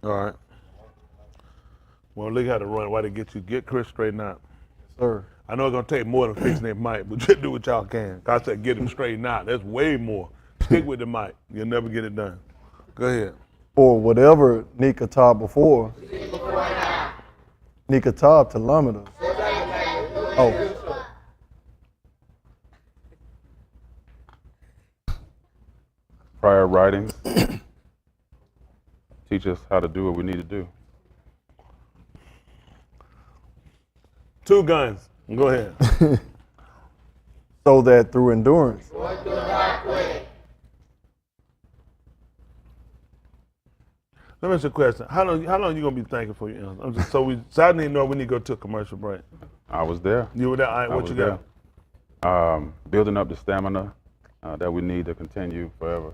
All right. Well, look how to run. Why they get Chris straightened out. Sir. I know it's gonna take more than fixing that mic, but just do what y'all can. I said get him straightened out. That's way more. Stick with the mic. You'll never get it done. Go ahead. Or whatever Nikatah before. Nikatah to Lamida. Oh. Prior writings teach us how to do what we need to do. Two guns. Go ahead. So that through endurance. Let me ask you a question. How long you gonna be thinking for your answer? So I need to know we need to go to a commercial break. I was there. You were there. All right, what you got? Building up the stamina that we need to continue forever.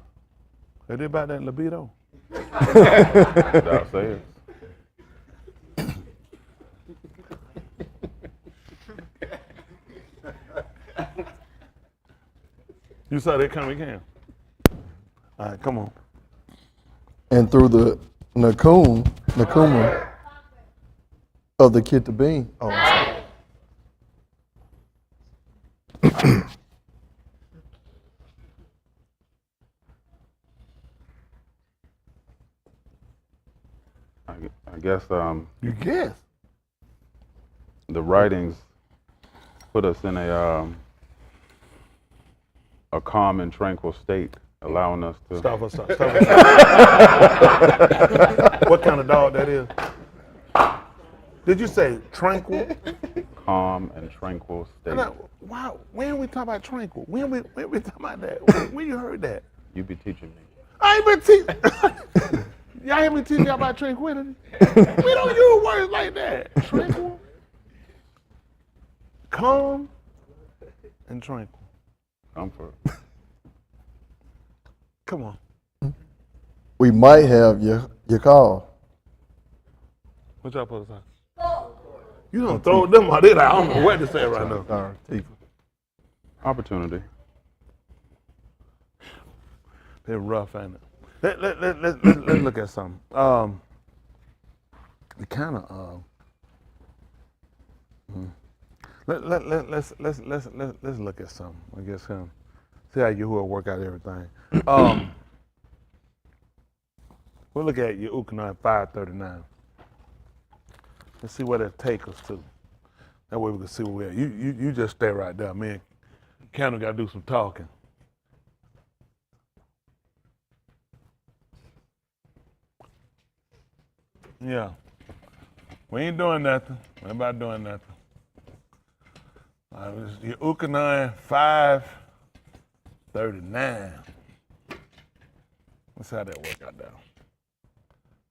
Is it about that libido? Thou sayest. You saw that coming, can? All right, come on. And through the Nakuma of the Kitabim. Oh, I guess You guess. the writings put us in a calm and tranquil state, allowing us to Stop. What kind of dog that is? Did you say tranquil? calm and tranquil state. Wow. When we talk about tranquil? When we talk about that? When you heard that? You be teaching me. I ain't been teaching. Y'all hear me teaching y'all about tranquility? We don't use words like that. Tranquil, calm, and tranquil. Comfort. Come on. we might have your call. What y'all supposed to say? You don't throw them out there. I don't know what to say right now. Sorry, Tifa. Opportunity. They're rough, ain't it? Let's look at something. We kind of let's look at something. I guess see how Yahuwah work out everything. We'll look at Yahuchanan 5:39. Let's see where that take us to. That way we can see where we're at. You just stay right there. Me and Candle got to do some talking. Yeah. We ain't doing nothing. We ain't about doing nothing. Yahuchanan 5:39. Let's see how that work out there.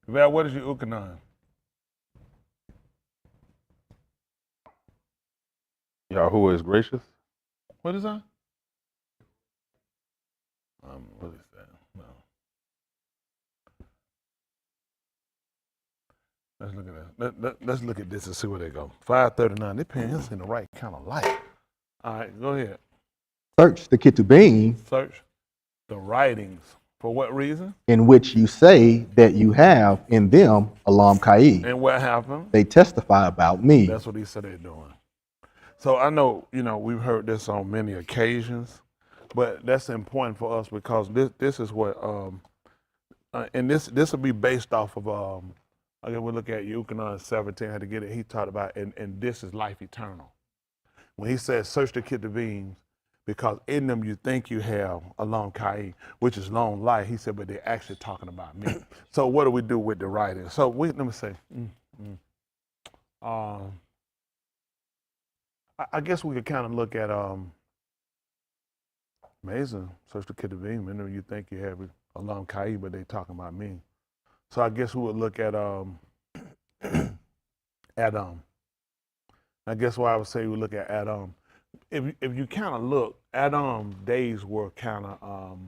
Val, what is Yahuchanan? Yahuwah is gracious. What is that? What is that? No. Let's look at that. Let's look at this and see where they go. 5:39. They're paying us in the right kind of light. All right, go ahead. Search the Ketubim, Search the writings. For what reason? in which you say that you have in them Alam Kai. And what happened? They testify about me. That's what he said they're doing. So I know, we've heard this on many occasions, but that's important for us because this is what, and this will be based off of, again, we look at Yahuchanan 17, how to get it, he talked about, and this is life eternal. When he says, search the Ketubim, because in them you think you have Alam Kai, which is long life, he said, but they're actually talking about me. So what do we do with the writing? So let me say, I guess we could kind of look at amazing, search the Ketubim, and then you think you have Alam Kai, but they talking about me. So I guess we would look at Adam. I guess why I would say we look at Adam. If you kind of look, Adam's days were kind of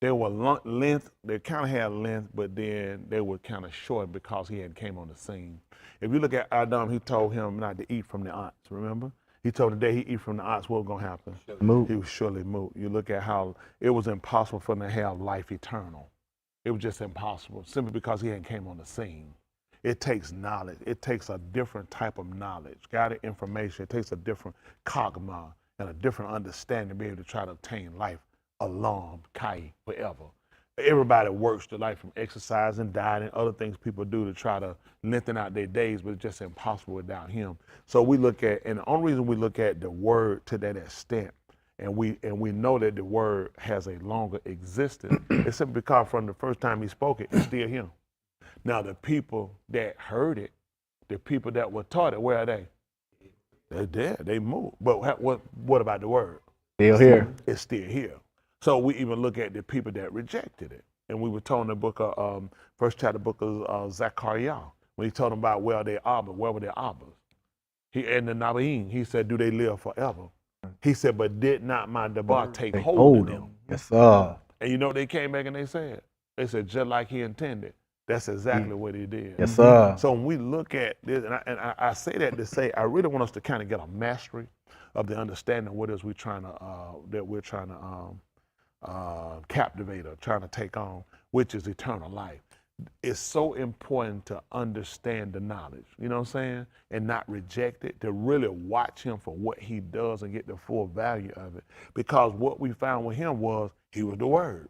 they were length. They kind of had length, but then they were kind of short because he had came on the scene. If you look at Adam, he told him not to eat from the ox. Remember, he told him the day he eat from the ox, what was gonna happen? Move. He was surely moved. You look at how it was impossible for him to have life eternal. It was just impossible, simply because he hadn't came on the scene. It takes knowledge. It takes a different type of knowledge, guided information. It takes a different kogma and a different understanding to be able to try to obtain life, alam, kai, forever. Everybody works to life from exercise and diet and other things people do to try to lengthen out their days, but it's just impossible without him. So we look at, and the only reason we look at the word to that extent, and we know that the word has a longer existence, it's simply because from the first time he spoke it, it's still him. Now the people that heard it, the people that were taught it, where are they? They're dead. They moved. But what about the word? Still here. It's still here. So we even look at the people that rejected it. And we were told in the book of, first chapter book of Zechariah, when he told them about where they are, but where were their abbas? He, and the Nabaim, he said, do they live forever? He said, but did not my Dabar take hold of them? Yes, sir. And you know what they came back and they said? They said, just like he intended. That's exactly what he did. Yes, sir. So when we look at this, and I say that to say, I really want us to kind of get a mastery of the understanding of what it is we're trying to captivate or trying to take on, which is eternal life. It's so important to understand the knowledge, you know what I'm saying? And not reject it, to really watch him for what he does and get the full value of it. Because what we found with him was, he was the word.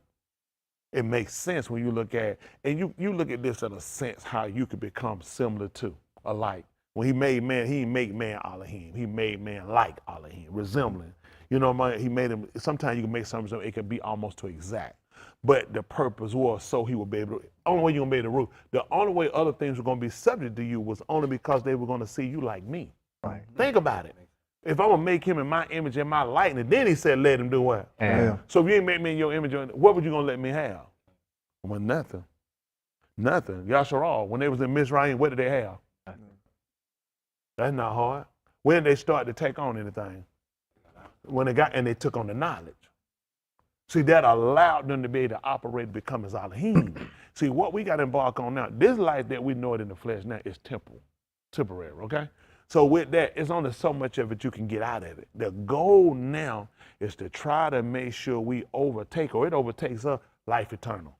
It makes sense when you look at, and you look at this in a sense, how you could become similar to, alike. When he made man, he didn't make man Elohim. He made man like Elohim, resembling. You know, he made him, sometimes you can make something so it can be almost to exact. But the purpose was so he would be able to, only way you're going to be able to rule. The only way other things were going to be subject to you was only because they were going to see you like me. Right. Think about it. If I'm going to make him in my image and my likeness, then he said, let him do what? Yeah. So if you ain't make me in your image, what were you going to let me have? Well, nothing. Nothing. Yasharal, when they was in Mizraim, what did they have? That's not hard. When did they start to take on anything? When they got, and they took on the knowledge. See, that allowed them to be able to operate and become as Elohim. See, what we got to embark on now, this life that we know it in the flesh now is temporary, okay? So with that, it's only so much of it you can get out of it. The goal now is to try to make sure we overtake, or it overtakes us, life eternal.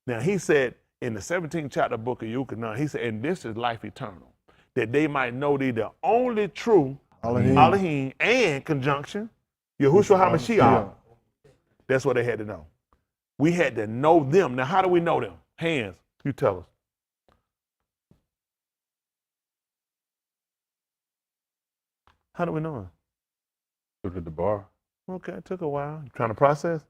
Now, he said in the 17th chapter book of Yahuchanan, he said, and this is life eternal, that they might know thee the only true Elohim and conjunction, Yahushua HaMashiach. That's what they had to know. We had to know them. Now, how do we know them? Hands, you tell us. How do we know them? Through the bar. Okay, it took a while. You trying to process?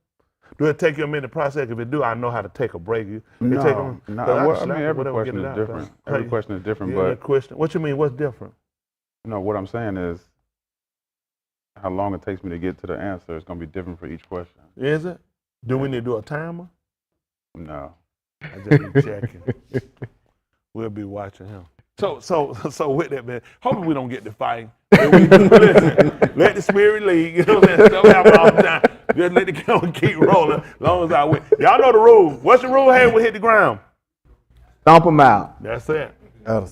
Do it take you a minute to process? If it do, I know how to take a break. No, well, I mean, every question is different. Every question is different, but question. What you mean? What's different? No, what I'm saying is how long it takes me to get to the answer is going to be different for each question. Is it? Do we need to do a timer? No. I just be checking. We'll be watching him. So with that, man, hopefully we don't get to fighting. Listen, let the spirit lead. You know what I'm saying? Stuff happen all the time. Just let the camera keep rolling. As long as I win. Y'all know the rule. What's the rule here when we hit the ground? Stomp them out. That's it. I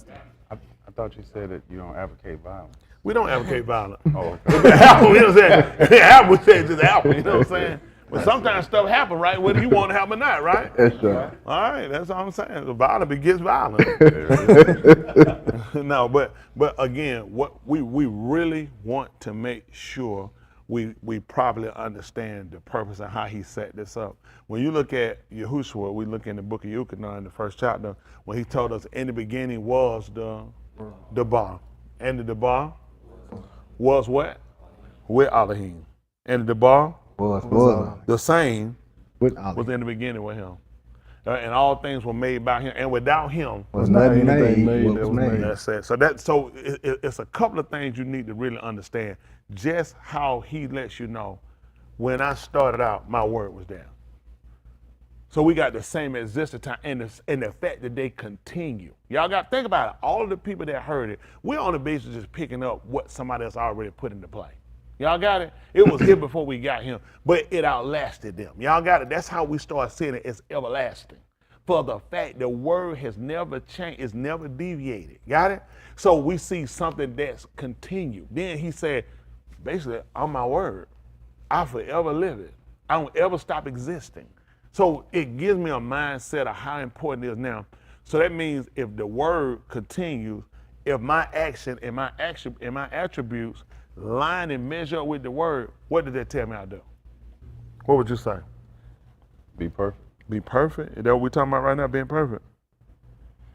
thought you said that you don't advocate violence. We don't advocate violence. Oh, okay. You know what I'm saying? Apple says just Apple, you know what I'm saying? But sometimes stuff happen, right? Whether you want to happen or not, right? That's right. All right, that's all I'm saying. The violence begets violence. No, but again, what we really want to make sure we properly understand the purpose and how he set this up. When you look at Yahushua, we look in the book of Yahuchanan in the first chapter, when he told us in the beginning was the bar. And the bar was what? With Elohim. And the bar Was the same with was Auryah. in the beginning with him. And all things were made by him. And without him, Was nothing anything made. made What that was was made. that's it. So it's a couple of things you need to really understand. Just how he lets you know, when I started out, my word was there. So we got the same existence time and the fact that they continue. Y'all got to think about it. All of the people that heard it, we're on the basis just picking up what somebody else already put into play. Y'all got it? It was here before we got him, but it outlasted them. Y'all got it? That's how we start seeing it as everlasting. For the fact the word has never changed, it's never deviated. Got it? So we see something that's continued. Then he said, basically, I'm my word. I forever live it. I don't ever stop existing. So it gives me a mindset of how important it is now. So that means if the word continues, if my action and my attributes line and measure up with the word, what did that tell me I do? What would you say? Be perfect. Be perfect? Is that what we're talking about right now, being perfect?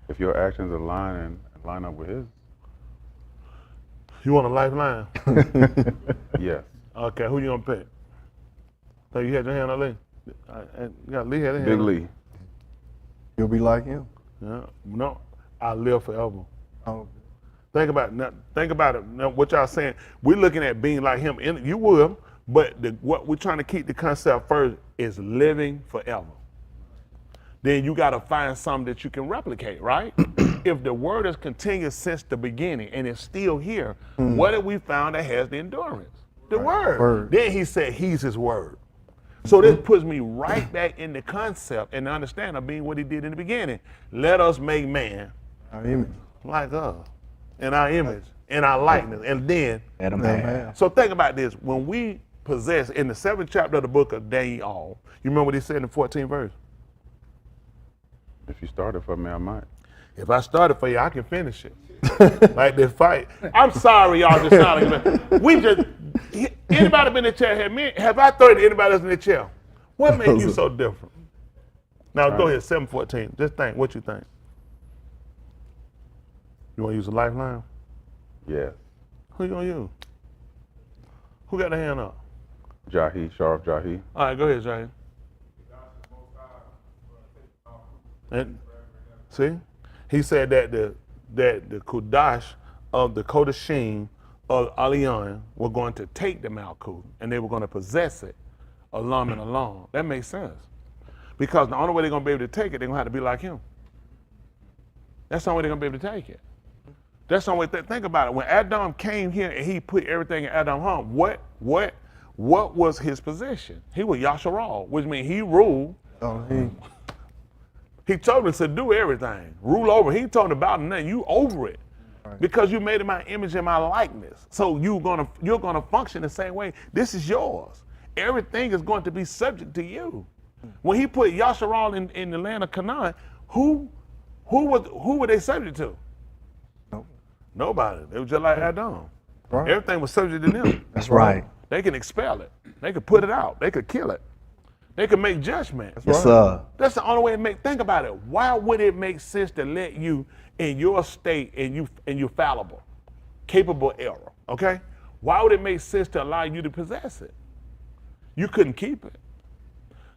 If your actions align and line up with his, You want a lifeline? yes. Okay, who you gonna pick? So you had your hand on Lee? Lee had his hand Big on. Lee. You'll be like him. Yeah. No, I live forever. Oh, Think about it. Now, think about it. Now, what y'all saying? We're looking at being like him. And you will, but what we're trying to keep the concept first is living forever. Then you got to find something that you can replicate, right? If the word has continued since the beginning and it's still here, what have we found that has the endurance? The word. Then he said he's his word. So this puts me right back in the concept and the understanding of being what he did in the beginning. Let us make man our image. like us, in our image, in our likeness. And then, Adam Adam had. had. so think about this. When we possess, in the 7th chapter of the book of Daniel, you remember what he said in the 14th verse? If you started for me, I might. If I started for you, I can finish it. Like this fight. I'm sorry, y'all just sounding. We just, anybody been in the chair? Have I thrown anybody else in the chair? What makes you so different? Now go ahead, 7:14. Just think, what you think? You want to use a lifeline? Yes. Who you gonna use? Who got the hand up? Jahi, Sharaf Jahi. All right, go ahead, Jay. And see, he said that the Kudash of the Kodashim of Alion were going to take the Malkut and they were going to possess it, alum and along. That makes sense, because the only way they're going to be able to take it, they're going to have to be like him. That's the only way they're going to be able to take it. That's the only way. Think about it. When Adam came here and he put everything in Adam's home, what was his position? He was Yasharal, which means he ruled. Oh, He told us to do everything, rule over. He told about nothing. You over it, because you made in my image and my likeness. So you're gonna function the same way. This is yours. Everything is going to be subject to you. When he put Yasharal in the land of Canaan, who were they subject to? Nope. Nobody. They were just like Adam. Right. Everything was subject to them. That's right. They can expel it. They could put it out. They could kill it. They could make judgments. Yes, sir. That's the only way to think about it. Why would it make sense to let you in your state and you're fallible, capable error, okay? Why would it make sense to allow you to possess it? You couldn't keep it.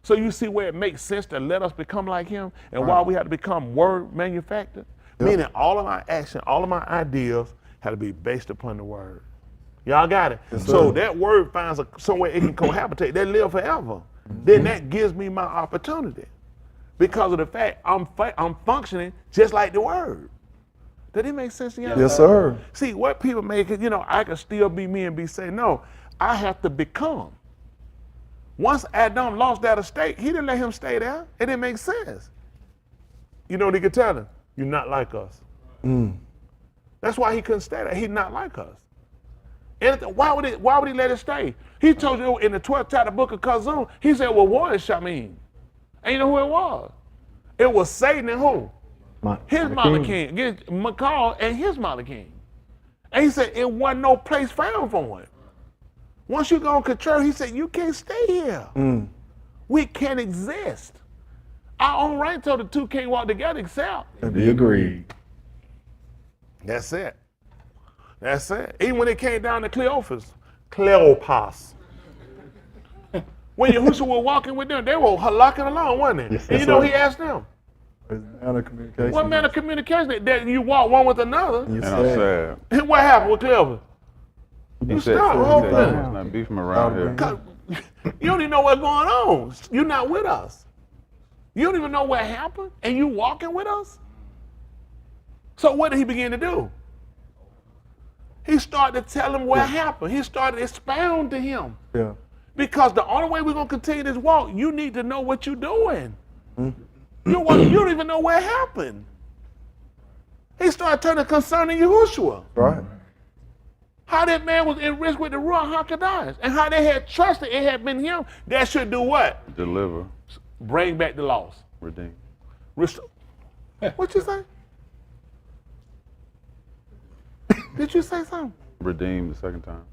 So you see where it makes sense to let us become like him, and why we have to become word manufactured? Meaning all of my action, all of my ideas had to be based upon the word. Y'all got it? So that word finds somewhere it can cohabitate, they live forever. Then that gives me my opportunity, because of the fact I'm functioning just like the word. Did it make sense to y'all? yes, sir. See, what people make it, I can still be me and be saying, no, I have to become. Once Adam lost that estate, he didn't let him stay there. It didn't make sense. You know what he could tell him? You're not like us. That's why he couldn't stay there. He's not like us. And why would he let it stay? He told you in the 12th chapter book of Kazum, he said, well, what is Shamin? And you know who it was? It was Satan and who? His Malaky. Makal and his Malaky. And he said, it wasn't no place found for him. Once you go on control, he said, you can't stay here. We can't exist. Our own right told the two can't walk together except. Be agreed. That's it. That's it. Even when it came down to Cleopas. When Yahushua was walking with them, they were halacking along, wasn't they? Yes, And you know, he asked them, Manner of communication. what manner of communication that you walk one with another? You And I'm sad. And what happened with Cleopas? He You said, stop, he hold said, on. "There's not beef from around here." 'Cause you don't even know what's going on. You're not with us. You don't even know what happened, and you walking with us? So what did he begin to do? He started to tell him what happened. He started to expound to him. Yeah. Because the only way we're going to continue this walk, you need to know what you're doing. You don't even know what happened. He started turning concerning Yahushua. Right. How that man was enriched with the Ruach HaKodesh, and how they had trusted it had been him that should do what? Deliver. bring back the loss. Redeem. Restore. What you say? Did you say something? Redeem the second time.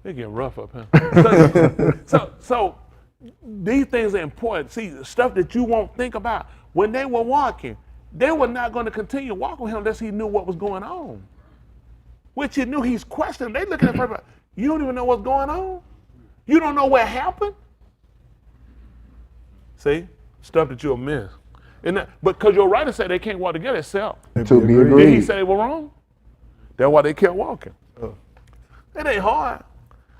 They getting rough up here. So these things are important. See, stuff that you won't think about. When they were walking, they were not going to continue walking with him unless he knew what was going on. Which he knew he's questioning. They looking at him, you don't even know what's going on? You don't know what happened? See? Stuff that you'll miss. Because your writer said they can't walk together except. To be Did he agreed. say they were wrong? That's why they kept walking. It ain't hard.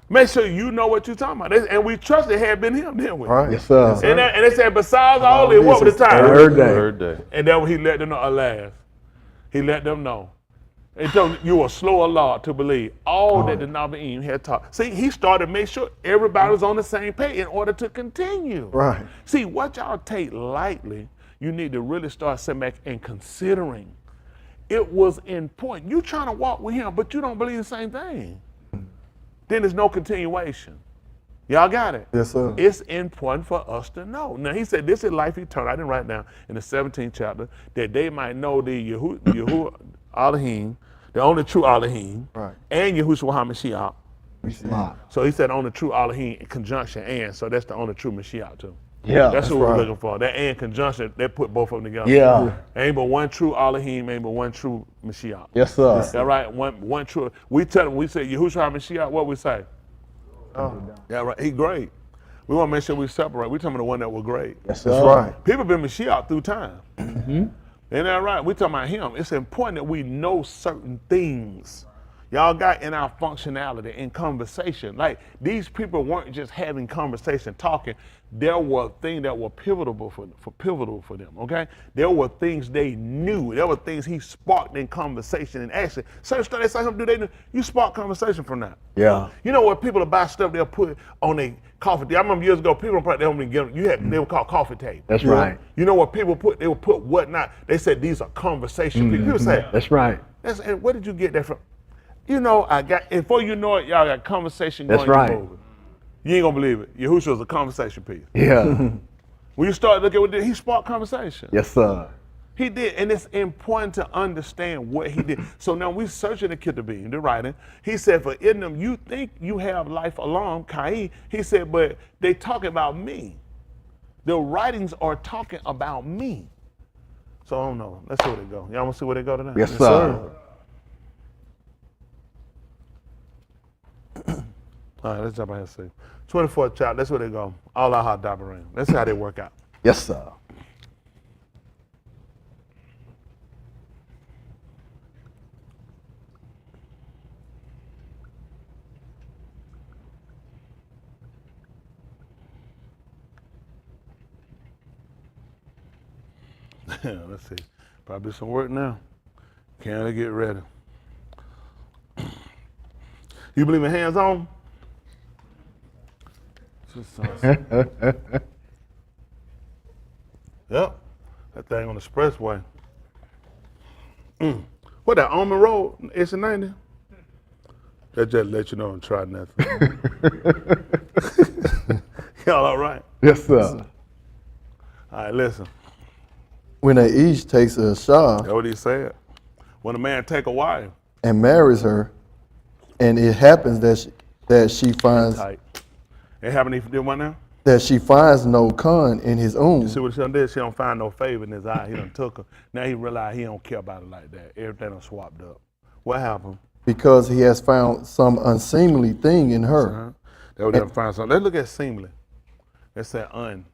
Make sure you know what you're talking about. And we trust it had been him, didn't we? Right. Yes, sir. And they said, besides all this, what was the time? Third day. Third day. And then he let them know, alas. He let them know. He told them, you were slow a lot to believe all that the Bnym had taught. See, he started to make sure everybody was on the same page in order to continue. Right. See, what y'all take lightly, you need to really start sitting back and considering. It was important. You trying to walk with him, but you don't believe the same thing. Then there's no continuation. Y'all got it? Yes, sir. It's important for us to know. Now, he said, this is life eternal. I didn't write down in the 17th chapter that they might know the Elohim, the only true Elohim, Right. and Yahushua HaMashiach. So he said on the true Elohim in conjunction and, so that's the only true Mashiach too. Yeah. That's what we're right. looking for. That and conjunction, they put both of them together. Yeah. Ain't but one true Elohim, ain't but one true Mashiach. Yes, sir. That right? One true. We tell them, we say Yahushua HaMashiach, what we say? Yeah, right. He great. We want to make sure we separate. We're talking about the one that was great. Yes, That's sir. right. People been Mashiach through time. Ain't that right? We're talking about him. It's important that we know certain things. Y'all got in our functionality in conversation. Like these people weren't just having conversation, talking. There were things that were pivotal for them. Okay, there were things they knew. There were things he sparked in conversation and action. Certain stuff they saw him do, you spark conversation from that. Yeah. You know what people will buy stuff they'll put on their coffee table. I remember years ago people they don't even get them. They were called coffee table. That's right. You know what people put? They would put whatnot. They said these are conversation people. People say, That's right. and where did you get that from? You know, and before you know it, y'all got conversation going. That's right. Over. You ain't gonna believe it. Yahushua was a conversation piece. Yeah. When you start looking at what he sparked conversation. Yes, sir. He did, and it's important to understand what he did. So now we searching the Kitabim, the writing. He said, for in them, you think you have life alone, Kai. He said, but they talking about me. The writings are talking about me. So I don't know. Let's see where they go. Y'all want to see where they go tonight? Yes, sir. All right, let's jump ahead and see. 24th chapter, that's where they go. Alah Ha Dabarym. Let's see how they work out. Yes, sir. Let's see. Probably some work now. Can I get ready? You believe in hands-on? Yep. That thing on the expressway. What, that Almond Road, it's a 90? That just let you know I'm trying nothing. Y'all all right? Yes, sir. All right, listen. When they each takes a shah That's what he said. When a man take a wife, and marries her, and it happens that she finds tight. It happened if you did one now? no con in his own, See what she done did? She don't find no favor in his eye. He done took her. Now he realized he don't care about it like that. Everything done swapped up. What happened? because he has found some unseemly thing in her. They would have find something. Let's look at seemly. Let's say un.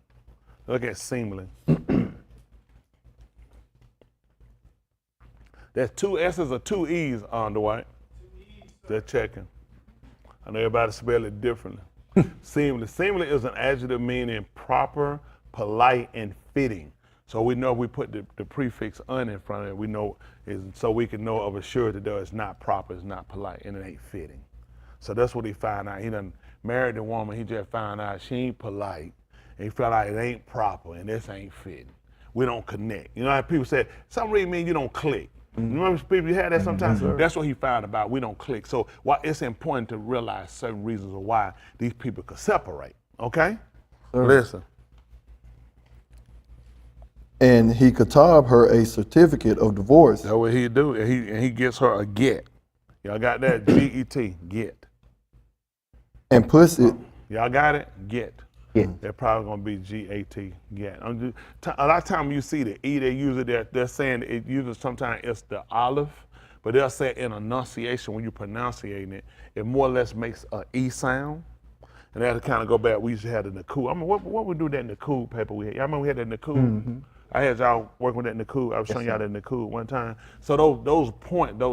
Look at seemly. There's two S's or two E's on the white. They're checking. I know everybody spell it differently. Seemly. Seemly is an adjective meaning proper, polite, and fitting. So we know if we put the prefix un in front of it, we know is so we can know of a surety that it's not proper, it's not polite, and it ain't fitting. So that's what he found out. He done married the woman, he just found out she ain't polite, and he felt like it ain't proper, and this ain't fitting. We don't connect. You know how people say, some reason mean you don't click. You remember people you had that sometimes? That's what he found about, we don't click. So why it's important to realize certain reasons of why these people could separate, okay? Sir. Listen. And he katab her a certificate of divorce That's what he do. And he gets her a get. Y'all got that? G-E-T, get. and puts it Y'all got it? Get. Get. They're probably gonna be G-A-T, get. A lot of time you see the E, they use it, they're saying it uses sometimes it's the olive, but they'll say in enunciation when you're pronunciating it, it more or less makes an E sound. And that'll kind of go back, we used to have the Naku. I mean, what we do that Naku paper we had? Y'all remember we had that Naku? I had y'all working with that Naku. I was showing y'all that Naku one time. So those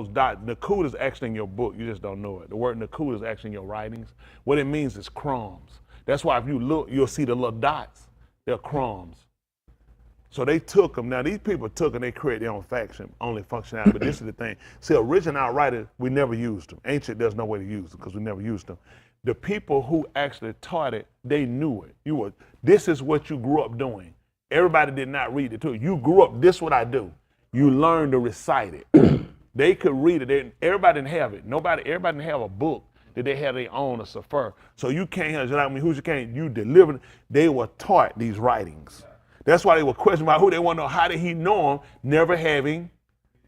dots, Naku is actually in your book. You just don't know it. The word Naku is actually in your writings. What it means is crumbs. That's why if you look, you'll see the little dots. They're crumbs. So they took them. Now these people took and they created their own faction, only functionality. But this is the thing. See, original writers, we never used them. Ancient, there's no way to use them because we never used them. The people who actually taught it, they knew it. This is what you grew up doing. Everybody did not read it too. You grew up, this is what I do. You learned to recite it. They could read it. Everybody didn't have it. Everybody didn't have a book that they had their own or sefer. So you can't have, like me, who's you can't, you delivered. They were taught these writings. That's why they were questioning about who they want to know. How did he know them, never having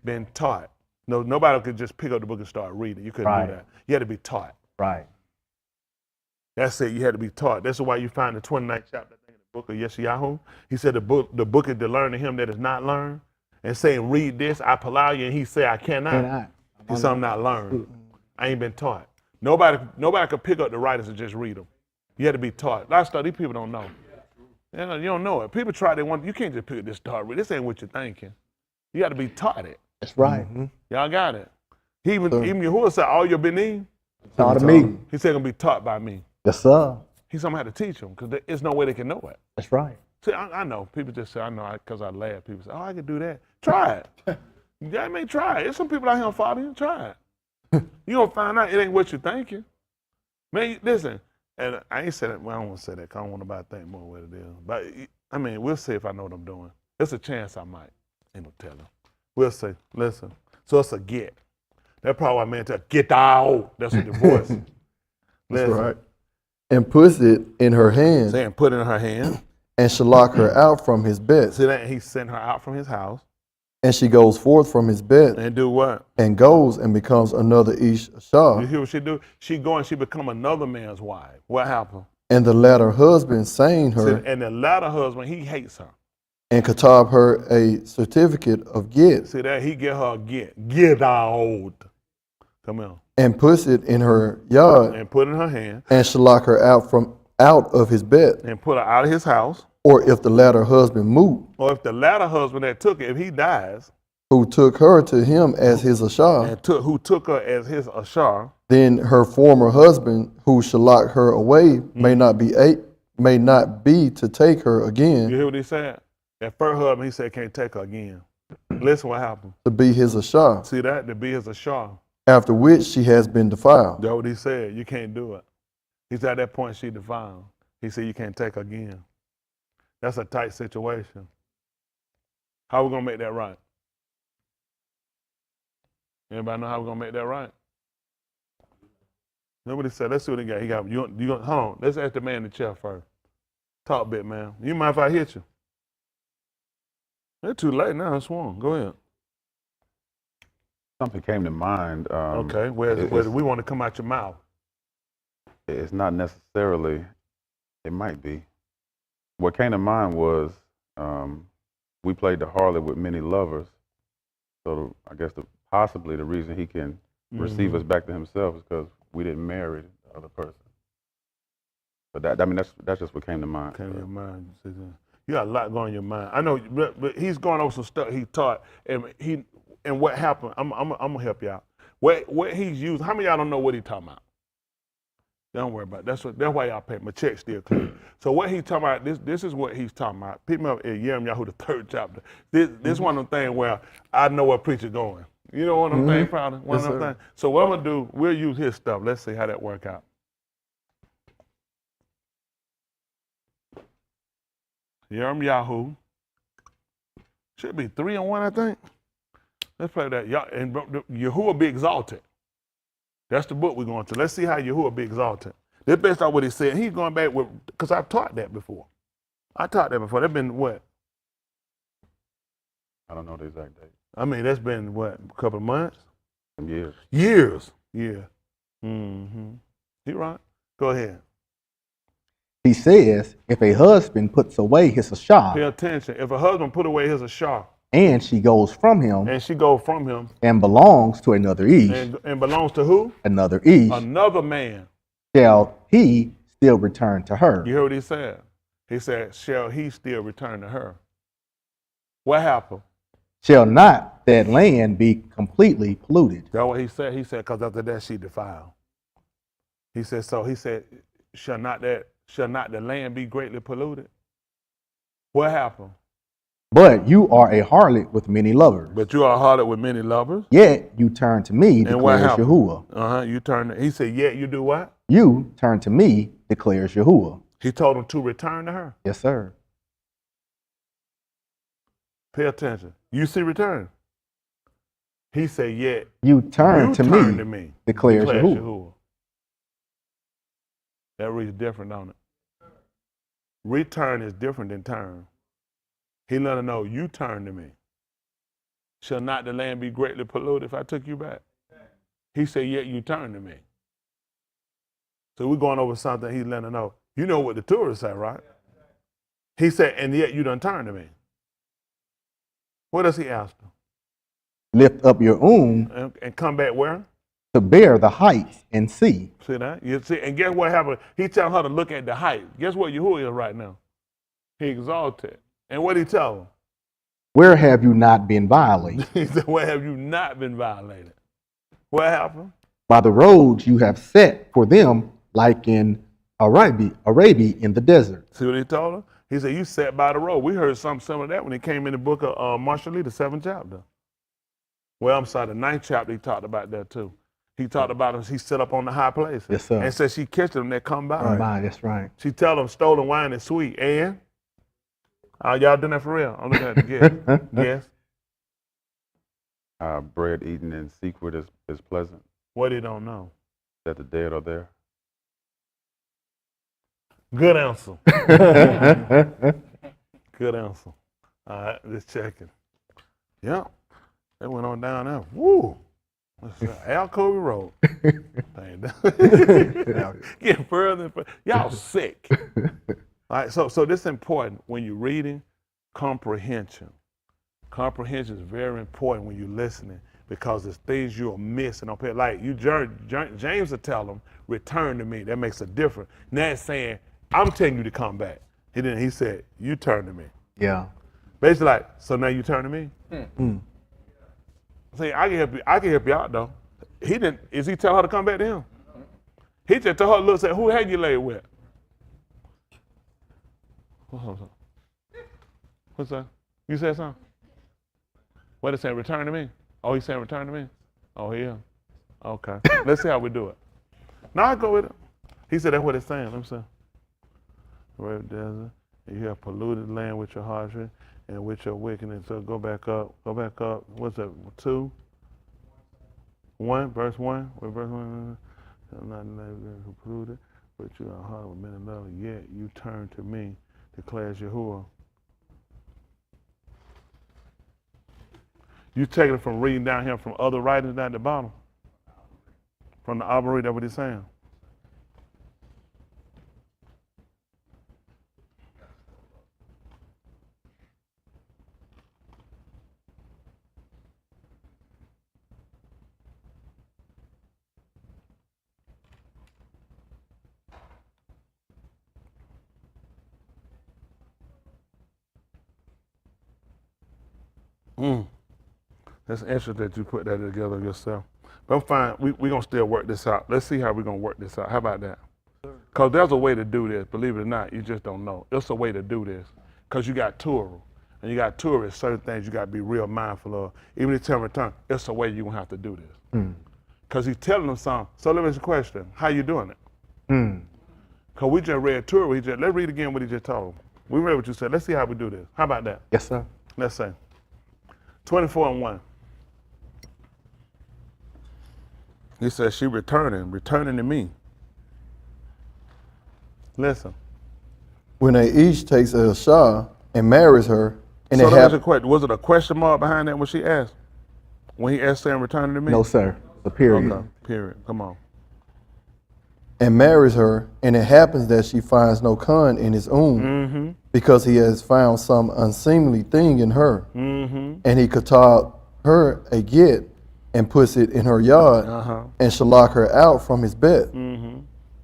been taught? No, nobody could just pick up the book and start reading. You couldn't do that. You had to be taught. Right. That's it. You had to be taught. That's why you find the 29th chapter in the book of Yahuchanan. He said the book is to learn to him that is not learned. And saying, read this, I allow you, and he said, I cannot. It's something not learned. I ain't been taught. Nobody could pick up the writers and just read them. You had to be taught. A lot of stuff these people don't know. You don't know it. People try, you can't just pick up this start. This ain't what you're thinking. You got to be taught it. That's right. Y'all got it. even Yahuwah said, all your Bnym, Taught me. he said, gonna be taught by me. Yes, sir. He's gonna have to teach them because there's no way they can know it. That's right. See, I know. People just say, I know because I laugh. People say, oh, I can do that. Try it. I mean, try it. There's some people out here following you. Try it. You gonna find out it ain't what you're thinking. Man, listen, and I ain't said it. Well, I don't want to say that because I don't want nobody to think more what it is. But, I mean, we'll see if I know what I'm doing. There's a chance I might. Ain't no telling. We'll see. Listen. So it's a get. That's probably why man tell get out. That's a divorce. That's right. And puts it in her hand. Saying put it in her hand. And shall lock her out from his bed. See that? He sent her out from his house. And she goes forth from his bed. And do what? And goes and becomes another Ish You Shah. hear what she do? She go and she become another man's wife. What happened? And the latter husband saying her. See, and the latter husband, he hates her. And katab her a certificate of get. See that? He get her a get. Get out. Come on. And puts it in her yard. And put it in her hand. And shall lock her out of his bed. And put her out of his house. Or if the latter husband moved. Or if the latter husband that took it, if he dies. Who took her to him as his ashar. And who took her as his ashar. Then her former husband, who shall lock her away, may not be to take her again. You hear what he said? That first husband, he said, can't take her again. Listen what happened. To be his ashar. See that? To be his ashar. After which she has been defiled. That's what he said. You can't do it. He said at that point she defiled. He said you can't take her again. That's a tight situation. How we gonna make that right? Anybody know how we gonna make that right? Nobody said. Let's see what he got. Hold on. Let's ask the man in the chair first. Talk a bit, man. You mind if I hit you? It's too late now. I swung. Go ahead. Something came to mind. Okay. Where we want to come out your mouth. It's not necessarily. It might be. What came to mind was we played the harlot with many lovers. So I guess possibly the reason he can receive us back to himself is because we didn't marry the other person. But that's just what came to mind. Came to your mind. You got a lot going in your mind. I know, but he's going over some stuff he taught, and what happened. I'm gonna help you out. What he's used. How many of y'all don't know what he's talking about? Don't worry about it. That's why y'all pay. My check's still clear. So what he's talking about, this is what he's talking about. Pick me up at Yaramyahu, the 3rd chapter. This one of them things where I know where preacher going. You know what I'm saying, Father? One of them things. So what I'm gonna do, we'll use his stuff. Let's see how that work out. Yaramyahu. Should be 3-1, I think. Let's play that. And Yahuwah be exalted. That's the book we're going to. Let's see how Yahuwah be exalted. This based on what he said. He's going back with, because I've taught that before. That's been what? I don't know the exact date. I mean, that's been what, a couple of months? Some years. Years. Yeah. Mm-hmm. You right. Go ahead. He says, if a husband puts away his Pay ashar attention. If a husband put away his ashar and she goes from him and she go from him and belongs to another ish, and belongs to who? another ish, Another man. shall he still return to her? You heard what he said? He said, shall he still return to her? What happened? Shall not that land be completely polluted? That's what he said. He said, because after that she defiled. He said, shall not the land be greatly polluted? What happened? But you are a harlot with many lovers. But you are harlot with many lovers. Yet you turn to me, And what declares happened? Yahuwah. You turn. He said, yet you do what? You turn to me, declares Yahuwah. He told him to return to her. Yes, sir. Pay attention. You see return. He said, yet You turn to turn to me, me, declares Yahuwah. That reads different, don't it? Return is different than turn. He let her know, you turn to me. Shall not the land be greatly polluted if I took you back? He said, yet you turn to me. So we're going over something he let her know. You know what the tourists say, right? He said, and yet you done turn to me. What does he ask her? Lift up your And come back where? to bear the heights and see. See that? You see, and guess what happened? He telling her to look at the height. Guess what Yahuwah is right now? He exalted. And what did he tell her? Where have you not been violated? He said, where have you not been violated? What happened? By the roads you have set for them, like in Arabia in the desert. See what he told her? He said, you sat by the road. We heard something similar to that when he came in the book of Marshall Lee, the 7th chapter. Well, I'm sorry, the 9th chapter, he talked about that too. He talked about him, he set up on the high place. Yes, sir. And said she catch them that come by. That's right. She tell them stolen wine is sweet. And? Y'all doing that for real? I'm looking at the guess. Yes. Bread eaten in secret is pleasant. What he don't know? That the dead are there. Good answer. Good answer. All right, just checking. Yeah. That went on down there. Woo. Al Kobe Road. Getting further and further. Y'all sick. All right, so this is important when you're reading. Comprehension. Comprehension is very important when you're listening because there's things you'll miss and don't pay. Like James will tell them, return to me. That makes a difference. Now it's saying, I'm telling you to come back. He didn't. He said, you turn to me. Yeah. Basically, like, so now you turn to me. See, I can help you. I can help you out though. He didn't. Is he tell her to come back to him? He just told her, look, say, who had you laid with? What's that? You said something? What it say? Return to me. Oh, he said return to me. Oh, yeah. Okay. Let's see how we do it. Now I go with it. He said that's what it's saying. Let me see. Red desert, and you have polluted land with your harshness and with your wickedness. So go back up. Go back up. What's that? 2? 1, verse 1. What verse 1? Not who polluted, but you are hard with men and love. Yet you turn to me, declares Yahuwah. You taking it from reading down here from other writers down at the bottom? From the Auryah, that's what he's saying. That's interesting that you put that together yourself. But I'm fine. We're going to still work this out. Let's see how we're going to work this out. How about that? Because there's a way to do this. Believe it or not, you just don't know. It's a way to do this. Because you got Torah. And you got tourists, certain things you got to be real mindful of. Even if you tell them return, it's a way you're going to have to do this. Because he's telling them something. So let me ask you a question. How you doing it? Because we just read Torah. Let's read again what he just told them. We read what you said. Let's see how we do this. How about that? Yes, sir. Let's say 24:1. He says, she returning to me. Listen. When they each takes Elisha and marries her, and So it that was a happened. question. Was it a question mark behind that when she asked? When he asked saying return to me? No, sir. The period. Okay. Period. Come on. And marries her, and it happens that she finds no con in his own, because he has found some unseemly thing in her. And he katab her a get, and puts it in her yard, and shall lock her out from his bed.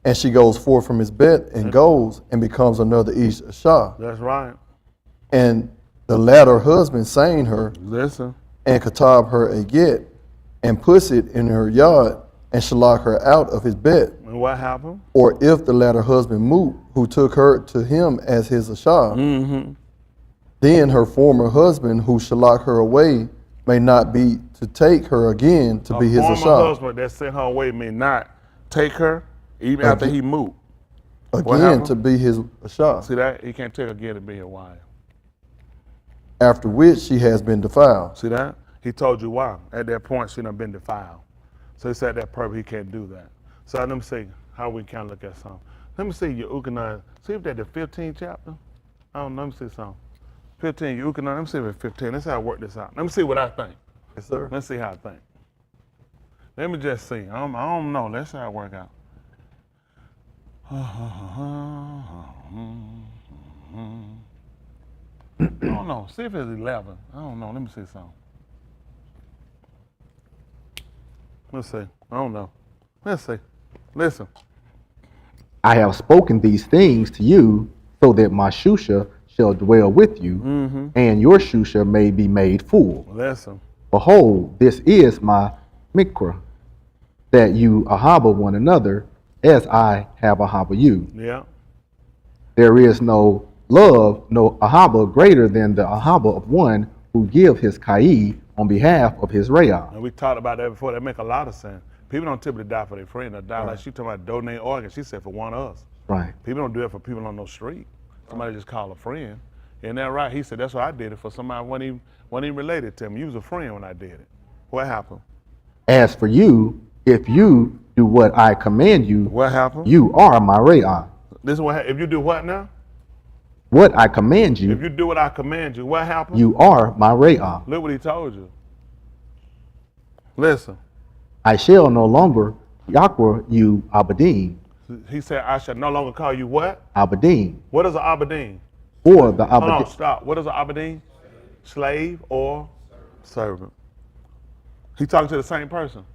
And she goes forth from his bed, and goes, and becomes another Ish Shah. That's right. And the latter husband saying her, Listen. and katab her a get, and puts it in her yard, and shall lock her out of his bed. And what happened? Or if the latter husband moot, who took her to him as his Ashah, then her former husband, who shall lock her away, may not be to take her again to be his former Ashah. husband that sent her away may not take her even after he moved. What Again happened? to be his Ashah, See that? He can't take her again to be his wife. after which she has been defiled. See that? He told you why. At that point, she done been defiled. So he said that purpose, he can't do that. So let me see how we can look at something. Let me see Yahuchanan. See if that's the 15th chapter. I don't know. Let me see something. 15, Yahuchanan. Let me see if it's 15. Let's see how I work this out. Let me see what I think. Yes, sir. Let's see how I think. Let me just see. I don't know. Let's see how it work out. I don't know. See if it's 11. I don't know. Let me see something. Let's see. I don't know. Let's see. Listen. I have spoken these things to you so that my Shusha shall dwell with you, and your Shusha may be made full. Listen. Behold, this is my mikra, that you ahaba one another as I have ahaba you. Yeah. There is no love, no ahaba greater than the ahaba of one who give his kai on behalf of his rayah. And we talked about that before. That make a lot of sense. People don't typically die for their friend. They die like she talking about donate organs. She said for one of us. Right. People don't do that for people on no street. Somebody just call a friend. Isn't that right? He said that's why I did it for somebody wasn't even related to him. You was a friend when I did it. What happened? As for you, if you do what I command you, What happened? you are my rayah. This is what if you do what now? What I command If you, you do what I command you, what happened? you are my rayah. Look what he told you. Listen. I shall no longer yakwa you abadim. He said, I shall no longer call you what? Abadim. What is an abadeen? For the Hold on, abadim. stop. What is an abadeen? Slave or servant. He talking to the same person.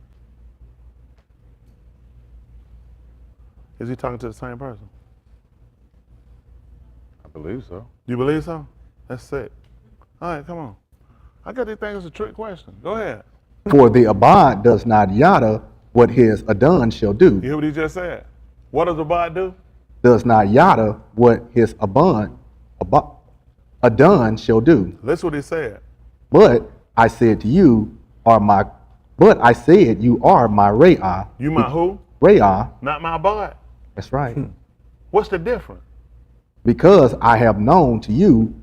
Is he talking to the same person? I believe so. You believe so? That's it. All right, come on. I got these things as a trick question. Go ahead. For the abad does not yada what his adon shall do. You hear what he just said? What does the body do? Does not yada what his adon shall do. Listen what he said. But I said to you are my. But I said you are my rayah. You my who? Rayah. Not my body. That's right. What's the difference? Because I have known to you,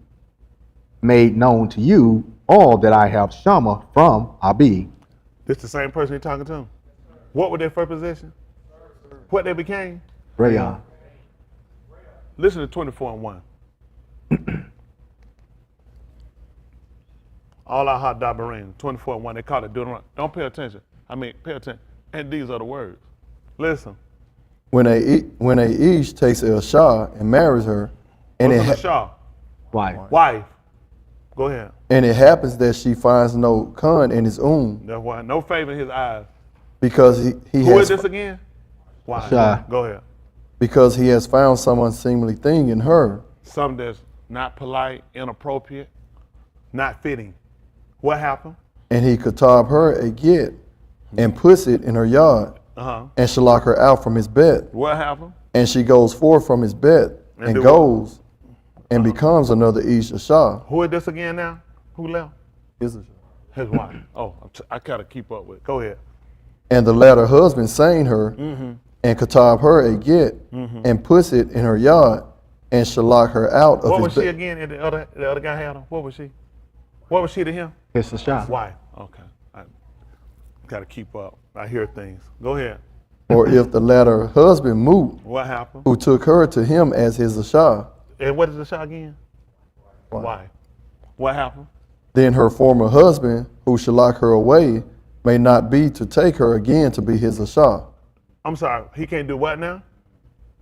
made known to you all that I have shama from Abi. This the same person he talking to? What was their first position? What they became? Rayah. Listen to 24 and 1. Alah Ha Dabarym, 24 and 1. They call it Deuteronomy. Don't pay attention. I mean, pay attention. And these are the words. Listen. When a Ish takes Elisha and marries her, and What's it, on the Shaw? Wife. Wife. Go ahead. and it happens that she finds no con in his own, That's why. No favor in his eyes. because he Who is has this again? Wife. Shah. Go ahead. because he has found some unseemly thing in her, Something that's not polite, inappropriate, not fitting. What happened? and he katab her a get, and puts it in her yard, Uh-huh. and shall lock her out from his bed. What happened? And she goes forth from his bed, And and do goes, and becomes another Ish Ashah. Who is this again now? Who left? His wife. Oh, I gotta keep up with it. Go ahead. And the latter husband saying her, and katab her a get, and puts it in her yard, and shall lock her out of What was his she bed. again? And the other guy had her. What was she? What was she to him? It's a shot. Wife. Okay. I gotta keep up. I hear things. Go ahead. or if the latter husband moved, What happened? who took her to him as his Ashah, And what is the shot again? Why? What happened? then her former husband, who shall lock her away, may not be to take her again to be his Ashah. I'm sorry, he can't do what now?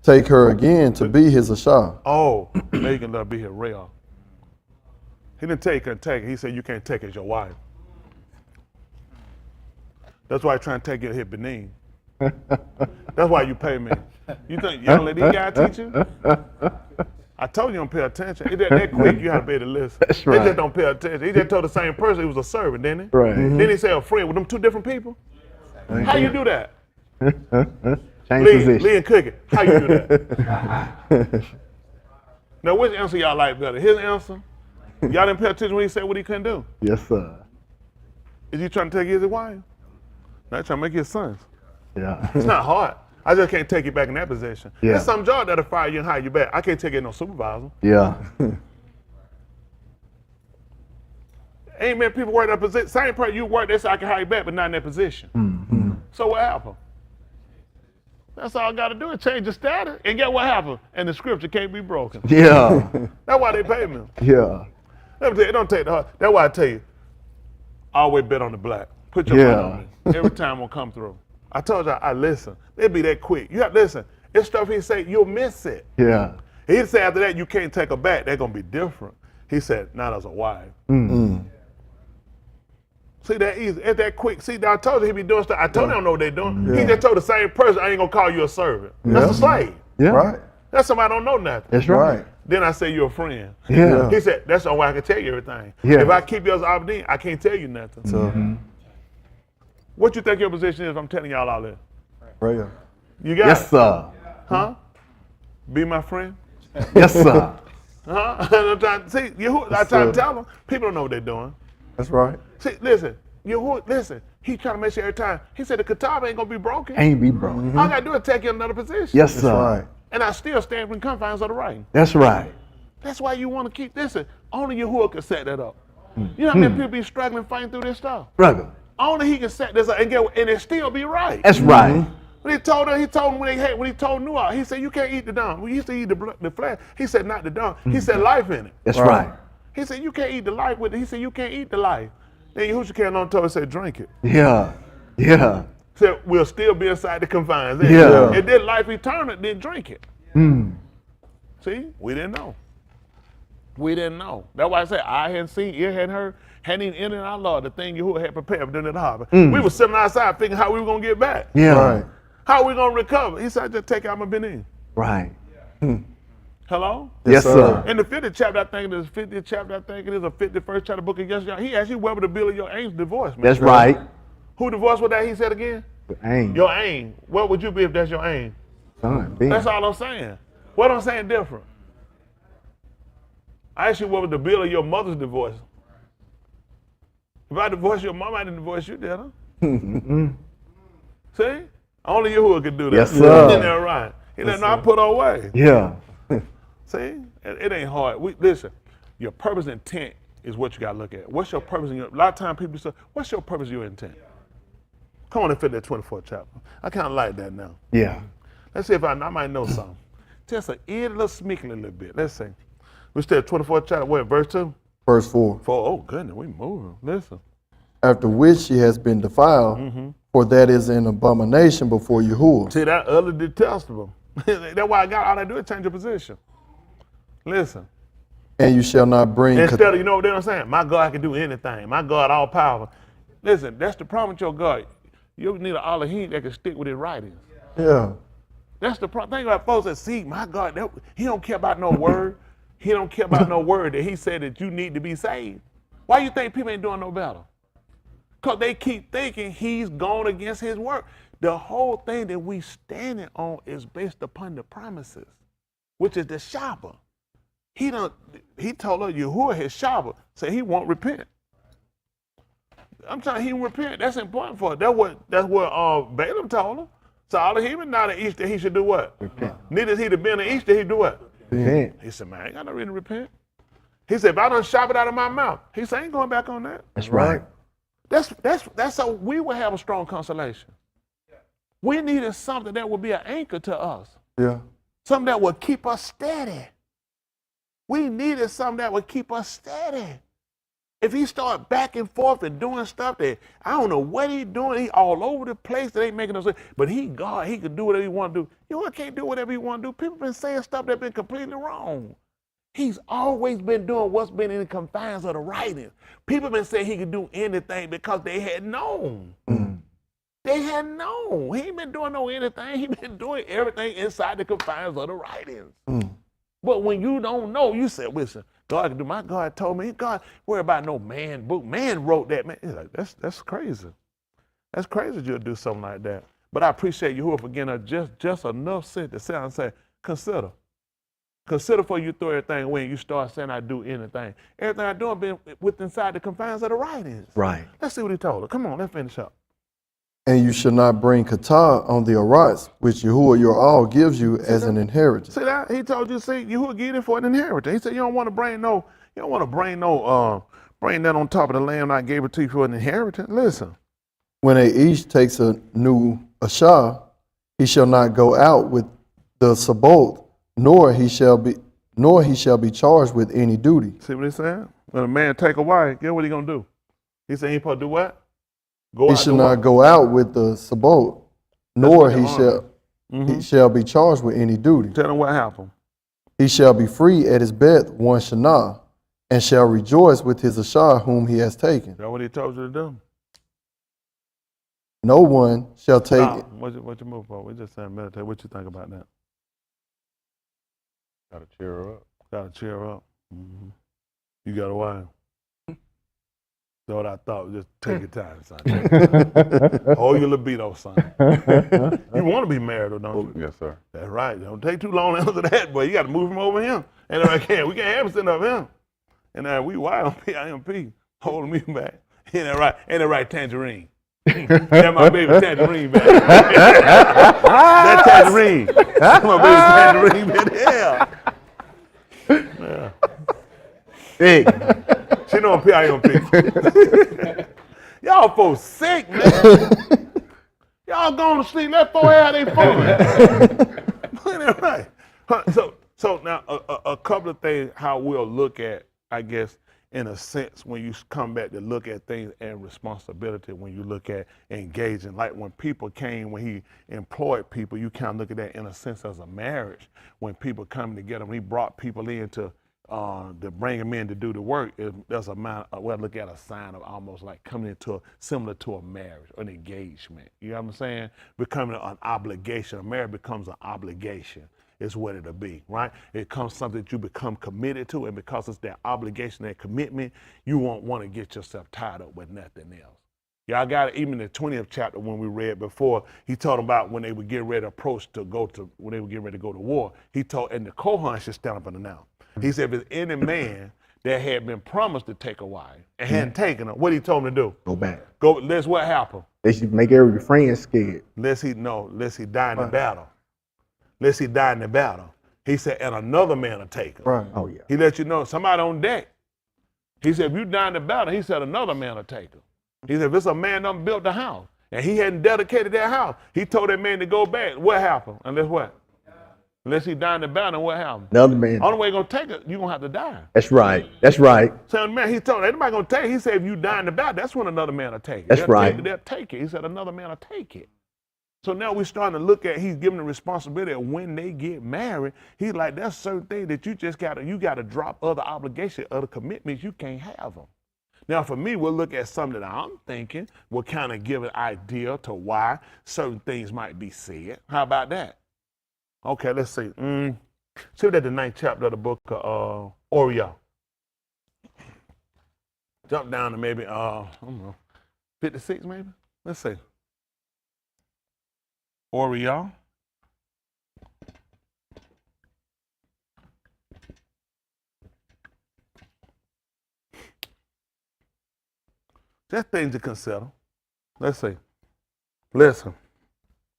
Take her again to be his Ashah. Oh, now you can let her be his real. He didn't take her, he said you can't take her as your wife. That's why he's trying to take you to his Bnym. That's why you pay me. You think you don't let these guys teach you? I told you don't pay attention. It's that quick, you have to be able to listen. That's right. They just don't pay attention. He just told the same person he was a servant, didn't he? Right. Then he said a friend. With them two different people? How you do that? Change Lee position. and Cookie, how you do that? Now, which answer y'all like better? His answer? Y'all didn't pay attention when he said what he couldn't do. Yes, sir. Is he trying to take you as his wife? No, he's trying to make you his sons. Yeah. It's not hard. I just can't take you back in that position. Yeah. There's some job that'll fire you and hire you back. I can't take you as no supervisor. Yeah. Ain't many people work that position. Same person you work, they say I can hire you back, but not in that position. Mm-hmm. So what happened? That's all I got to do is change the status. And get what happened? And the scripture can't be broken. Yeah. That's why they pay me. Yeah. Let me tell you, it don't take the heart. That's why I tell you, always bet on the black. Put your Yeah. money on me. Every time will come through. I told y'all, I listen. It'd be that quick. You have to listen. It's stuff he say, you'll miss it. Yeah. He said after that, you can't take her back. They're going to be different. He said, not as a wife. See, that easy. It's that quick. See, I told you he be doing stuff. I told you I don't know what they're doing. Yeah. He just told the same person, I ain't going to call you a servant. That's a slave. Yeah. Right? That's somebody don't know nothing. That's right. Right. Then I say you're a friend. Yeah. He said, that's the only way I can tell you everything. Yeah. If I keep you as Aberdeen, I can't tell you nothing. So, What you think your position is if I'm telling y'all all this? prayer. You got Yes, it? sir. Huh? Be my friend? Yes, sir. Huh? I'm trying to see, I try to tell them, people don't know what they're doing. That's right. See, listen, listen, he trying to make sure every time. He said the katana ain't gonna be broken. Ain't be broke. All I gotta do is take you in another position. Yes, That's sir. right. And I still stand within confines of the right. That's right. That's why you want to keep this. Only Yahuwah can set that up. You know how many people be struggling fighting through this stuff? Brother. Only he can set this up and it still be right. That's right. When he told him when he told Noah, he said you can't eat the dung. We used to eat the flesh. He said not the dung. He said life in it. That's Right. right. He said you can't eat the life with it. He said you can't eat the life. Then Yahuchanan on told him, said drink it. Yeah. Yeah. Said we'll still be inside the confines. Yeah. If this life eternal, then drink it. See, we didn't know. We didn't know. That's why I said I hadn't seen, ear hadn't heard, hadn't even entered our Lord, the thing Yahuwah had prepared for them at the harbor. We were sitting outside thinking how we were gonna get back. Yeah. Right. How we gonna recover? He said, just take out my Bnym. Right. Hello? Yes, sir. In the 50th chapter, I think it is 50th chapter, I think it is a 51st chapter book of Yahuchanan. He asked you whether the bill of your aim's divorcement. That's right. Who divorced with that? He said again? Ain't. Your aim. What would you be if that's your aim? Son, That's all I'm saying. What I'm saying different. I asked you what was the bill of your mother's divorce. If I divorced your mom, I didn't divorce you, did I? See? Only Yahuwah could do that. Yes, sir. Isn't that right? He said, no, I put her away. Yeah. See? It ain't hard. Listen, your purpose and intent is what you got to look at. What's your purpose? A lot of times people say, what's your purpose, your intent? Come on and fit that 24th chapter. I kind of like that now. Yeah. Let's see if I might know something. Just a little sneakily a little bit. Let's see. We still 24th chapter, what, verse 2? Verse 4. Oh, goodness, we moving. Listen. After which she has been defiled, for that is an abomination before Yahuwah. See, that utterly detestable. That's why all I do is change your position. Listen. And you shall not bring Instead of, you know what I'm saying? My God can do anything. My God all powerful. Listen, that's the problem with your God. You need an Elohim that can stick with his writings. Yeah. That's the problem. Think about folks that see, my God, he don't care about no word. He don't care about no word that he said that you need to be saved. Why you think people ain't doing no better? Because they keep thinking he's gone against his word. The whole thing that we standing on is based upon the promises, which is the Shabbat. He told her, Yahuwah his Shabbat, said he won't repent. I'm telling you, he won't repent. That's important for it. That's what Balaam told him. So all of him not an Easter, he should do what? Repent. Neither is he to be an Easter, he do what? Repent. He said, man, I ain't got no reason to repent. He said, if I done shop it out of my mouth, he said, I ain't going back on that. That's right. That's so we will have a strong consolation. We needed something that would be an anchor to us. Yeah. Something that would keep us steady. We needed something that would keep us steady. If he start back and forth and doing stuff that I don't know what he's doing, he all over the place, that ain't making no sense. But he God, he can do whatever he want to do. You know, can't do whatever he want to do. People been saying stuff that's been completely wrong. He's always been doing what's been in the confines of the writings. People been saying he could do anything because they had known. They had known. He ain't been doing no anything. He been doing everything inside the confines of the writings. But when you don't know, you say, listen, God can do. My God told me. God, worry about no man book. Man wrote that. Man, like, that's crazy. That's crazy you'll do something like that. But I appreciate you for getting just enough sense to sit down and say, consider. Consider before you throw everything away and you start saying I do anything. Everything I do has been within inside the confines of the writings. Right. Let's see what he told her. Come on, let's finish up. And you shall not bring katah on the arats, which Yahuwah your all gives you as an inheritance. See that? He told you, see, you will get it for an inheritance. He said you don't want to bring bring that on top of the lamb I gave it to you for an inheritance. Listen. When a ish takes a new ashah, he shall not go out with the sabot, nor he shall be charged with any duty. See what he said? When a man take a wife, guess what he gonna do? He said he supposed to do what? He shall not go out with the sabot, nor he shall be charged with any duty. Tell him what happened. He shall be free at his bed one shana, and shall rejoice with his ashah whom he has taken. Is that what he told you to do? No one shall take it. What you move for? We just saying meditate. What you think about that? Gotta cheer her up. Gotta cheer her up. You got a wife. That's what I thought. Just take your time, son. Hold your libido, son. You want to be married, or don't you? Yes, sir. That's right. Don't take too long to answer that, boy. You got to move him over here. And I can't. We can't have him sitting up here. And we YMP, holding me back. Ain't that right? Ain't that right, Tangerine? That's my baby Tangerine, man. That Tangerine. That's my baby Tangerine, man. Yeah. Hey. She know I'm PIMP. Y'all folks sick, man. Y'all going to sleep. Let folks have their fun. Ain't that right? So now a couple of things how we'll look at, I guess, in a sense, when you come back to look at things and responsibility, when you look at engaging, like when people came, when he employed people, you kind of look at that in a sense as a marriage. When people come together, when he brought people in to bring them in to do the work, there's we'll look at a sign of almost like coming into similar to a marriage, an engagement. You know what I'm saying? Becoming an obligation. A marriage becomes an obligation. Is what it'll be, right? It becomes something that you become committed to, and because it's that obligation, that commitment, you won't want to get yourself tied up with nothing else. Y'all got it. Even in the 20th chapter when we read before, he told them about when they would get ready to when they would get ready to go to war. He told, and the Kohan should stand up and announce. He said, if there's any man that had been promised to take a wife and hadn't taken her, what he told him to do? Go back. Let's what happened? They should make every friend scared. Lest he die in the battle. Lest he die in the battle. He said, and another man will take her. Right. Oh, yeah. He let you know somebody on deck. He said, if you die in the battle, he said, another man will take her. He said, if it's a man done built the house and he hadn't dedicated that house, he told that man to go back. What happened? Unless what? Unless he died in the battle, what happened? Another man. Only way you're going to take it, you're going to have to die. That's right. That's right. So man, he told anybody going to take it. He said, if you die in the battle, that's when another man will take it. That's right. They'll take it. He said, another man will take it. So now we're starting to look at, he's giving the responsibility of when they get married. He's like, there's certain things that you just got to drop other obligations, other commitments. You can't have them. Now for me, we'll look at something that I'm thinking will kind of give an idea to why certain things might be said. How about that? Okay, let's see. See that the 9th chapter of the book of Auryah. Jump down to maybe, I don't know, 56 maybe? Let's see. Auryah. Just things to consider. Let's see. Listen.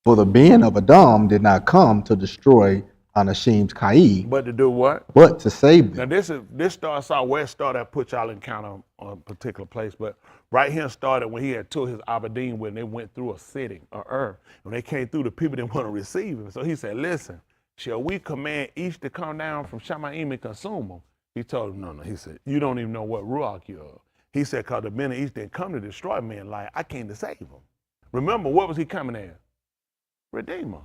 For the being of Adam did not come to destroy Anashim's Kai, But to do what? but to save Now them. this starts out where it started. I put y'all in kind of a particular place, but right here started when he had took his Aberdeen when they went through a city or earth. When they came through, the people didn't want to receive him. So he said, "Listen, shall we command each to come down from Shamayim and consume them?" He told them, "No." He said, "You don't even know what ruach you are." He said, "Cause the men of each didn't come to destroy men. Like I came to save them." Remember, what was he coming as? Redeemer.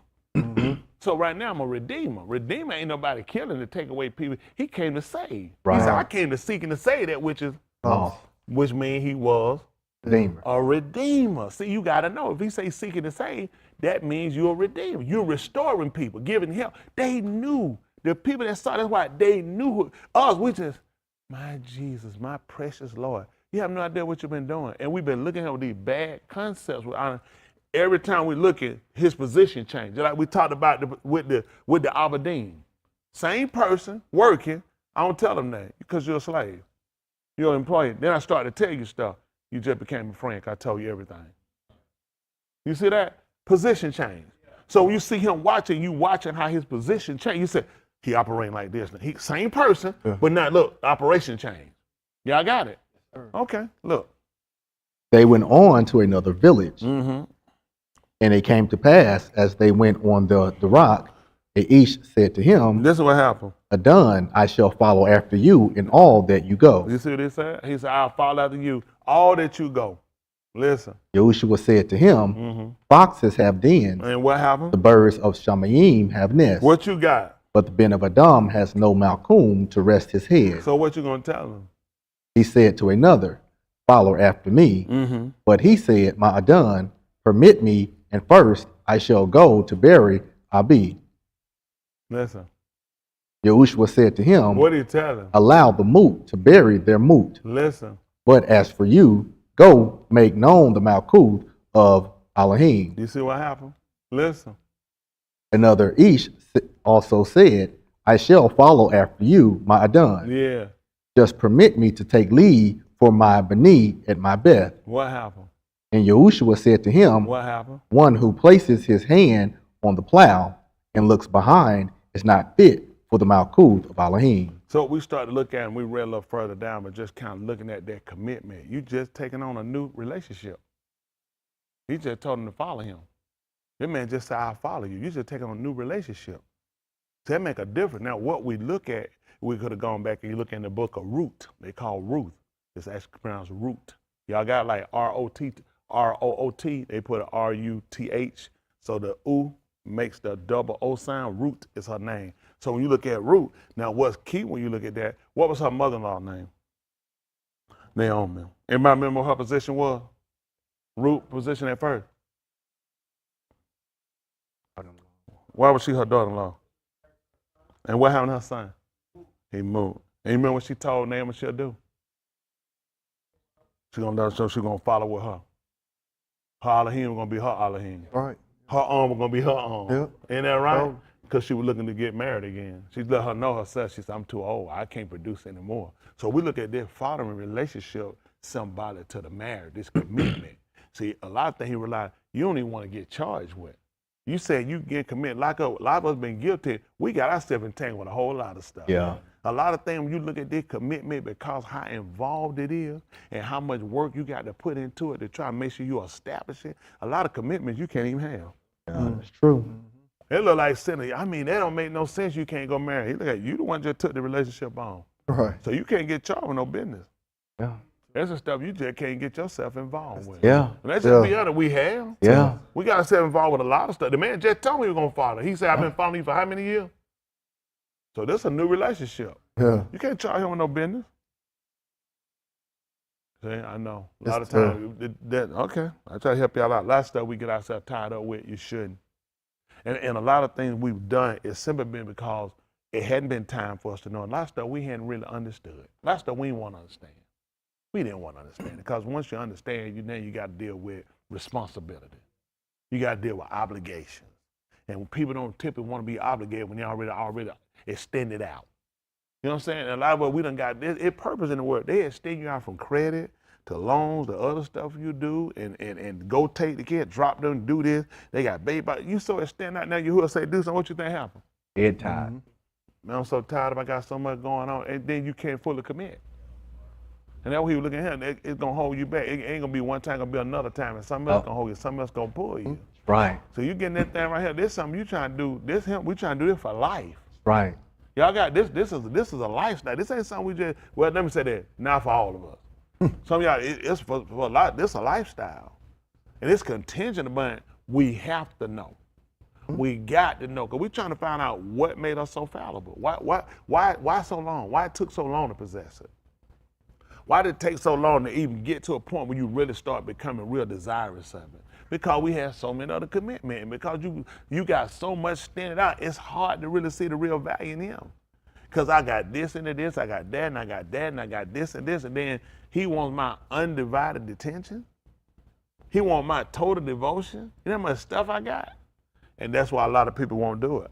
So right now I'm a redeemer. Redeemer ain't nobody killing to take away people. He came to save. Right. He said, I came to seek and to save that which is Lost. which means he was Redeemer. a redeemer. See, you gotta know. If he say seeking to save, that means you're a redeemer. You're restoring people, giving help. They knew. The people that saw that's why they knew who, us, we just, my Jesus, my precious Lord. You have no idea what you've been doing. And we've been looking at these bad concepts. Every time we look at his position change, like we talked about with the Aberdeen. Same person working, I don't tell them that because you're a slave. You're an employee. Then I start to tell you stuff. You just became a friend. I told you everything. You see that? Position change. So when you see him watching, you watching how his position change. You say, he operating like this. He same person, but now look, operation change. Y'all got it? Okay, look. They went on to another village. Mm-hmm. And it came to pass, as they went on the rock, they each said to him, This is what happened. Adon, I shall follow after you in all that you go. You see what he said? He said, I'll follow after you, all that you go. Listen. Yahushua said to him, Foxes have dens, And what happened? the birds of Shamayim have nests, What you got? but the Ben of Adam has no Malkum to rest his head. So what you gonna tell him? He said to another, Follow after me. Mm-hmm. But he said, My Adon, permit me, and first I shall go to bury Abi. Listen. Yahushua said to him, What did he tell him? Allow the moot to bury their moot. Listen. But as for you, go make known the Malkut of Elohim. You see what happened? Listen. Another Ish also said, I shall follow after you, my Adon. Yeah. Just permit me to take leave for my Bny at my beth. What happened? And Yahushua said to him, What happened? One who places his hand on the plow and looks behind is not fit for the Malkut of Elohim. So we started to look at, and we read a little further down, but just kind of looking at that commitment. You just taking on a new relationship. He just told him to follow him. That man just said, I'll follow you. You just taking on a new relationship. So that make a difference. Now, what we look at, we could have gone back and you look in the book of Ruth. They call Ruth. It's actually pronounced Root. Y'all got like R-O-O-T. They put a R-U-T-H. So the U makes the double O sound. Ruth is her name. So when you look at Ruth, now what's key when you look at that, what was her mother-in-law's name? Naomi. Anybody remember what her position was? Ruth position at first. Why was she her daughter-in-law? And what happened to her son? He moved. And you remember what she told Naomi she'll do? She's gonna let her, so she's gonna follow with her. Her Elohim gonna be her Elohim. Right. Her arm was gonna be her arm. Yep. Ain't that right? Oh. Because she was looking to get married again. She let her know herself. She said, I'm too old. I can't produce anymore. So we look at this fathering relationship symbolic to the marriage, this commitment. See, a lot of things he relied, you don't even want to get charged with. You said you get committed. Like a lot of us been guilty. We got ourselves entangled with a whole lot of stuff. Yeah. A lot of things when you look at this commitment, because how involved it is and how much work you got to put into it to try to make sure you establish it, a lot of commitments you can't even have. Yeah, that's true. It look like sinning. I mean, that don't make no sense. You can't go marry. He look at you the one just took the relationship on. Right. So you can't get charged with no business. Yeah. That's the stuff you just can't get yourself involved with. Yeah. And let's just be honest, we have. Yeah. We got ourselves involved with a lot of stuff. The man just told me he was going to follow. He said, I've been following you for how many years? So this is a new relationship. Yeah. You can't charge him with no business. See, I know. A lot of It's times, okay, I try to help y'all out. A lot of stuff we get ourselves tied up with, you shouldn't. And a lot of things we've done is simply been because it hadn't been time for us to know. A lot of stuff we hadn't really understood. A lot of stuff we didn't want to understand. We didn't want to understand it because once you understand, you got to deal with responsibility. You got to deal with obligations. And when people don't typically want to be obligated when they already extended out. You know what I'm saying? And a lot of what we done got, it purpose in the world. They extend you out from credit to loans, to other stuff you do, and go take the kid, drop them, do this. They got baby. You so extend out now, you hear say, do something, what you think happened? Head tied. Man, I'm so tired I got so much going on, and then you can't fully commit. And that's what he was looking at him. It's gonna hold you back. It ain't gonna be one time, gonna be another time, and something else gonna hold you, something else gonna pull you. Right. So you getting that thing right here. This something you trying to do. We trying to do this for life. Right. Y'all got this. This is a lifestyle. This ain't something we just. Well, let me say that. Not for all of us. Some of y'all, it's for a lot. This is a lifestyle, and it's contingent. But we have to know. We got to know, because we're trying to find out what made us so fallible. Why so long? Why it took so long to possess it? Why did it take so long to even get to a point where you really start becoming real desirous of it? Because we have so many other commitments, and because you got so much standing out, it's hard to really see the real value in him. Because I got this and this, I got that, and I got that, and I got this and this, and then he wants my undivided attention. He wants my total devotion. You know how much stuff I got? And that's why a lot of people won't do it.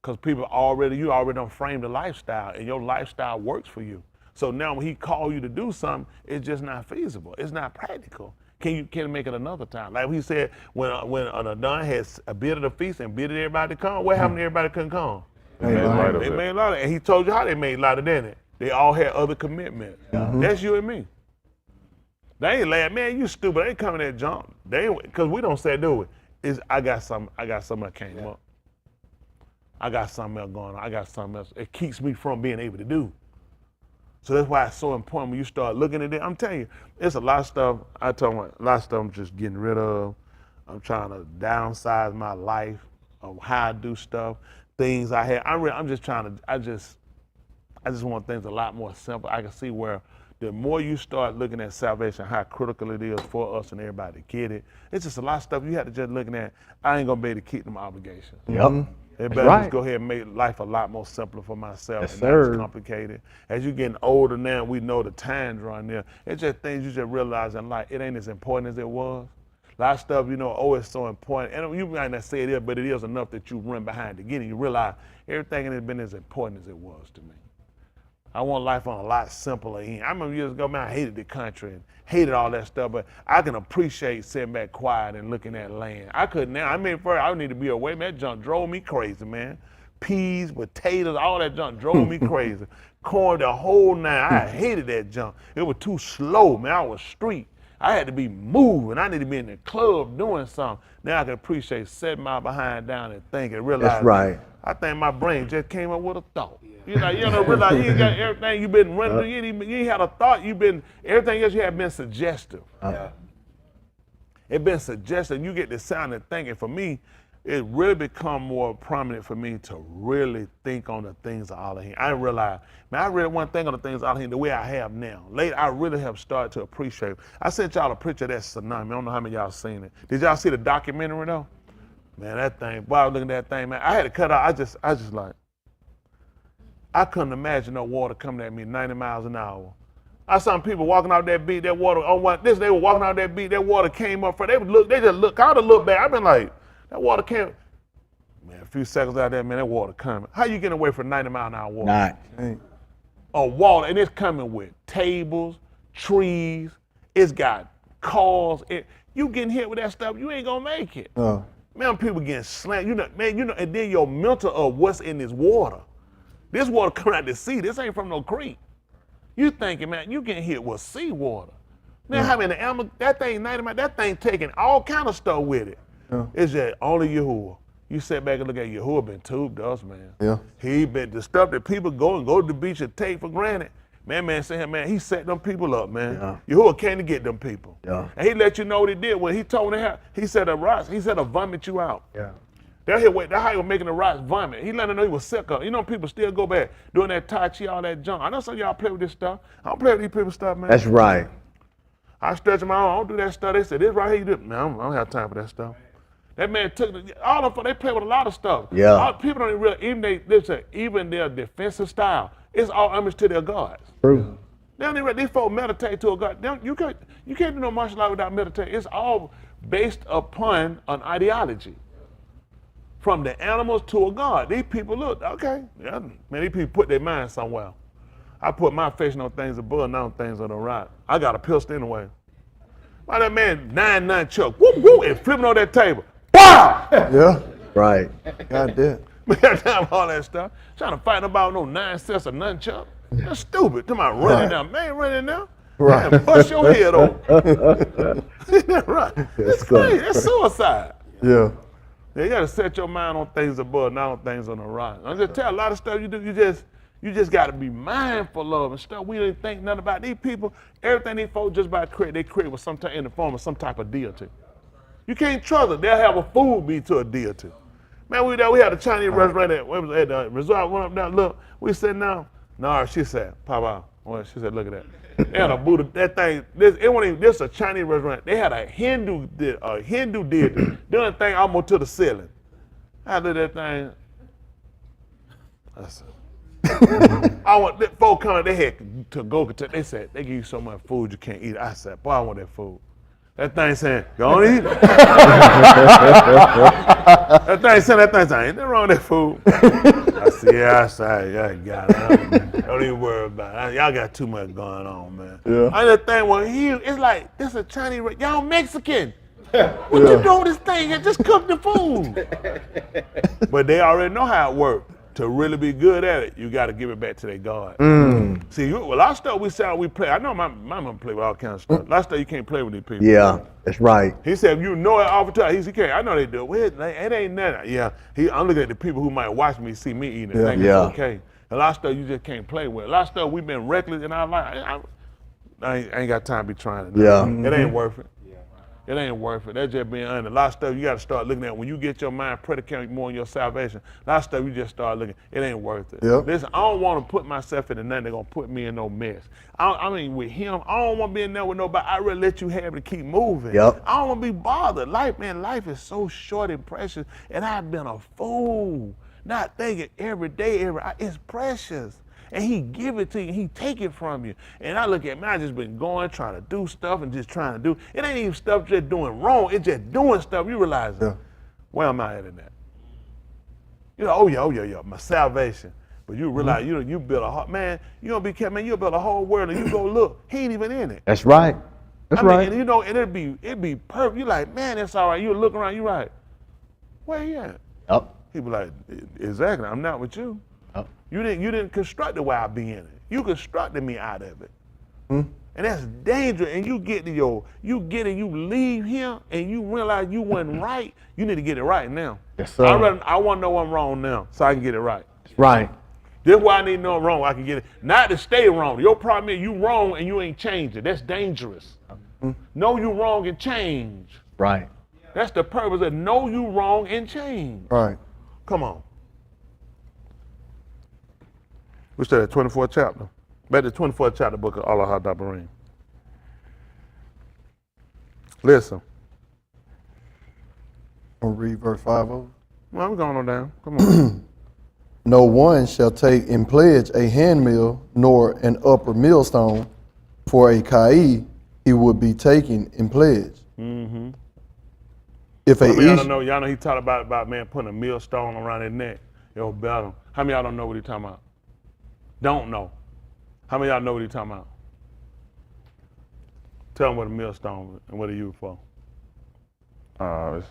Because you already done framed the lifestyle, and your lifestyle works for you. So now when he call you to do something, it's just not feasible. It's not practical. Can you make it another time? Like he said, when Adon had a bid of the feast and bidded everybody to come, what happened to everybody couldn't come? They made light of They it. made a lot of it. And he told you how they made light of it. They all had other commitments. That's you and me. They ain't laughing, man, you stupid. They ain't coming that jump. Because we don't say do it. I got something that came up. I got something else going on. I got something else. It keeps me from being able to do. So that's why it's so important when you start looking at it. I'm telling you, it's a lot of stuff. A lot of stuff I'm just getting rid of. I'm trying to downsize my life of how I do stuff, things I had. I'm just trying to. I just want things a lot more simple. I can see where the more you start looking at salvation, how critical it is for us and everybody to get it. It's just a lot of stuff you have to just looking at. I ain't gonna be able to keep them obligations. Yep. It That's better right. just go ahead and make life a lot more simpler for myself. Yes, and sir. not as complicated. As you're getting older now, we know the time drawing near. It's just things you just realize in life, it ain't as important as it was. A lot of stuff, it's so important. And you might not say it is, but it is enough that you run behind to get it. You realize everything ain't been as important as it was to me. I want life on a lot simpler end. I remember years ago, man, I hated the country and hated all that stuff, but I can appreciate sitting back quiet and looking at land. I couldn't now. First, I need to be away. Man, that junk drove me crazy, man. Peas, potatoes, all that junk drove me crazy. Corn, the whole nine. I hated that junk. It was too slow, man. I was street. I had to be moving. I need to be in the club doing something. Now I can appreciate sitting my behind down and thinking, realize. That's right. I think my brain just came up with a thought. You don't realize you ain't got everything you've been running through. You ain't had a thought. Everything else you have been suggestive. It been suggestive. You get the sound and thinking. For me, it really become more prominent for me to really think on the things of Allah. I realize, man, I really want to think on the things of Allah the way I have now. Later, I really have started to appreciate it. I sent y'all a picture of that tsunami. I don't know how many of y'all seen it. Did y'all see the documentary though? Man, that thing, boy, I was looking at that thing, man. I had to cut out. I just like, I couldn't imagine no water coming at me 90 miles an hour. I saw some people walking out that beach, that water, they were walking out that beach, that water came up for, they just look, I would have looked back. I've been like, that water came, man, a few seconds out there, man, that water coming. How you getting away from 90 mile an hour water? Not. A water, and it's coming with tables, trees, it's got cars. You getting hit with that stuff, you ain't gonna make it. Man, people getting slammed, and then your mental of what's in this water. This water coming out the sea. This ain't from no creek. You thinking, man, you getting hit with seawater. Man, how many animals, that thing 90 miles, that thing taking all kind of stuff with it. It's just only Yahuwah. You sit back and look at Yahuwah been tubed us, man. Yeah. He been, the stuff that people go to the beach and take for granted. Man, say him, man, he set them people up, man. Yahuwah came to get them people. Yeah. And he let you know what he did. When he told them, he said a rocks, he said a vomit you out. Yeah. That's how he was making the rocks vomit. He let them know he was sick of it. People still go back doing that Tai Chi, all that junk. I know some of y'all play with this stuff. I don't play with these people's stuff, man. That's right. I stretch my arm. I don't do that stuff. They said, this right here, you do. Man, I don't have time for that stuff. That man took all of them, they play with a lot of stuff. Yeah. People don't even realize, even their defensive style, it's all homage to their gods. True. They don't even, these folks meditate to a god. You can't do no martial art without meditating. It's all based upon an ideology. From the animals to a god. These people look, okay, yeah, man, these people put their mind somewhere. I put my face on things above, not on things on the right. I got a pistol anyway. Why that man 9-9 chuck, whoop, whoop, and flipping on that table. Wow! Yeah. Right. God damn. We got time for all that stuff. Trying to fight about no 9 cents of nunchuck. That's stupid. Come on, running down. Man, running down. Right. Man, bust your head open. Right. That's crazy. That's suicide. Yeah. Yeah, you gotta set your mind on things above, not on things on the right. I just tell a lot of stuff you do, you just gotta be mindful of and stuff. We didn't think nothing about these people. Everything these folks just about create, they create with some in the form of some type of deity. You can't trust it. They'll have a fool be to a deity. Man, we had a Chinese restaurant at the resort. Went up there, look. We said no. No, she said, Papa. Well, she said, look at that. They had a Buddha. That thing. This is a Chinese restaurant. They had a Hindu deity doing thing almost to the ceiling. I looked at that thing. I said, I want that folk coming. They had to go. They said they give you so much food you can't eat. I said, boy, I want that food. That thing saying, go on eat it. That thing saying, ain't nothing wrong with that food. I said, yeah, you got it. Don't even worry about it. Y'all got too much going on, man. Yeah. Other thing, well, it's like, this is a Chinese, y'all Mexican. What you doing with this thing? You just cook the food. But they already know how it works. To really be good at it, you got to give it back to their God. See, a lot of stuff we play. I know my mom play with all kinds of stuff. A lot of stuff you can't play with these people. Yeah, that's right. He said, if you know it all the time, he can't. I know they do. Well, it ain't nothing. Yeah, I'm looking at the people who might watch me, see me eating it, think it's okay. A lot of stuff you just can't play with. A lot of stuff we've been reckless in our life. I ain't got time to be trying to. Yeah. It ain't worth it. It ain't worth it. That's just being honest. A lot of stuff you got to start looking at when you get your mind predicated more on your salvation. A lot of stuff you just start looking. It ain't worth it. Yep. Listen, I don't want to put myself into nothing that's gonna put me in no mess. I mean, with him, I don't want to be in there with nobody. I really let you have it to keep moving. Yep. I don't want to be bothered. Life is so short and precious, and I've been a fool not thinking every day, it's precious. And he give it to you, he take it from you. And I look at me, I just been going, trying to do stuff and just trying to do. It ain't even stuff just doing wrong, it's just doing stuff. You realize, where am I at in that? You know, oh yeah, my salvation. But you realize, you build a heart, man, you don't be careful, man, you build a whole world and you go look, he ain't even in it. That's right. That's right. And you know, and it'd be perfect. You like, man, that's all right. You look around, you right. Where he at? Yep. He be like, exactly, I'm not with you. You didn't construct the way I be in it. You constructed me out of it. And that's dangerous. And you you leave here and you realize you wasn't right. You need to get it right now. Yes, sir. I want to know I'm wrong now so I can get it right. That's right. This is why I need to know I'm wrong. I can get it. Not to stay wrong. Your problem is you wrong and you ain't changing. That's dangerous. Know you wrong and change. Right. That's the purpose of know you wrong and change. Right. Come on. We started the 24th chapter. Back to the 24th chapter book of Alah Ha Dabarym. Listen. I'll read verse 5 over. Well, we're going on down. Come on. No one shall take in pledge a handmill nor an upper millstone, for a kai he would be taken in pledge. Mm-hmm. If a y'all know he talked about man putting a millstone around his neck. Yo, battle. How many of y'all don't know what he's talking about? Don't know. How many of y'all know what he's talking about? Tell them what a millstone and what are you for? It's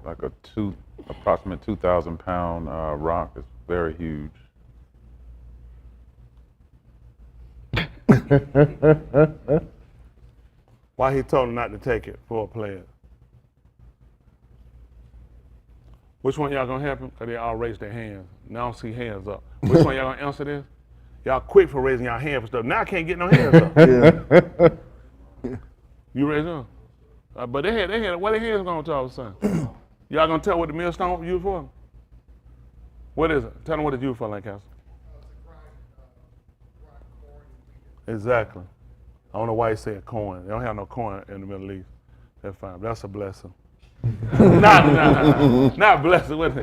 like approximate 2,000 pound rock. It's very huge. Why he told him not to take it for a pledge? Which one y'all gonna help him? Because they all raised their hands. Now I don't see hands up. Which one y'all gonna answer this? Y'all quick for raising y'all hand for stuff. Now I can't get no hands up. You raise them? But they had, what their hands going to all of a sudden? Y'all gonna tell what the millstone used for? What is it? Tell them what it's used for, Lancaster. Exactly. I don't know why he said coin. They don't have no coin in the Middle East. That's fine. That's a blessing. Not blessing. What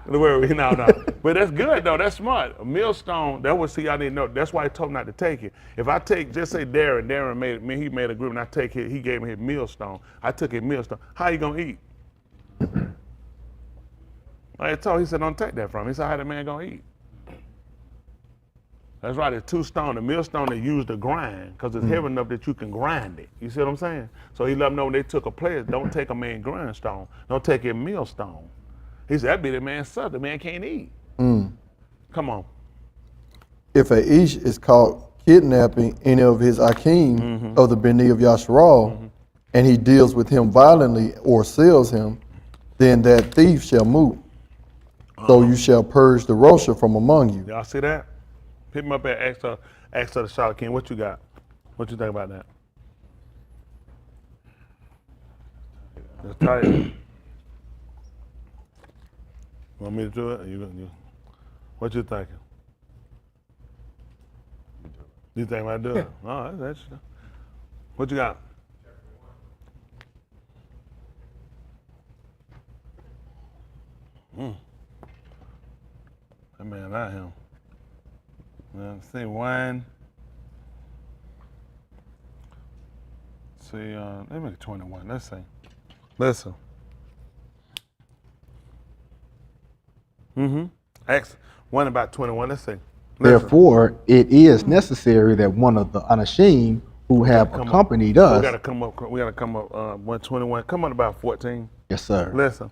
the word? No. But that's good though. That's smart. A millstone. That was see. I didn't know. That's why he told me not to take it. If I take, just say Darren he made a agreement. I take it. He gave me his millstone. I took his millstone. How you gonna eat? I told. He said, don't take that from him. He said, how that man gonna eat? That's right. It's two stones. The millstone they used to grind because it's heavy enough that you can grind it. You see what I'm saying? So he let them know when they took a pledge, don't take a man grindstone. Don't take a millstone. He said, that be the man's son. The man can't eat. Come on. If a ish is caught kidnapping any of his akim of the Bnym of Yasharal, and he deals with him violently or sells him, then that thief shall move. So you shall purge the Rosha from among you. Y'all see that? Pick him up at Acts of the Charlotte King. What you got? What you think about that? That's tight. Want me to do it? What you thinking? You think I do it? Oh, that's what you got? That man out him. Let's see, one. See, let me make 21. Let's see. Listen. Acts 1 about 21. Let's see. Listen. Therefore, it is necessary that one of the Anashim who have accompanied We us. gotta come up. 121. Come on, about 14. Yes, sir. Listen.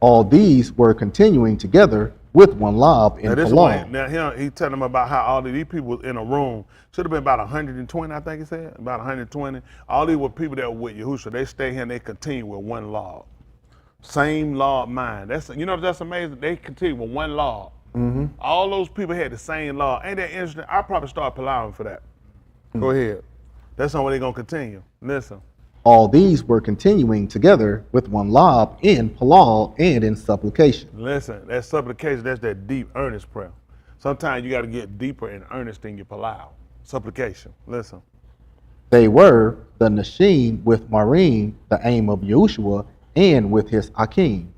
All these were continuing together with one lob in Now this Palau. one. Now he telling them about how all of these people was in a room. Should have been about 120, I think he said. About 120. All these were people that were with Yahushua. They stay here and they continue with one law. Same law of mind. That's that's amazing. They continue with one law. All those people had the same law. Ain't that interesting? I probably start allowing for that. Go ahead. That's not where they're gonna continue. Listen. All these were continuing together with one lob in Palau and in supplication. Listen, that supplication, that's that deep, earnest prayer. Sometimes you got to get deeper and earnest in your palau. Supplication. Listen. They were the Nashim with Marim, the aim of Yahushua, and with his Akim.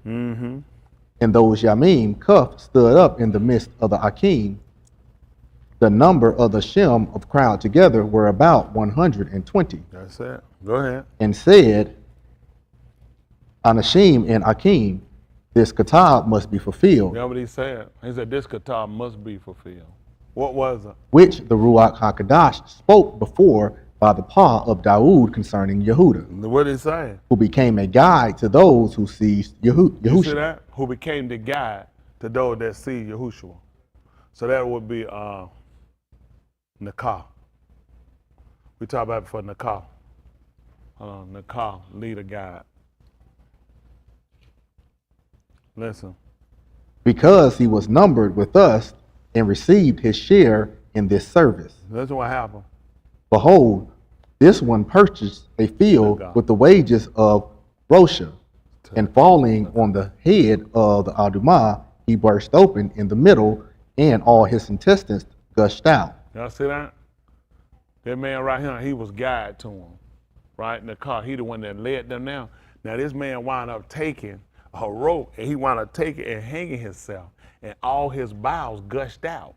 And those Yamim, Cuff, stood up in the midst of the Akim. The number of the Shem of crowd together were about 120. That's it. Go ahead. And said, Anashim and Akim, this katab must be fulfilled, You know what he said? He said, this katab must be fulfilled. What was it? which the Ruach HaKadosh spoke before by the paw of Dawood concerning Yehuda, What did he say? who became a guide to those who seized You see Yahushua. that? Who became the guide to those that see Yahushua. So that would be nachah. We talk about it for nachah. Nachah, leader, guide. Listen. Because he was numbered with us and received his share in this service. Listen what happened. Behold, this one purchased a field with the wages of Rosha, and falling on the head of the Adumah, he burst open in the middle, and all his intestines gushed out. Y'all see that? That man right here, he was guide to him, right? In the car, he the one that led them down. Now this man wound up taking a rope, and he wound up taking and hanging himself, and all his bowels gushed out.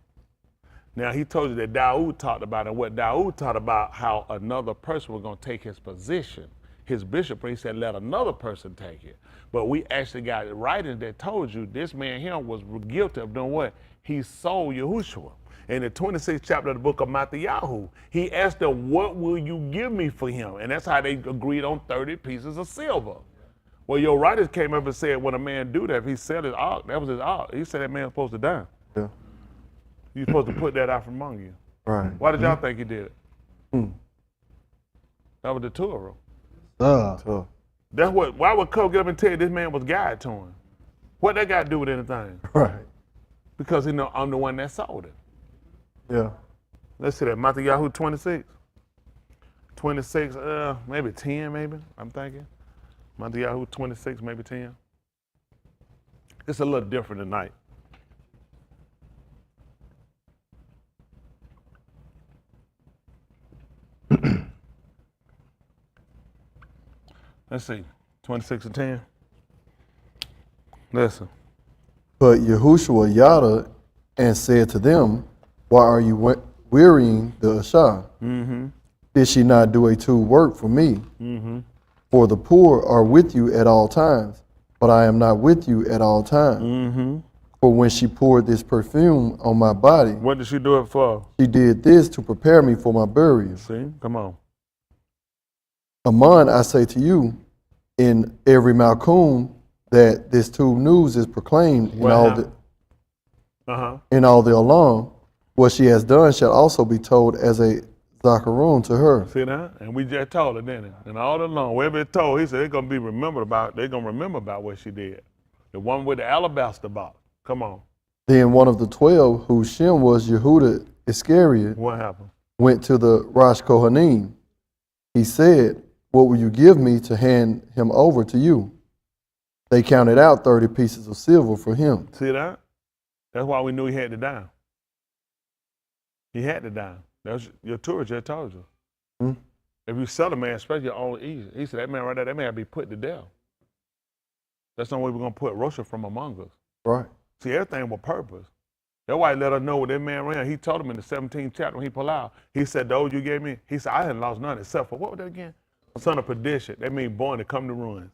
Now he told you that Dawood talked about it. What Dawood taught about how another person was going to take his position, his bishop. He said, let another person take it. But we actually got writings that told you this man here was guilty of doing what? He sold Yahushua. In the 26th chapter of the book of Yahu, he asked them, what will you give me for him? And that's how they agreed on 30 pieces of silver. Well, your writers came up and said, when a man do that, if he sell his ark, that was his ark. He said that man was supposed to die. Yeah. You're supposed to put that out from among you. Right. Why did y'all think he did it? That was the Torah. Tough. That's what. Why would Cole get up and tell you this man was guide to him? What that got to do with anything? Right. Because he know I'm the one that sold it. Yeah. Let's see that. Yahu 26. 26, maybe 10, maybe, I'm thinking. Yahu 26, maybe 10. It's a little different tonight. Let's see, 26 and 10. Listen. But Yahushua yada and said to them, why are you wearying the Ashah? Did she not do a true work for me? For the poor are with you at all times, but I am not with you at all times. For when she poured this perfume on my body, What did she do it for? she did this to prepare me for my burial. See, come on. Aman, I say to you, in every Malkum that this tube news is proclaimed What happened? in all the alarm. What she has done shall also be told as a zakarun to her. See that? And we just told her, didn't it? And all along, wherever it told, he said they're gonna be remembered about. They're gonna remember about what she did. The one with the alabaster box. Come on. Then one of the 12, whose Shem was Yehuda Iscariot, What happened? went to the Rosh Kohanim. He said, "What will you give me to hand him over to you?" They counted out 30 pieces of silver for him. See that? That's why we knew he had to die. He had to die. That's your tourist just told you. Hmm? If you sell a man, especially your own easy, he said that man right there, that man be put to death. That's the only way we're gonna put Russia from among us. Right. See, everything with purpose. That's why he let us know what that man ran. He told him in the 17th chapter when he pulled out, he said, those you gave me, he said, I hadn't lost none except for, what was that again? Son of perdition. That means born to come to ruin.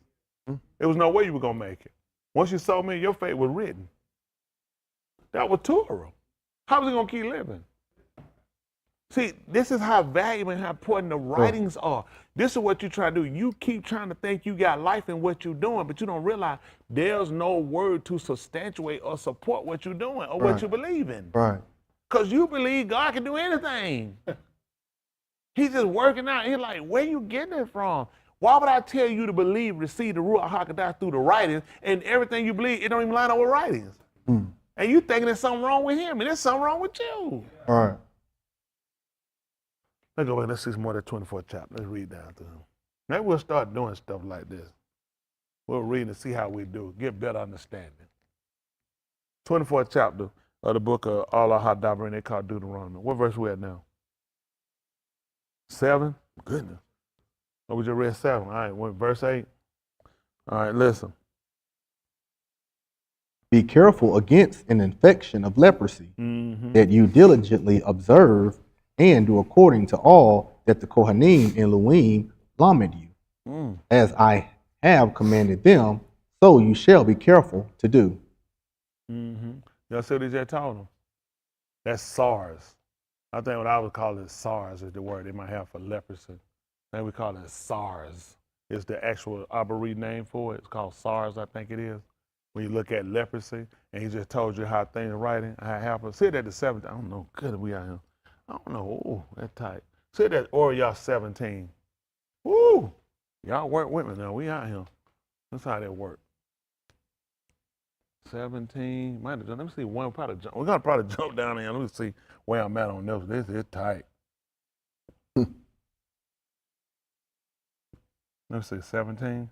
There was no way you were going to make it. Once you sold me, your fate was written. That was Torah. How was he going to keep living? See, this is how valuable and how important the writings are. This is what you try to do. You keep trying to think you got life in what you're doing, but you don't realize there's no word to substantiate or support what you're doing or what you believe in. Right. Because you believe God can do anything. He's just working out. He's like, where you getting it from? Why would I tell you to believe, receive the Ruach HaKodesh through the writings, and everything you believe, it don't even line up with writings? And you thinking there's something wrong with him, and there's something wrong with you. All right. Let's go back. Let's see some more of the 24th chapter. Let's read down through them. Maybe we'll start doing stuff like this. We'll read and see how we do. Get better understanding. 24th chapter of the book of Alah Ha Dabarym, they call Deuteronomy. What verse we at now? 7? Goodness. Oh, we just read 7. All right, verse 8. All right, listen. Be careful against an infection of leprosy, that you diligently observe and do according to all that the Kohanim and Levim lamed you. As I have commanded them, so you shall be careful to do. Y'all see what he just told them? That's SARS. I think what I would call it SARS is the word they might have for leprosy. And we call it SARS. It's the actual Abari name for it. It's called SARS, I think it is. When you look at leprosy, and he just told you how things are writing, how it happens. See that the 7th, I don't know, good we out here. I don't know, ooh, that's tight. See that Auryah 17. Woo! Y'all work with me now, we out here. That's how that work. 17, let me see one, we're gonna probably jump down here. Let me see where I'm at on this. This is tight. Let me see, 17.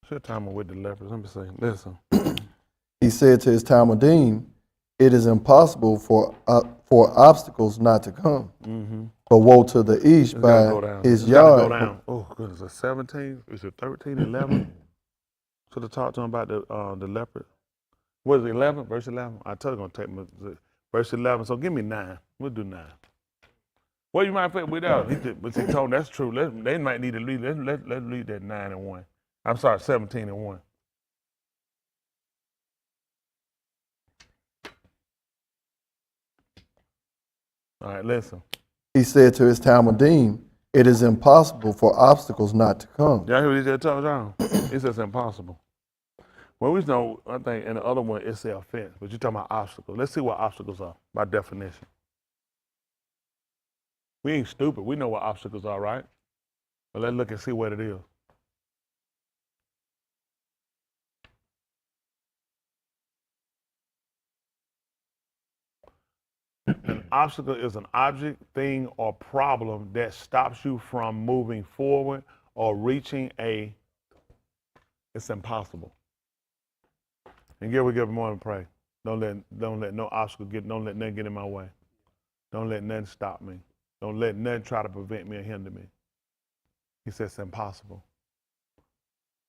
Shit time with the lepers. Let me see, listen. He said to his Talmudim, it is impossible for obstacles not to come. But woe to the east by his yard. Go down. Oh, goodness, it's 17? Is it 13, 11? Should have talked to him about the leopard. What is it, 11? Verse 11? I told you I'm going to take verse 11. So give me 9. We'll do 9. Well, you might put without. But he told them that's true. They might need to lead. Let's lead that 9 and 1. I'm sorry, 17 and 1. All right, listen. He said to his Talmudim, it is impossible for obstacles not to come. Y'all hear what he just told y'all? He says impossible. Well, we know, I think in the other one, it's the offense, but you're talking about obstacles. Let's see what obstacles are by definition. We ain't stupid. We know what obstacles are, right? But let's look and see what it is. An obstacle is an object, thing, or problem that stops you from moving forward or reaching it's impossible. And we give more and pray. Don't let no obstacle don't let nothing get in my way. Don't let nothing stop me. Don't let nothing try to prevent me or hinder me. He says it's impossible.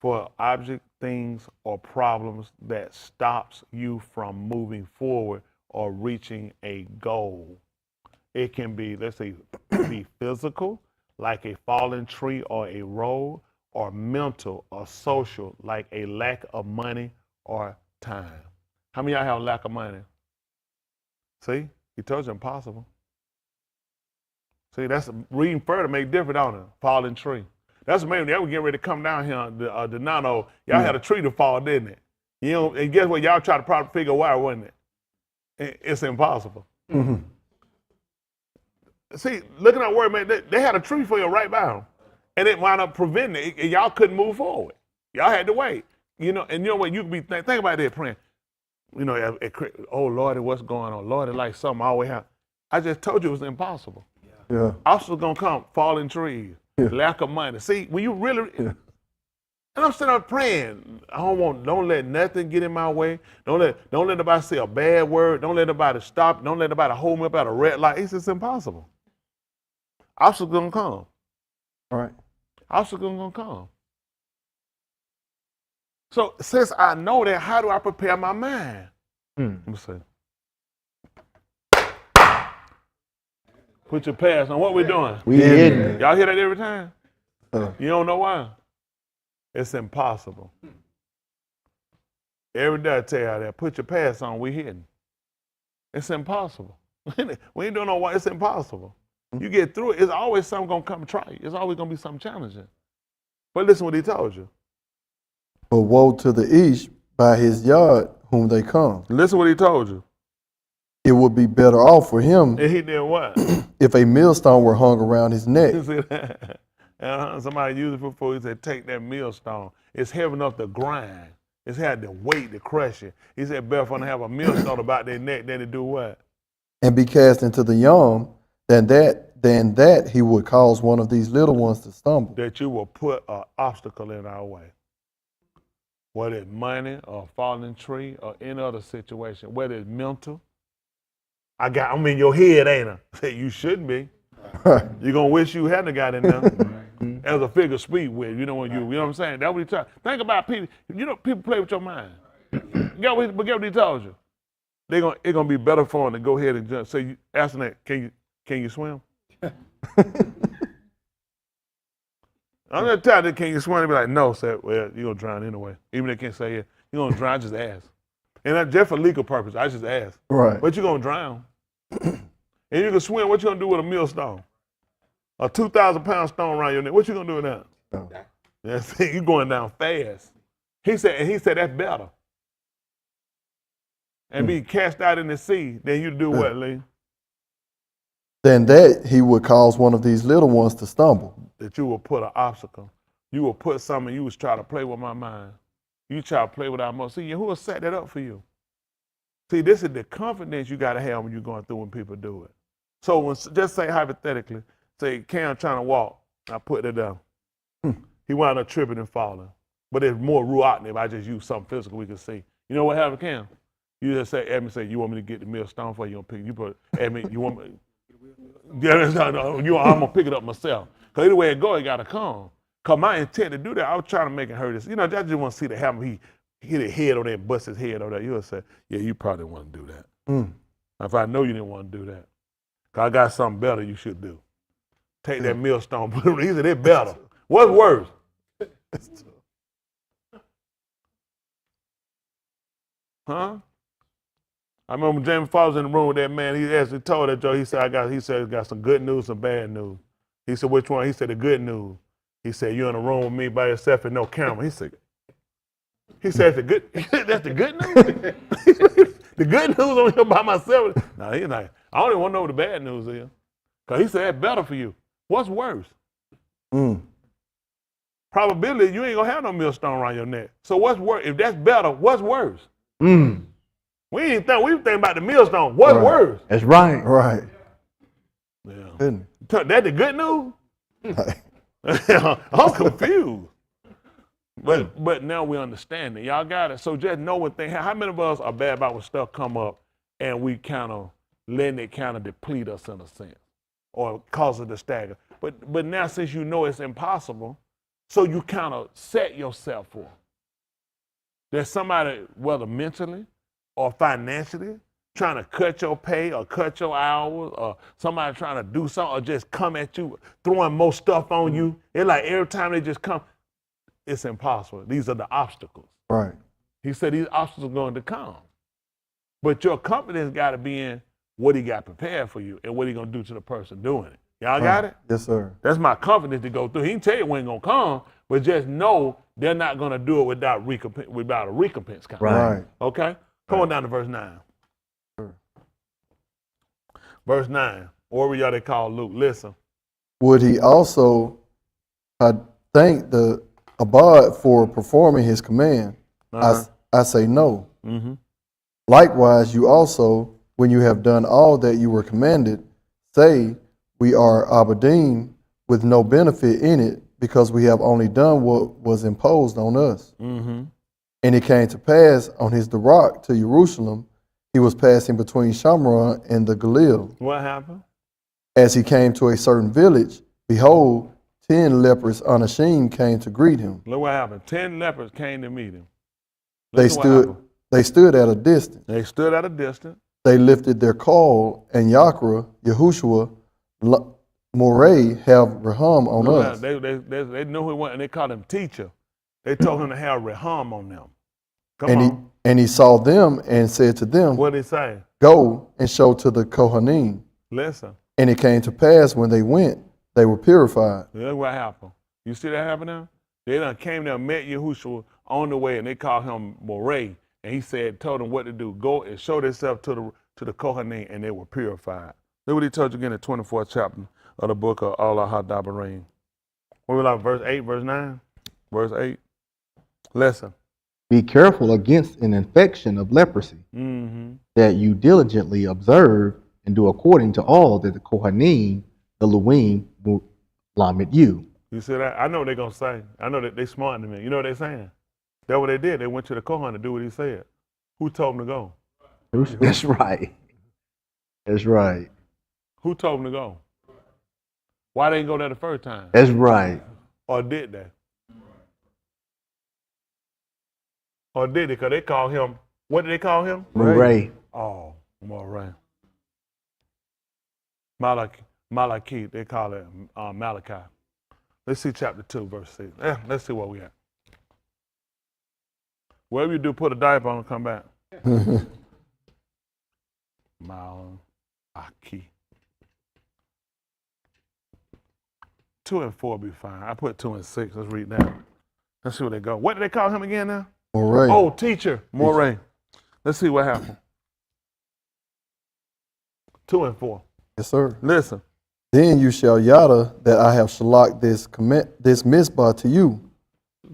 For object, things, or problems that stops you from moving forward or reaching a goal. It can be, let's say, be physical, like a fallen tree or a road, or mental or social, like a lack of money or time. How many of y'all have a lack of money? See, he told you impossible. See, that's reading further make different on it. Fallen tree. That's amazing. They were getting ready to come down here. The Nano, y'all had a tree to fall, didn't it? You know, and guess what? Y'all tried to probably figure why, wasn't it? It's impossible. See, looking at where, man, they had a tree for you right by them, and it wound up preventing it. And y'all couldn't move forward. Y'all had to wait. You know, and you know what? You could be think about that praying. You know, oh Lord, what's going on? Lord, like something I always have. I just told you it was impossible. Yeah. Obstacles gonna come, falling trees, lack of money. See, when you really, and I'm sitting up praying. Don't let nothing get in my way. Don't let nobody say a bad word. Don't let nobody stop. Don't let nobody hold me up at a red light. It's just impossible. Obstacles gonna come. All right. Obstacles gonna come. So since I know that, how do I prepare my mind? Let me see. Put your pants on. What we doing? We hitting it. Y'all hear that every time? You don't know why? It's impossible. Every day I tell you that. Put your pants on. We hitting. It's impossible. We ain't doing no why. It's impossible. You get through it. It's always something gonna come try you. It's always gonna be something challenging. But listen what he told you. But woe to the east by his yard whom they come. Listen what he told you. It would be better off for him And he did what? if a millstone were hung around his neck. You see that? Somebody used it before. He said, take that millstone. It's heavy enough to grind. It's had the weight to crush it. He said, better for them to have a millstone about their neck than to do what? And be cast into the Yam, than that he would cause one of these little ones to stumble. That you will put an obstacle in our way. Whether it's money or a falling tree or any other situation, whether it's mental. I'm in your head, ain't I? Say you shouldn't be. You're gonna wish you hadn't got in there. As a figure of speech with, you know what I'm saying? That's what he told. Think about people. You know, people play with your mind. Get what he told you. It's gonna be better for them to go ahead and jump. So you asking that, can you swim? I'm gonna tell you, can you swim? They be like, no, sir. Well, you're gonna drown anyway. Even if they can't say it, you're gonna drown, just ask. And that's just for legal purpose. I just ask. Right. But you're gonna drown. And you can swim, what you gonna do with a millstone? A 2,000-pound stone around your neck. What you gonna do with that? No. That's it. You going down fast. He said that's better. And be cast out in the sea, then you do what, Lee? Than that he would cause one of these little ones to stumble. That you will put an obstacle. You will put something, you was trying to play with my mind. You try to play with our emotions. See, who will set that up for you? See, this is the confidence you got to have when you're going through when people do it. So when, just say hypothetically, say Cam trying to walk, I put it down. He wound up tripping and falling. But it's more ruach if I just use something physical we can see. You know what happened, Cam? You just say, Edmund, say, you want me to get the millstone for you? You pick, you put, Edmund, you want me? Yeah, I'm gonna pick it up myself. Cause either way it go, it gotta come. Cause my intent to do that, I was trying to make it hurt. You know, I just want to see the happen. He hit his head on there, and bust his head on there. You would say, yeah, you probably didn't want to do that. If I know you didn't want to do that, cause I got something better you should do. Take that millstone, put it. He said, it's better. What's worse? Huh? I remember James Fox was in the room with that man. He actually told that Joe. He said, I got some good news, some bad news. He said, which one? He said, the good news. He said, you're in a room with me by yourself and no camera. He said, that's the good news? The good news I'm here by myself. No, he's like, I don't even want to know what the bad news is. Because he said, that's better for you. What's worse? Probability, you ain't going to have no millstone around your neck. So what's worse? If that's better, what's worse? We think about the millstone. What's worse? That's right. Right. Yeah. That the good news? I'm confused. But now we understand it. Y'all got it. So just know one thing. How many of us are bad about when stuff come up and we kind of letting it kind of deplete us in a sense or cause it to stagger? But now since you know it's impossible, so you kind of set yourself for it. There's somebody, whether mentally or financially, trying to cut your pay or cut your hours, or somebody trying to do something or just come at you, throwing more stuff on you. It's like every time they just come, it's impossible. These are the obstacles. Right. He said these obstacles are going to come. But your confidence got to be in what he got prepared for you and what he going to do to the person doing it. Y'all got it? Yes, sir. That's my confidence to go through. He can tell you when it's going to come, but just know they're not going to do it without a recompense coming. Right. Okay? Come on down to verse 9. Sure. Verse 9. Auryah they call Luke. Listen. Would he also thank the Abad for performing his command? I say no. Mm-hmm. Likewise, you also, when you have done all that you were commanded, say, we are Abadim with no benefit in it, because we have only done what was imposed on us. Mm-hmm. And it came to pass on his Darak to Jerusalem, he was passing between Shamron and the Galil. What happened? As he came to a certain village, behold, 10 lepers unashamed came to greet him. Look what happened. 10 lepers came to meet him. They stood at a distance. They stood at a distance. They lifted their call, and Yahushua, Moray, have Raham on us. They knew who he was, and they called him teacher. They told him to have Raham on them. And he saw them and said to them, what did he say? Go and show to the Kohanim. Listen. And it came to pass when they went, they were purified. Look what happened. You see that happen now? They done came there and met Yahushua on the way, and they called him Moray. And he told them what to do. Go and show themselves to the Kohanim, and they were purified. Look what he told you again in the 24th chapter of the book of Alah Ha Dabarym. What we like, verse 8, verse 9? Verse 8. Listen. Be careful against an infection of leprosy, that you diligently observe and do according to all that the Kohanim, the Lewim, will lamit you. You see that? I know what they're going to say. I know that they're smart to me. You know what they're saying? That's what they did. They went to the Kohan to do what he said. Who told them to go? That's right. That's right. Who told them to go? Why they didn't go there the first time? That's right. Or did they? Or did they? Because they called him, what did they call him? Moray. Oh, Moray. Malaky, they call it Malaky. Let's see chapter 2, verse 6. Let's see what we at. Whatever you do, put a diaper on and come back. Malaky. 2 and 4 will be fine. I put 2 and 6. Let's read that. Let's see where they go. What did they call him again now? Moray. Oh, teacher, Moray. Let's see what happened. 2 and 4. Yes, sir. Listen. Then you shall yada that I have shalak this misbah to you.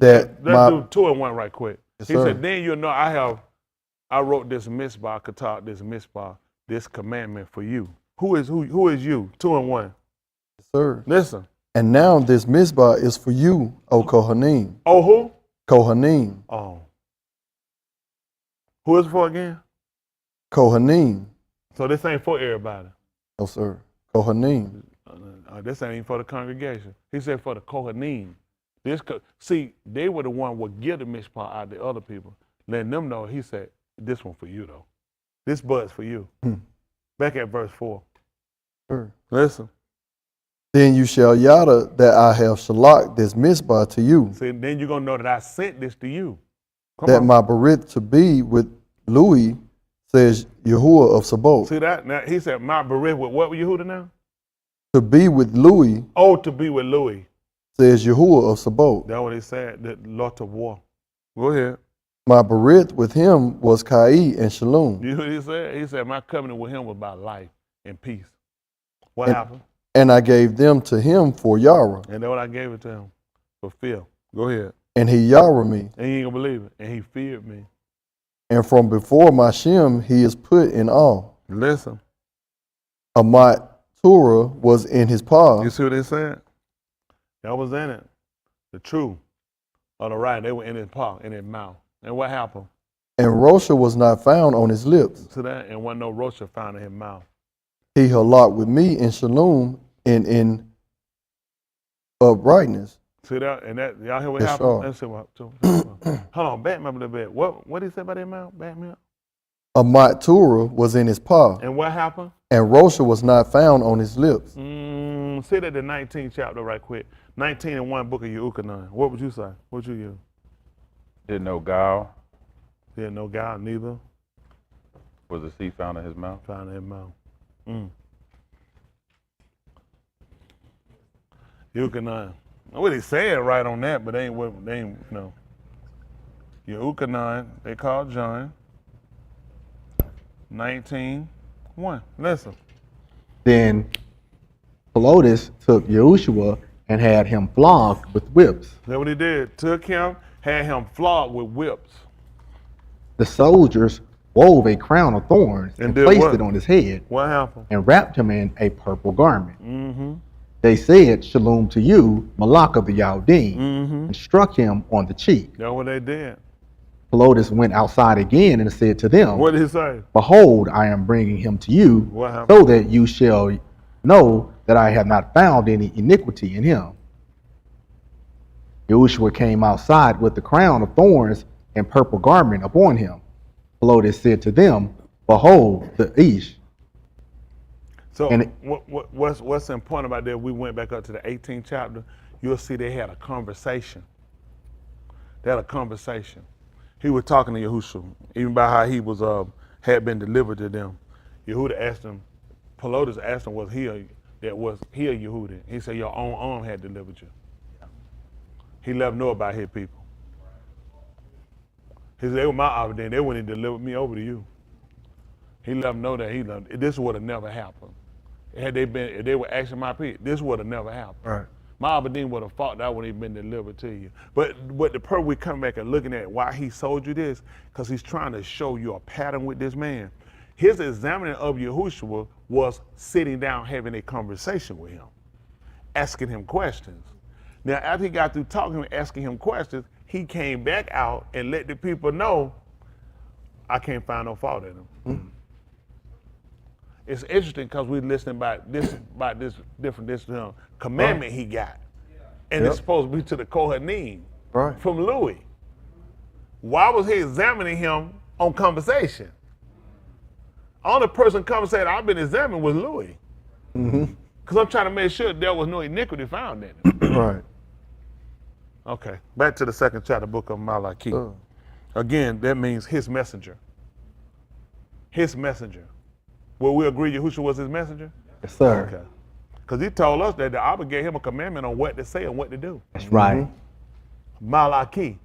Let's do 2 and 1 right quick. Yes, he sir. said, then you'll know I wrote this misbah, this commandment for you. Who is you? 2 and 1. Yes, sir. Listen. And now this misbah is for you, O Kohanim. Oh, who? Kohanim. Oh. Who is it for again? Kohanim. So this ain't for everybody. No, sir. Kohanim. This ain't even for the congregation. He said for the Kohanim. See, they were the one who would give the mishpah out to other people, letting them know. He said, this one for you, though. This bud's for you. Back at verse 4. Sure. Listen. Then you shall yada that I have shalak this misbah to you. See, then you're going to know that I sent this to you. That my berith to be with Louis, says Yahuwah of Sabaoth. See that? Now, he said, my berith with what with Yehuda now? To be with Louis. Oh, to be with Louis. Says Yahuwah of Sabaoth. That's what he said, the Lord of war. Go ahead. My berith with him was Kai and Shalom. You know what he said? He said, my covenant with him was about life and peace. What happened? And I gave them to him for Yara. And that's what I gave it to him. Fulfill. Go ahead. And he Yara me. And he ain't gonna believe it. And he feared me. And from before my Shem he is put in awe. Listen. Amat Torah was in his paw. You see what they said? That was in it. The truth or the right, they were in his paw, in his mouth. And what happened? And Rosha was not found on his lips. See that? And wasn't no Rosha found in his mouth. He halak with me in Shalom and in uprightness. See that? And that, y'all hear what Yes, happened? sir. Let's see what Hold on, back me up a little bit. What did he say about that mouth? Back me up. Amat Torah was in his paw. And what happened? And Rosha was not found on his lips. Say that the 19th chapter right quick. 19 and 1 book of Yahuchanan. What would you say? What would you use? Didn't know gal Yeah, no God, neither. was the seed found in his mouth. Found in his mouth. Yahuchanan. What he said right on that, but they ain't what they ain't, you know. Yahuchanan, they called John. 19:1. Listen. Then Pelotus took Yahushua and had him flogged with whips. That's what he did. Took him, had him flogged with whips. The soldiers wove a crown of thorns and did placed what? it on his head What happened? and wrapped him in a purple garment. Mm-hmm. They said, Shalom to you, Malaky the Yahudim, Mm-hmm. and struck him on the cheek. That's what they did. Pelotus went outside again and said to them, What did he say? Behold, I am bringing him to you, What happened? so that you shall know that I have not found any iniquity in him. Yahushua came outside with the crown of thorns and purple garment upon him. Pelotus said to them, Behold, the Ish. So And what's important about that? We went back up to the 18th chapter. You'll see they had a conversation. They had a conversation. He was talking to Yahushua, even about how he was had been delivered to them. Yehuda asked him, Pelotus asked him, was he a Yehuda? He said, your own arm had delivered you. He let him know about his people. He said, they were my Auryah, they wouldn't deliver me over to you. He let them know that this would have never happened. Had they been, if they were actually my people, this would have never happened. Right. My Auryah would have fought that when he'd been delivered to you. But the part we come back and looking at why he sold you this, because he's trying to show you a pattern with this man. His examining of Yahushua was sitting down having a conversation with him, asking him questions. Now, after he got through talking and asking him questions, he came back out and let the people know, I can't find no fault in him. Mm-hmm. It's interesting because we're listening about this commandment he got. And it's supposed to be to the Kohanim from Louis. Why was he examining him on conversation? Only person conversating I've been examining was Louis. Because I'm trying to make sure there was no iniquity found in him. Right. Okay, back to the second chapter, book of Malaky. Again, that means his messenger. His messenger. Will we agree Yahushua was his messenger? Yes, sir. Okay. Because he told us that the Abba gave him a commandment on what to say and what to do. That's right. Malaky.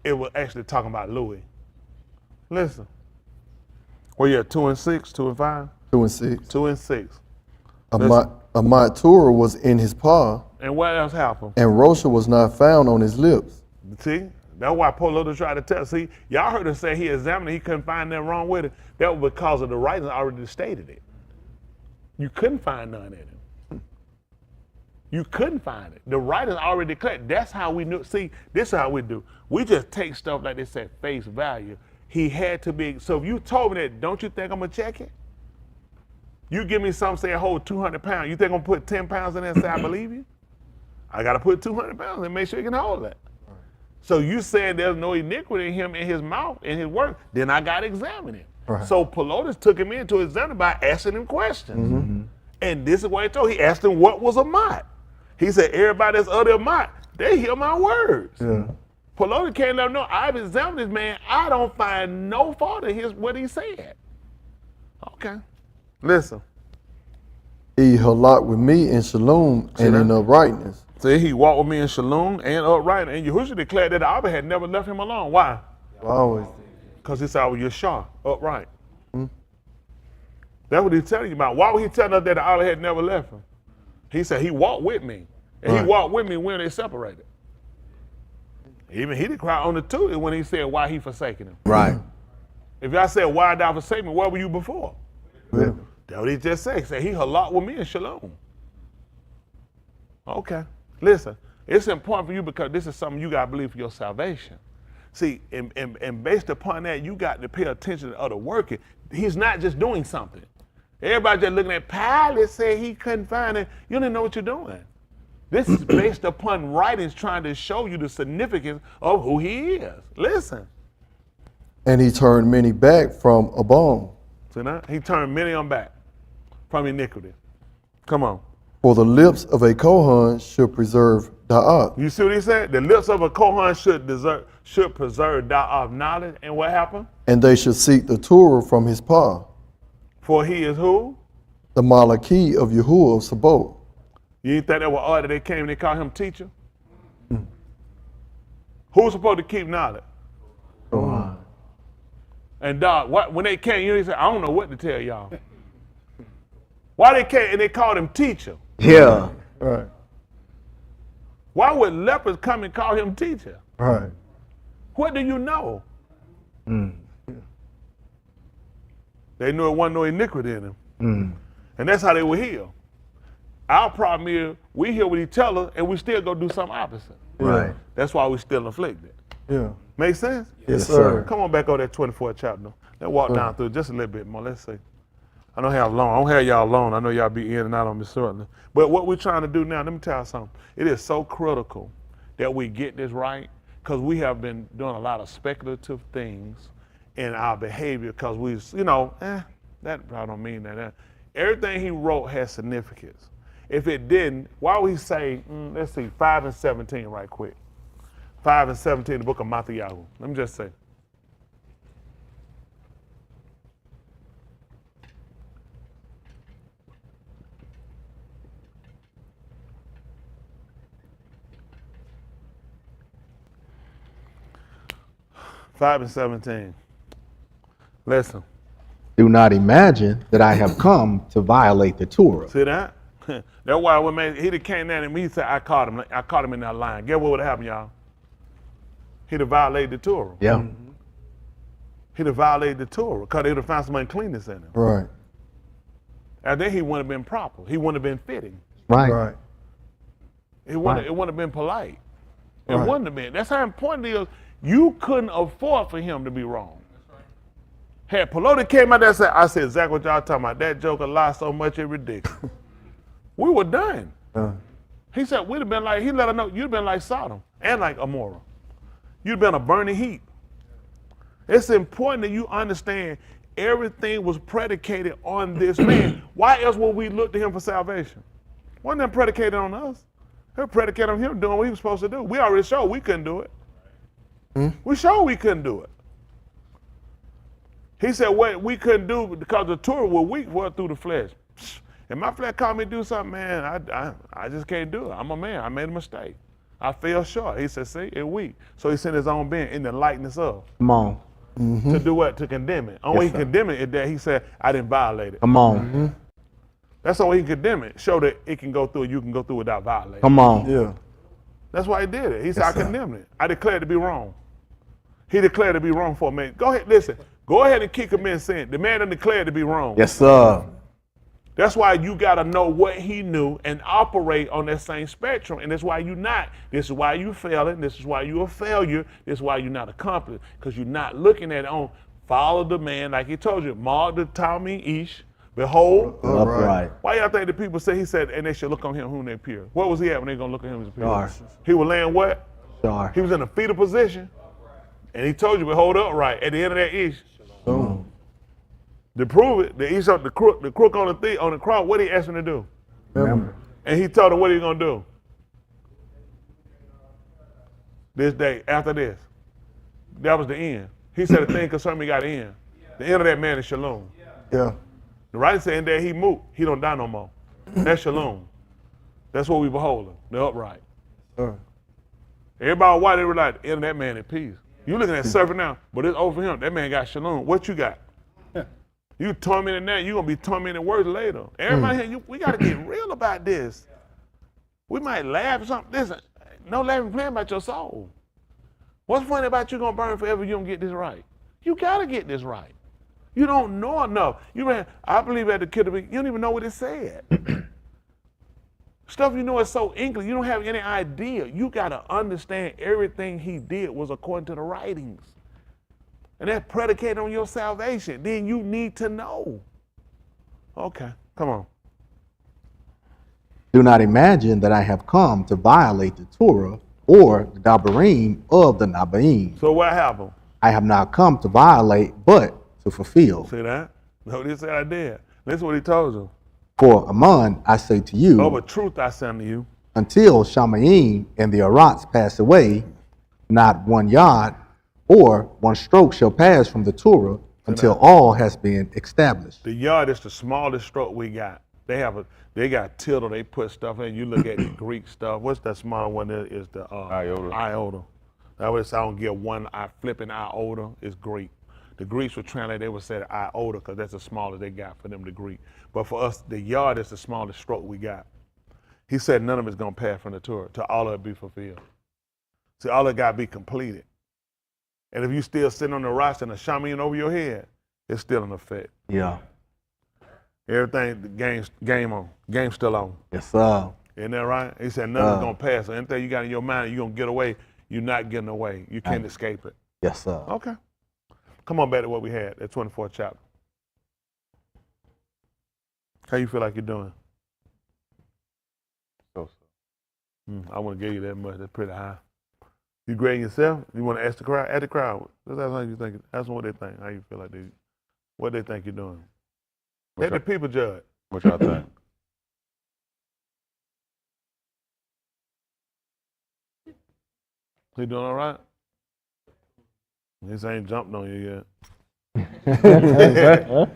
It was actually talking about Louis. Listen. Well, yeah, 2 and 6, 2 and 5? 2 and 6. 2 and 6. A maturah was in his paw, And what else happened? and Rosha was not found on his lips. See? That's why Pelotus tried to tell. See, y'all heard him say he examined it, he couldn't find nothing wrong with it. That was because of the writings already stated it. You couldn't find none in it. You couldn't find it. The writings already declared. That's how we knew. See, this is how we do. We just take stuff like this at face value. He had to be. So if you told me that, don't you think I'm going to check it? You give me something say hold 200 pounds. You think I'm going to put 10 pounds in there and say I believe you? I got to put 200 pounds and make sure you can hold that. So you saying there's no iniquity in him, in his mouth, in his work, then I got to examine it. Right. So Pelotus took him in to examine by asking him questions. And this is what he told. He asked him what was a mot. He said, everybody that's other mot, they hear my words. Yeah. Pelotus can't let him know, I've examined this man. I don't find no fault in what he said. Okay. Listen. He halak with me in shalom and in uprightness. See, he walked with me in shalom and upright. And Yahushua declared that the Abba had never left him alone. Why? Always. Because he said, you're Yeshua, upright. That's what he's telling you about. Why would he tell us that the Auryah had never left him? He said he walked with me. And he walked with me when they separated. Even he did cry on the two when he said why he forsaken him. Right. If y'all said, why thou forsake me, where were you before? Yeah. That's what he just said. He said he halak with me in shalom. Okay. Listen, it's important for you because this is something you got to believe for your salvation. See, and based upon that, you got to pay attention to other working. He's not just doing something. Everybody just looking at Pilate said he couldn't find it. You don't know what you're doing. This is based upon writings trying to show you the significance of who he is. Listen. And he turned many back from Abom. See now? He turned many on back from iniquity. Come on. For the lips of a Kohan should preserve da'at. You see what he said? The lips of a Kohan should preserve da'at knowledge. And what happened? And they should seek the Torah from his paw. For he is who? The Malaky of Yahuwah of Sabaoth. You didn't think that was odd that they came and they called him teacher? Who's supposed to keep knowledge? And dog, when they came, he said, I don't know what to tell y'all. Why they came and they called him teacher? Yeah. Right. Why would lepers come and call him teacher? Right. What do you know? They knew it wasn't no iniquity in him. And that's how they were healed. Our problem is we hear what he tell us and we still go do something opposite. Right. That's why we still afflicted. Yeah. Make sense? Yes, sir. Come on back over that 24th chapter. Let's walk down through it just a little bit more. Let's see. I don't have long. I don't have y'all long. I know y'all be in and out on me certainly. But what we're trying to do now, let me tell you something. It is so critical that we get this right because we have been doing a lot of speculative things in our behavior because we, that probably don't mean that. Everything he wrote has significance. If it didn't, why would he say, let's see, 5 and 17 right quick. 5 and 17, the book of Yahuchanan. Let me just say. Five and 17. Listen. Do not imagine that I have come to violate the Torah. See that? That's why when he'd have came down and he said, I caught him in that line. Guess what would have happened, y'all? He'd have violated the Torah. Yeah. He'd have violated the Torah because they'd have found some uncleanness in him. Right. And then he wouldn't have been proper. He wouldn't have been fitting. Right. It wouldn't have been polite. It Right. wouldn't have been. That's how important it is. You couldn't afford for him to be wrong. Had Pelosi came out there and said, I said exactly what y'all talking about. That joker lied so much it's ridiculous. We were done. He said we'd have been like, he let her know, you'd have been like Sodom and like Amorah. You'd have been a burning heap. It's important that you understand everything was predicated on this man. Why else would we look to him for salvation? Wasn't that predicated on us? It was predicated on him doing what he was supposed to do. We already showed we couldn't do it. We showed we couldn't do it. He said what we couldn't do because the Torah was weak through the flesh. And my flesh called me to do something, man, I just can't do it. I'm a man. I made a mistake. I fell short. He said, see, it's weak. So he sent his own being in the likeness of. Come on. To do what? To condemn it. Only he condemn it is that he said, I didn't violate it. Come on. That's all he condemn it. Show that it can go through, you can go through without violating. Come on. Yeah. That's why he did it. He said, I condemned it. I declared it to be wrong. He declared it to be wrong for a man. Go ahead, listen. Go ahead and kick him in sin. The man done declared it to be wrong. Yes, sir. That's why you got to know what he knew and operate on that same spectrum. And that's why you're not. This is why you failing. This is why you're a failure. This is why you're not accomplished. Because you're not looking at it on follow the man like he told you. Mark the Talmud Ish. Behold. Upright. Why y'all think the people say he said, and they should look on him whom they peer? What was he at when they going to look at him as a peer? Sure. He was laying what? Sure. He was in a fetal position. And he told you, behold upright. At the end of that Ish. To prove it, the Ish, the crook on the cross, what did he ask him to do? Remember. And he told him what he going to do. This day, after this. That was the end. He said the thing concerning me got to end. The end of that man is shalom. Yeah. The writer saying that he moved, he don't die no more. That's shalom. That's what we behold, the upright. Everybody white, they were like, the end of that man in peace. You looking at surfing now, but it's over him. That man got shalom. What you got? You tormented now, you're going to be tormented worse later. Everybody here, we got to get real about this. We might laugh or something. Listen, no laughing playing about your soul. What's funny about you going to burn forever if you don't get this right? You got to get this right. You don't know enough. I believe at the kid, you don't even know what it said. Stuff you know is so English, you don't have any idea. You got to understand everything he did was according to the writings. And that's predicated on your salvation. Then you need to know. Okay, come on. Do not imagine that I have come to violate the Torah or the Dabarym of the Nabaim. So what happened? I have not come to violate, but to fulfill. See that? No, he said I did. Listen what he told you. For Aman, I say to you, Of a truth I say unto you, until Shamayim and the Arats pass away, not 1 yard or 1 stroke shall pass from the Torah until all has been established. the yard is the smallest stroke we got. they got tittle. They put stuff in. You look at the Greek stuff. What's that smaller one? There is the Iota. Iota. That was I don't get one. I flipping iota is Greek. The Greeks would translate. They would say iota because that's the smallest they got for them. The Greek. But for us, the yard is the smallest stroke we got. He said none of it's gonna pass from the Torah till all of it be fulfilled. See, all of it got to be completed. And if you still sitting on the roster and a shaman over your head, it's still in effect. Yeah. Everything, the game on. Game still on. Yes, sir. Isn't that right? He said nothing's going to pass. So anything you got in your mind, you're going to get away. You're not getting away. You can't escape it. Yes, sir. Okay. Come on back to what we had, that 24th chapter. How you feel like you're doing? So. I want to give you that much. That's pretty high. You grading yourself? You want to ask the crowd? Ask the crowd. That's how you think. Ask them what they think. How you feel like what they think you're doing. Let the people judge. What y'all think? He doing all right? This ain't jumped on you yet.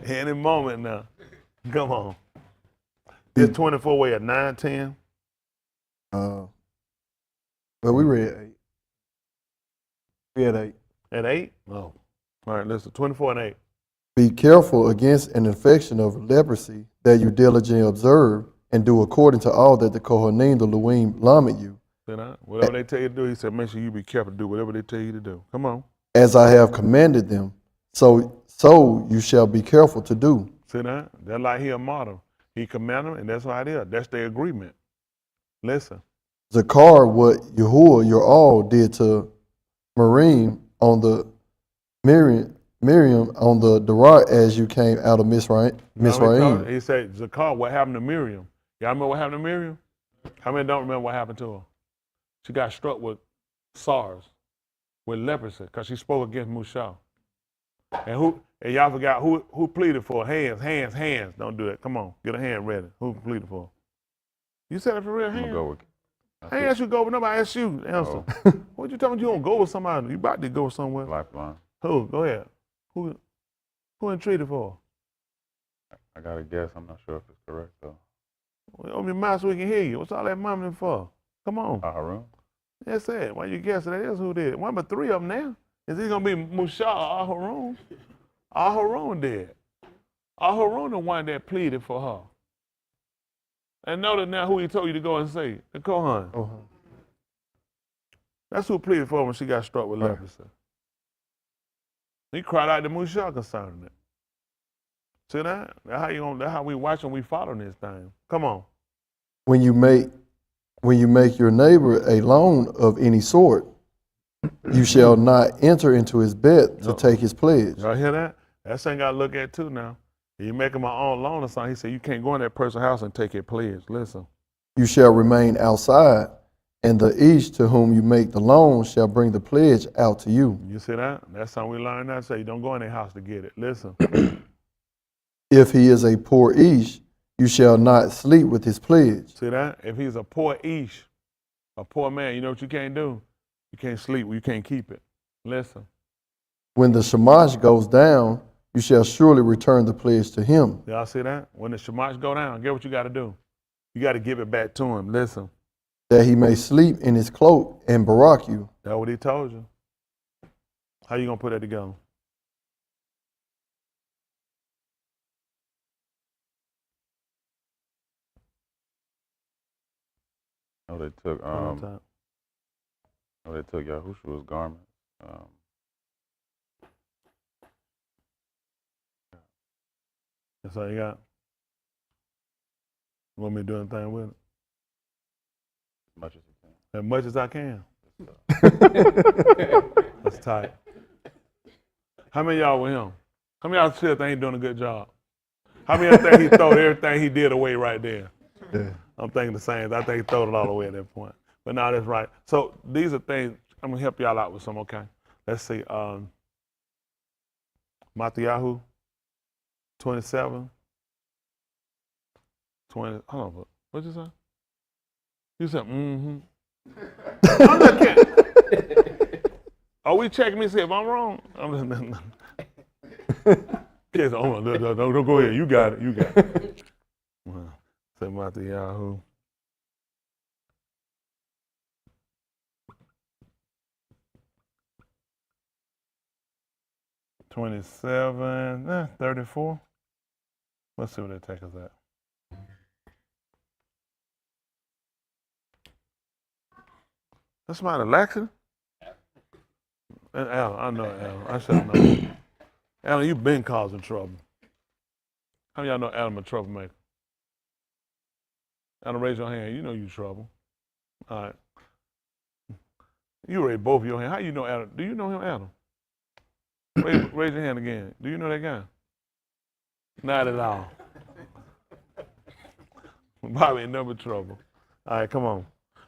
Any moment now. Come on. It's 24 way at 9, 10. Well, we read 8. We had 8. At 8? Oh. All right, listen, 24 and 8. Be careful against an infection of leprosy that you diligently observe and do according to all that the Kohanim, the Luim, lament you. Whatever they tell you to do, he said, make sure you be careful to do whatever they tell you to do. Come on. As I have commanded them, so you shall be careful to do. See that? That's like he a model. He commanded them, and that's how it is. That's their agreement. Listen. Zakar, what Yahuwah, your all, did to Miriam on the Miriam on the Darat as you came out of Mizraim. He said, Zakar, what happened to Miriam? Y'all remember what happened to Miriam? How many don't remember what happened to her? She got struck with SARS, with leprosy, because she spoke against Mushah. And y'all forgot who pleaded for her? Hands. Don't do that. Come on, get a hand ready. Who pleaded for her? You said it for real, I'm gonna hands? go with. I ain't asked you to go, but nobody asked you to answer. What you telling me you don't go with somebody? You about to go somewhere. Lifeline. Who? Go ahead. Who entreated for? I got a guess. I'm not sure if it's correct though. Open your mouth so we can hear you. What's all that mumbling for? Come on. Harun. That's it. Why you guessing that is who did? One but 3 of them now. Is he gonna be Mushah or Aharon? Aharon did. Aharon the one that pleaded for her. And notice now who he told you to go and see. The Kohan. That's who pleaded for her when she got struck with leprosy. He cried out to Mushah concerning it. See that? That's how we watch and we follow this thing. Come on. When you make your neighbor a loan of any sort, you shall not enter into his bed to take his pledge. Y'all hear that? That's thing I look at too now. You make him my own loan or something. He said you can't go in that person's house and take a pledge. Listen. You shall remain outside, and the each to whom you make the loan shall bring the pledge out to you. You see that? That's something we learned now. Say you don't go in their house to get it. Listen. If he is a poor ish, you shall not sleep with his pledge. See that? If he's a poor ish, a poor man, you know what you can't do? You can't sleep. You can't keep it. Listen. When the shamash goes down, you shall surely return the pledge to him. Y'all see that? When the shamash go down, get what you got to do. You got to give it back to him. Listen. That he may sleep in his cloak and barak you. That's what he told you. How you going to put that together? No, they took Yahushua's garment. That's all you got? You want me to do anything with it? As much as you can. As much as I can. That's tight. How many of y'all with him? How many of y'all still think he's doing a good job? How many of y'all think he threw everything he did away right there? Yeah. I'm thinking the same. I think he threw it all away at that point. But now that's right. So these are things, I'm going to help y'all out with some, okay? Let's see. Matthew 27. 20. Hold on. What'd you say? You said, I'm not kidding. Are we checking me to see if I'm wrong? Yes, don't go ahead. You got it. Yaramyahu. $27, 34. Let's see what they take us at. That's my election? And Alan, I know Alan. I should know. Alan, you've been causing trouble. How many of y'all know Alan a troublemaker? Alan, raise your hand. You know you trouble. All right. You raise both of your hands. How you know Alan? Do you know him, Alan? Raise your hand again. Do you know that guy? Not at all. Bobby in number trouble. All right, come on.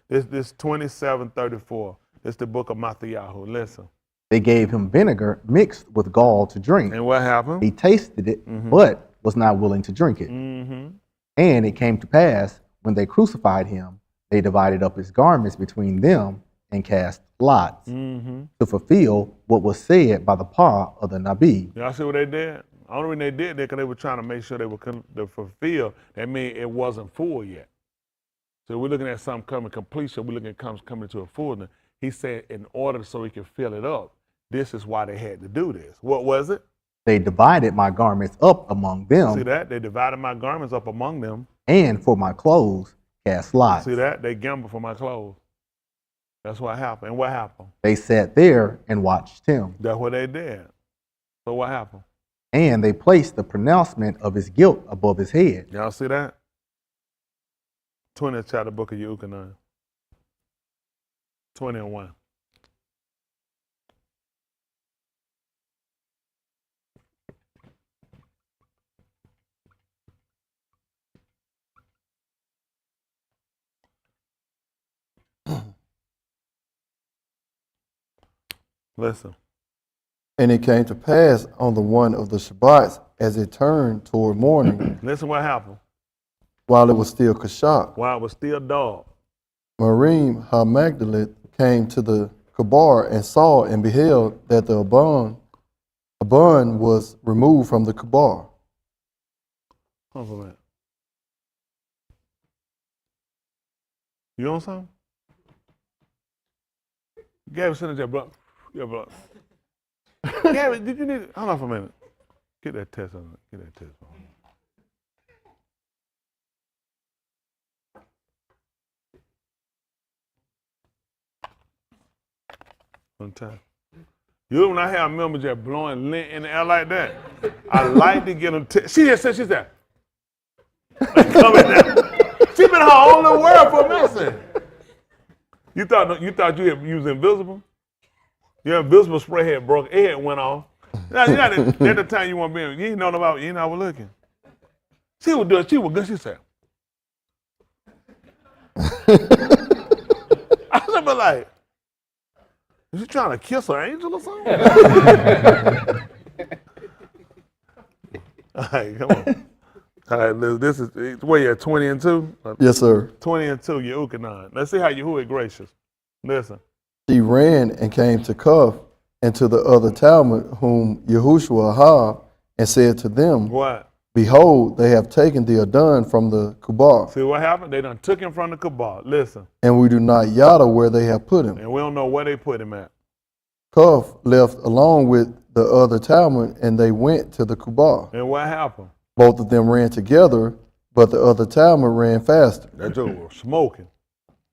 This 27:34. It's the book of Yahuchanan. Listen. They gave him vinegar mixed with gall to drink. And what happened? He tasted it, but was not willing to drink it. And it came to pass, when they crucified him, they divided up his garments between them and cast lots to fulfill what was said by the paw of the Nabi. Y'all see what they did? The only reason they did that because they were trying to make sure they were to fulfill. That means it wasn't full yet. So we're looking at something coming completion. We're looking at coming to a fullness. He said in order so he could fill it up, this is why they had to do this. What was it? They divided my garments up among them. See that? They divided my garments up among them. And for my clothes cast lots. See that? They gambled for my clothes. That's what happened. And what happened? They sat there and watched him. That's what they did. So what happened? And they placed the pronouncement of his guilt above his head. Y'all see that? 20th chapter, book of Yahuchanan. 20:1. Listen. And it came to pass on the one of the Shabbats, as it turned toward morning, Listen what happened. while it was still Kashak, While it was still dark. Marim ha-Magdaleth came to the Kabar and saw and beheld that the Abun was removed from the Kabar. Hold on a minute. You on something? Gabby, send it to your brother. Your brother. Gabby, did you need? Hold on for a minute. Get that test on it. Get that test on it. One time. You know when I have members just blowing lint in the air like that, I like to get them. She just said, she said, coming down. She been her own little world for a minute. You thought you was invisible? Your invisible spray head broke. It had went off. That's the time you want to be in. You ain't know about. You ain't know I was looking. She was doing. She was good. She said. I was like, is she trying to kiss her angel or something? All right, come on. All right, this is where you at 20:2? Yes, sir. 20:2, Yahuchanan. Let's see how Yahuwah is gracious. Listen. She ran and came to Cuff and to the other Talmud, whom Yahushua ha, and said to them, What? Behold, they have taken the Adon from the Kubar, See what happened? They done took him from the Kabbalah. Listen. and we do not yada where they have put him. And we don't know where they put him at. Cuff left along with the other Talmud, and they went to the Kubar. And what happened? Both of them ran together, but the other Talmud ran faster, That joke was smoking,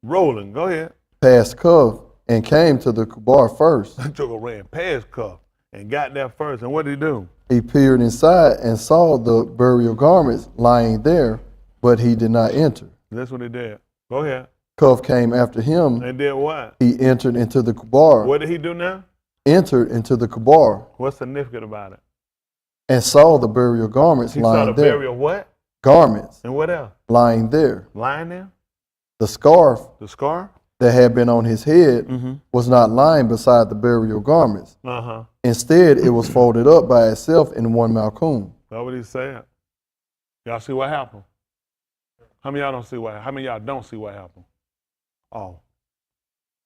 rolling. Go ahead. past Cuff, and came to the Kubar first. That joke ran past Cuff and got there first. And what did he do? He peered inside and saw the burial garments lying there, but he did not enter. That's what he did. Go ahead. Cuff came after him. And did what? He entered into the Kubar, What did he do now? entered into the Kubar, What's significant about it? and saw the burial garments He saw lying the there. burial what? Garments And what else? lying there. Lying there? The scarf The scar? that had been on his head was not lying beside the burial garments. Uh-huh. Instead, it was folded up by itself in one malkum. That's what he said. Y'all see what happened? How many of y'all don't see what happened? How many of y'all don't see what happened? Oh.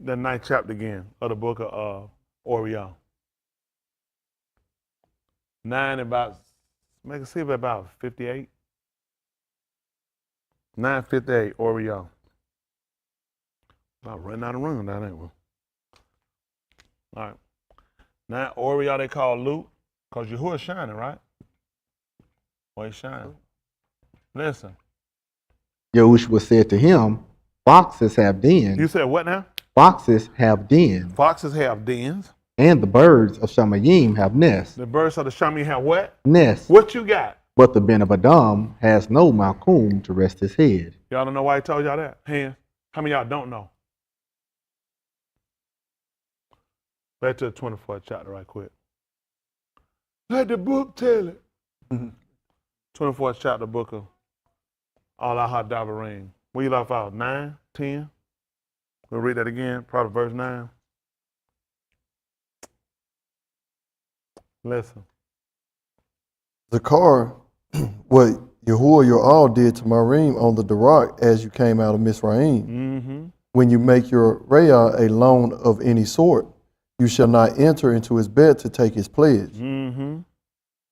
The 9th chapter again of the book of Auryah. 9 about, make it see about 58. 9:58, Auryah. I'm running out of room down there. All right. Now, Auryah they call Luke, because Yahuwah shining, right? Well, he's shining. Listen. Yahushua said to him, foxes have dens. You said what now? Foxes have dens, Foxes have dens. and the birds of Shamayim have nests. The birds of the Shami have what? Nests. What you got? But the Ben of Adam has no Malkum to rest his head. Y'all don't know why he told y'all that? Hands. How many of y'all don't know? Back to the 24th chapter right quick. Let the book tell it. 24th chapter, book of Alah Ha Dabarym. Where you left out? 9, 10? We'll read that again, probably verse 9. Listen. Zakar, what Yahuwah your all did to Marim on the Darak as you came out of Mizraim. Mm-hmm. When you make your Rayah a loan of any sort, you shall not enter into his bed to take his pledge. Mm-hmm.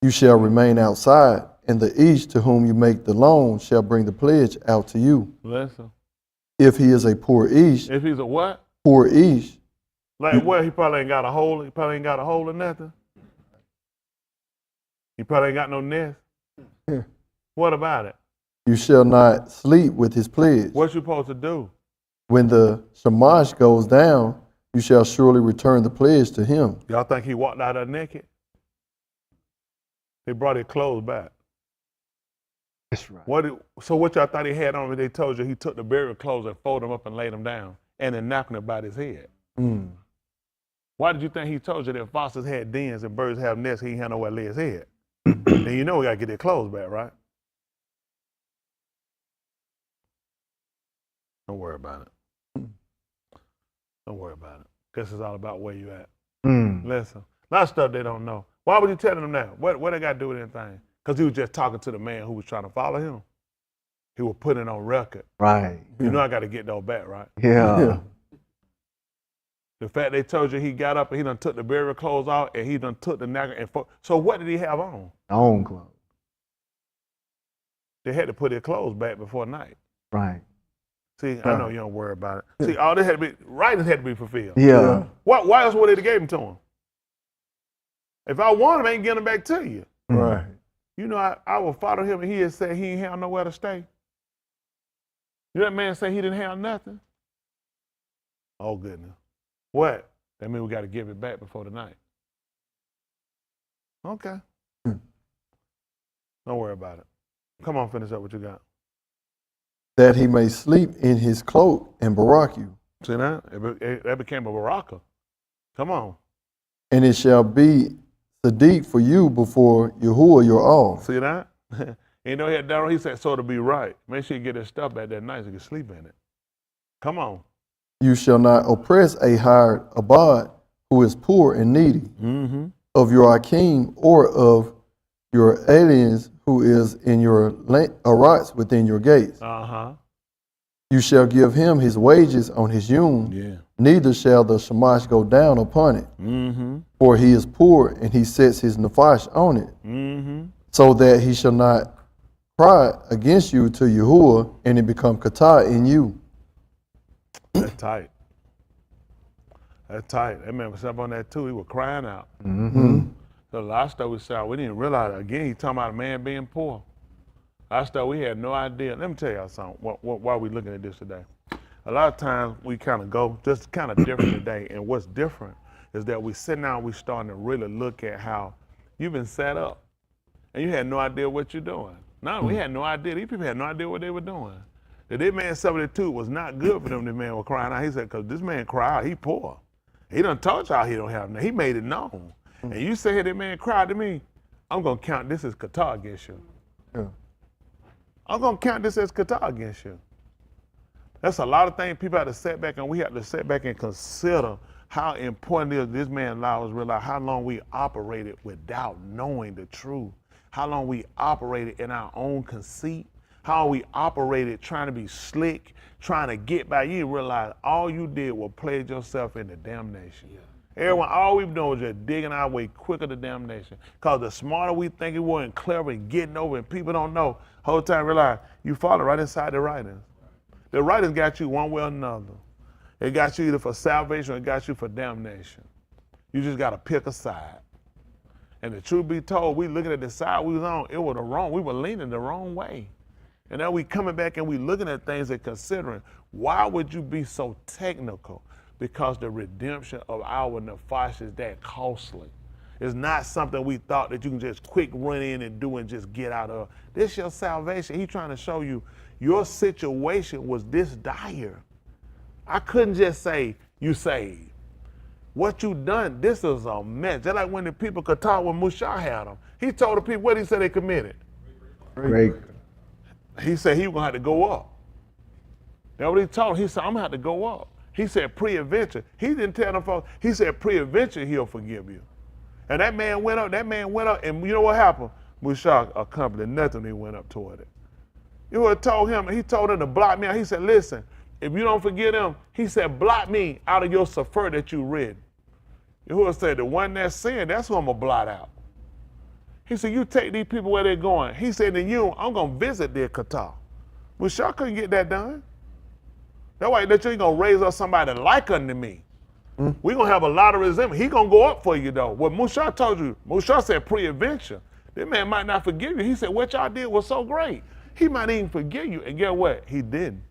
You shall remain outside, and the Ish to whom you make the loan shall bring the pledge out to you. Listen. If he is a poor Ish, If he's a what? poor Ish, Like what? He probably ain't got a hole. He probably ain't got a hole or nothing. He probably ain't got no nest. Yeah. What about it? you shall not sleep with his pledge. What you supposed to do? When the Shamash goes down, you shall surely return the pledge to him. Y'all think he walked out there naked? They brought his clothes back. That's right. So what y'all thought he had on when they told you he took the burial clothes and folded them up and laid them down and then napkin about his head? Mm. Why did you think he told you that foxes had dens and birds have nests, he ain't had nowhere to lay his head? Then you know we gotta get their clothes back, right? Don't worry about it. Don't worry about it. This is all about where you at. Listen, a lot of stuff they don't know. Why would you tell them that? What they got to do with anything? Because he was just talking to the man who was trying to follow him. He was putting it on record. Right. You know I got to get those back, right? Yeah. The fact they told you he got up and he done took the burial clothes out and he done took the napkin and so what did he have on? Own clothes. They had to put their clothes back before night. Right. See, I know you don't worry about it. See, all this had to be, writings had to be fulfilled. Yeah. Why else would they have gave them to him? If I want him, I ain't getting them back to you. Right. You know, I will follow him and he had said he ain't have nowhere to stay. You know that man say he didn't have nothing? Oh, goodness. What? That means we got to give it back before the night. Okay. Don't worry about it. Come on, finish up what you got. That he may sleep in his cloak and barack you. See that? That became a baraka. Come on. And it shall be Sadiq for you before Yahuwah your all. See that? You know, he said, so to be right. Make sure you get his stuff back that night so you can sleep in it. Come on. You shall not oppress a hired abad who is poor and needy, of your Akim or of your aliens who is in your arats within your gates. You shall give him his wages on his yum, neither shall the shamash go down upon it. For he is poor and he sets his nafash on it, so that he shall not cry against you to Yahuwah and it become kata in you. That's tight. That's tight. That man was up on that too. He was crying out. So a lot of stuff we saw, we didn't realize it. Again, he's talking about a man being poor. A lot of stuff we had no idea. Let me tell y'all something, why we looking at this today. A lot of times we kind of go just kind of different today. And what's different is that we sit down, we starting to really look at how you've been set up and you had no idea what you're doing. No, we had no idea. These people had no idea what they were doing. That this man 72 was not good for them. This man was crying out. He said, because this man cried, he poor. He done told y'all he don't have nothing. He made it known. And you say, hey, that man cried to me, I'm going to count this as kata against you. I'm going to count this as kata against you. That's a lot of things people have to sit back and we have to sit back and consider how important it is this man allowed us to realize how long we operated without knowing the truth. How long we operated in our own conceit. How we operated trying to be slick, trying to get by. You realize all you did was pledge yourself into damnation. Everyone, all we've done was just digging our way quicker to damnation. Because the smarter we think we were and clever and getting over and people don't know, whole time realize you follow right inside the writings. The writings got you one way or another. It got you either for salvation or it got you for damnation. You just got to pick a side. And the truth be told, we looking at the side we was on, it was the wrong, we were leaning the wrong way. And now we coming back and we looking at things and considering, why would you be so technical? Because the redemption of our nephesh is that costly. It's not something we thought that you can just quick run in and do and just get out of. This is your salvation. He's trying to show you your situation was this dire. I couldn't just say you saved. What you done, this is a mess. Just like when the people could talk when Musha had them. He told the people, what he said they committed? Great. He said he was going to have to go up. That's what he told him. He said, I'm going to have to go up. He said pre-adventure. He didn't tell them folks. He said pre-adventure, he'll forgive you. And that man went up, and you know what happened? Musha accomplished nothing when he went up toward it. You would have told him, he told him to block me out. He said, listen, if you don't forgive them, he said, block me out of your sefer that you read. You would have said, the one that's sin, that's who I'm going to blot out. He said, you take these people where they're going. He said, then I'm going to visit their kata. Musha couldn't get that done. That's why that you ain't going to raise up somebody like unto me. We're going to have a lot of resentment. He going to go up for you, though. What Musha told you, Musha said pre-adventure. This man might not forgive you. He said, what y'all did was so great. He might even forgive you. And guess what? He didn't.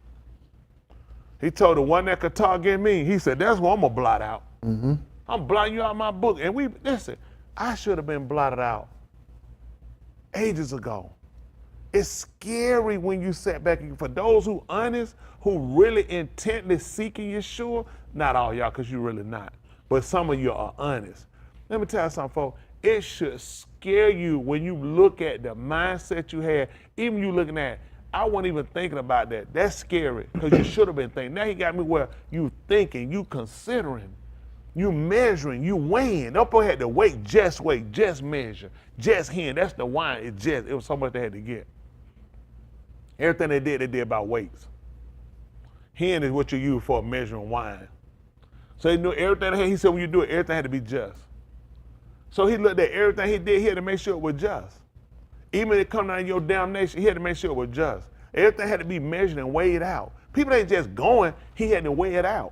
He told the one that could talk against me, he said, that's what I'm going to blot out. I'm blotting you out of my book. And listen, I should have been blotted out ages ago. It's scary when you sit back. For those who honest, who really intently seeking Yeshua, not all y'all, because you're really not, but some of you are honest. Let me tell you something, folks. It should scare you when you look at the mindset you had, even you looking at, I wasn't even thinking about that. That's scary, because you should have been thinking. Now he got me where you thinking, you considering, you measuring, you weighing. Up had to wait, just measure, just hand. That's the wine. It was so much they had to get. Everything they did by weights. Hand is what you use for measuring wine. So he knew everything he said when you do it, everything had to be just. So he looked at everything he did, he had to make sure it was just. Even if it come out of your damnation, he had to make sure it was just. Everything had to be measured and weighed out. People ain't just going, he had to weigh it out.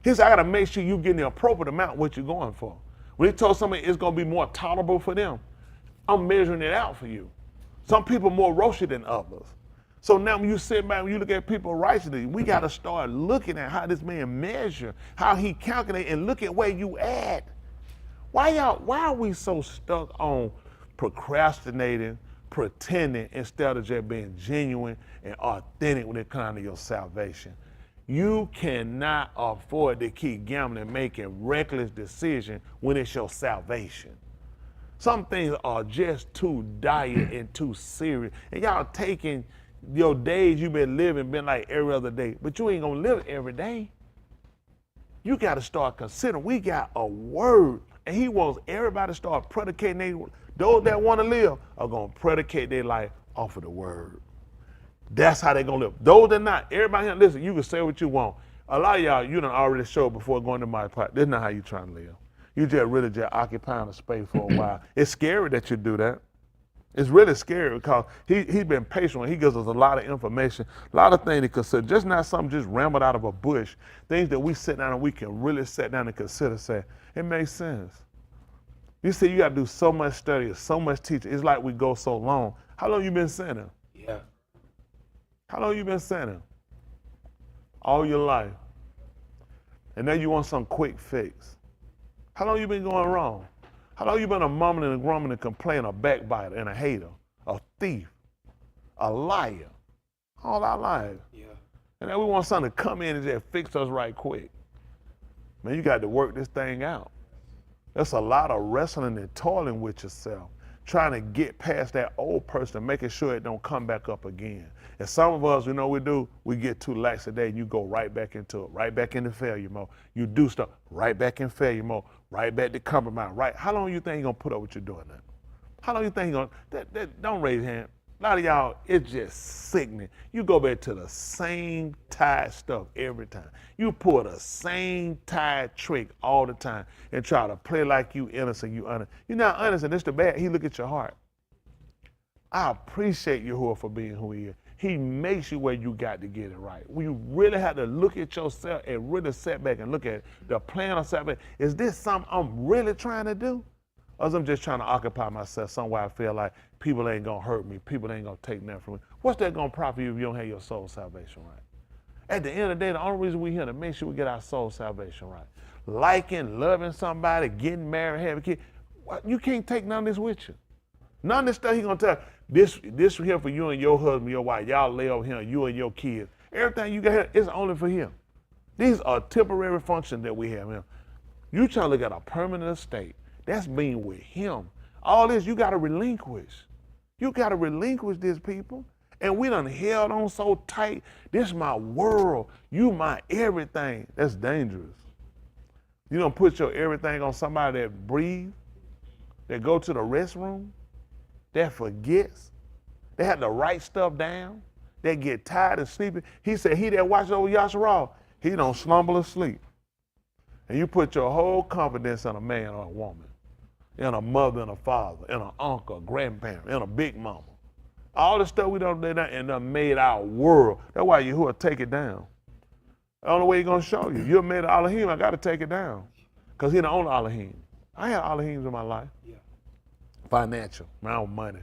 He said, I gotta make sure you getting the appropriate amount of what you're going for. When he told somebody it's gonna be more tolerable for them, I'm measuring it out for you. Some people more roasted than others. So now when you sit back, when you look at people righteously, we got to start looking at how this man measure, how he calculate, and look at where you at. Why are we so stuck on procrastinating, pretending, instead of just being genuine and authentic when it comes to your salvation? You cannot afford to keep gambling, making reckless decisions when it's your salvation. Some things are just too dire and too serious. And y'all taking your days you've been living, been like every other day, but you ain't gonna live every day. You gotta start considering, we got a word, and he wants everybody to start predicating those that wanna live are gonna predicate their life off of the word. That's how they gonna live. Those that not, everybody here, listen, you can say what you want. A lot of y'all, you done already showed before going to my part. This is not how you trying to live. You just really just occupying a space for a while. It's scary that you do that. It's really scary because he's been patient. He gives us a lot of information, a lot of things to consider. Just not something just rambled out of a bush. Things that we sit down and we can really sit down and consider, say, it makes sense. You see, you got to do so much study, so much teaching. It's like we go so long. How long you been sinning? Yeah. How long you been sinning? All your life. And now you want some quick fix. How long you been going wrong? How long you been a mumbling and grumbling and complaining, a backbiter and a hater, a thief, a liar, all our lives? Yeah. And then we want something to come in and just fix us right quick. Man, you got to work this thing out. That's a lot of wrestling and toiling with yourself, trying to get past that old person, making sure it don't come back up again. And some of us, you know what we do? We get too lax today and you go right back into it, right back into failure mode. You do stuff, right back in failure mode, right back to compromise, right? How long you think you're going to put up with you doing that? How long you think you're going to, don't raise your hand. A lot of y'all, it's just sickening. You go back to the same tired stuff every time. You pull the same tired trick all the time and try to play like you innocent, you honest. You're not honest, and it's the bad. He look at your heart. I appreciate Yahuwah for being who he is. He makes you where you got to get it right. You really have to look at yourself and really sit back and look at it. The plan of salvation. Is this something I'm really trying to do? Or is I'm just trying to occupy myself somewhere I feel like people ain't going to hurt me, people ain't going to take nothing from me? What's that going to profit you if you don't have your soul salvation right? At the end of the day, the only reason we're here to make sure we get our soul salvation right. Liking, loving somebody, getting married, having kids. You can't take none of this with you. None of this stuff he gonna tell this here for you and your husband, your wife. Y'all lay over here, you and your kids. Everything you got here is only for him. These are temporary functions that we have here. You trying to look at a permanent estate. That's being with him. All this you gotta relinquish. You gotta relinquish this, people. And we done held on so tight. This is my world. You my everything. That's dangerous. You don't put your everything on somebody that breathes, that go to the restroom, that forgets, they had to write stuff down, they get tired and sleepy. He said, he that watches over Yasharal, he don't slumber or sleep. And you put your whole confidence in a man or a woman, in a mother and a father, in an uncle, a grandparent, in a big mama. All the stuff we done did and done made our world. That's why Yahuwah take it down. The only way he's gonna show you. You're made of Elohim, I gotta take it down. Because he the only Elohim. I had Elohims in my life. Yeah. Financial, my own money.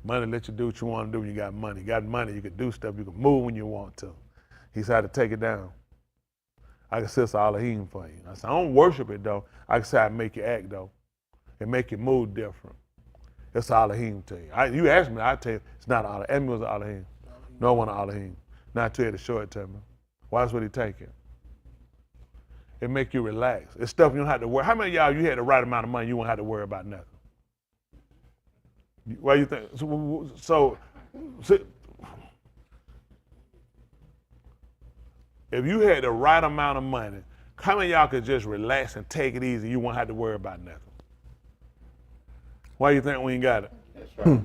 Money let you do what you want to do when you got money. You got money, you can do stuff, you can move when you want to. He said to take it down. I can say it's Elohim for you. I said, I don't worship it though. I can say I make you act though. And make you move different. It's Elohim to you. You ask me, I tell you, it's not Elohim. Emmy was Elohim. No one Elohim. Not tell you to show it to me. Why else would he take it? It make you relax. It's stuff you don't have to worry. How many of y'all, you had the right amount of money, you won't have to worry about nothing? Why you think? So if you had the right amount of money, how many of y'all could just relax and take it easy, you won't have to worry about nothing? Why you think we ain't got it? That's right.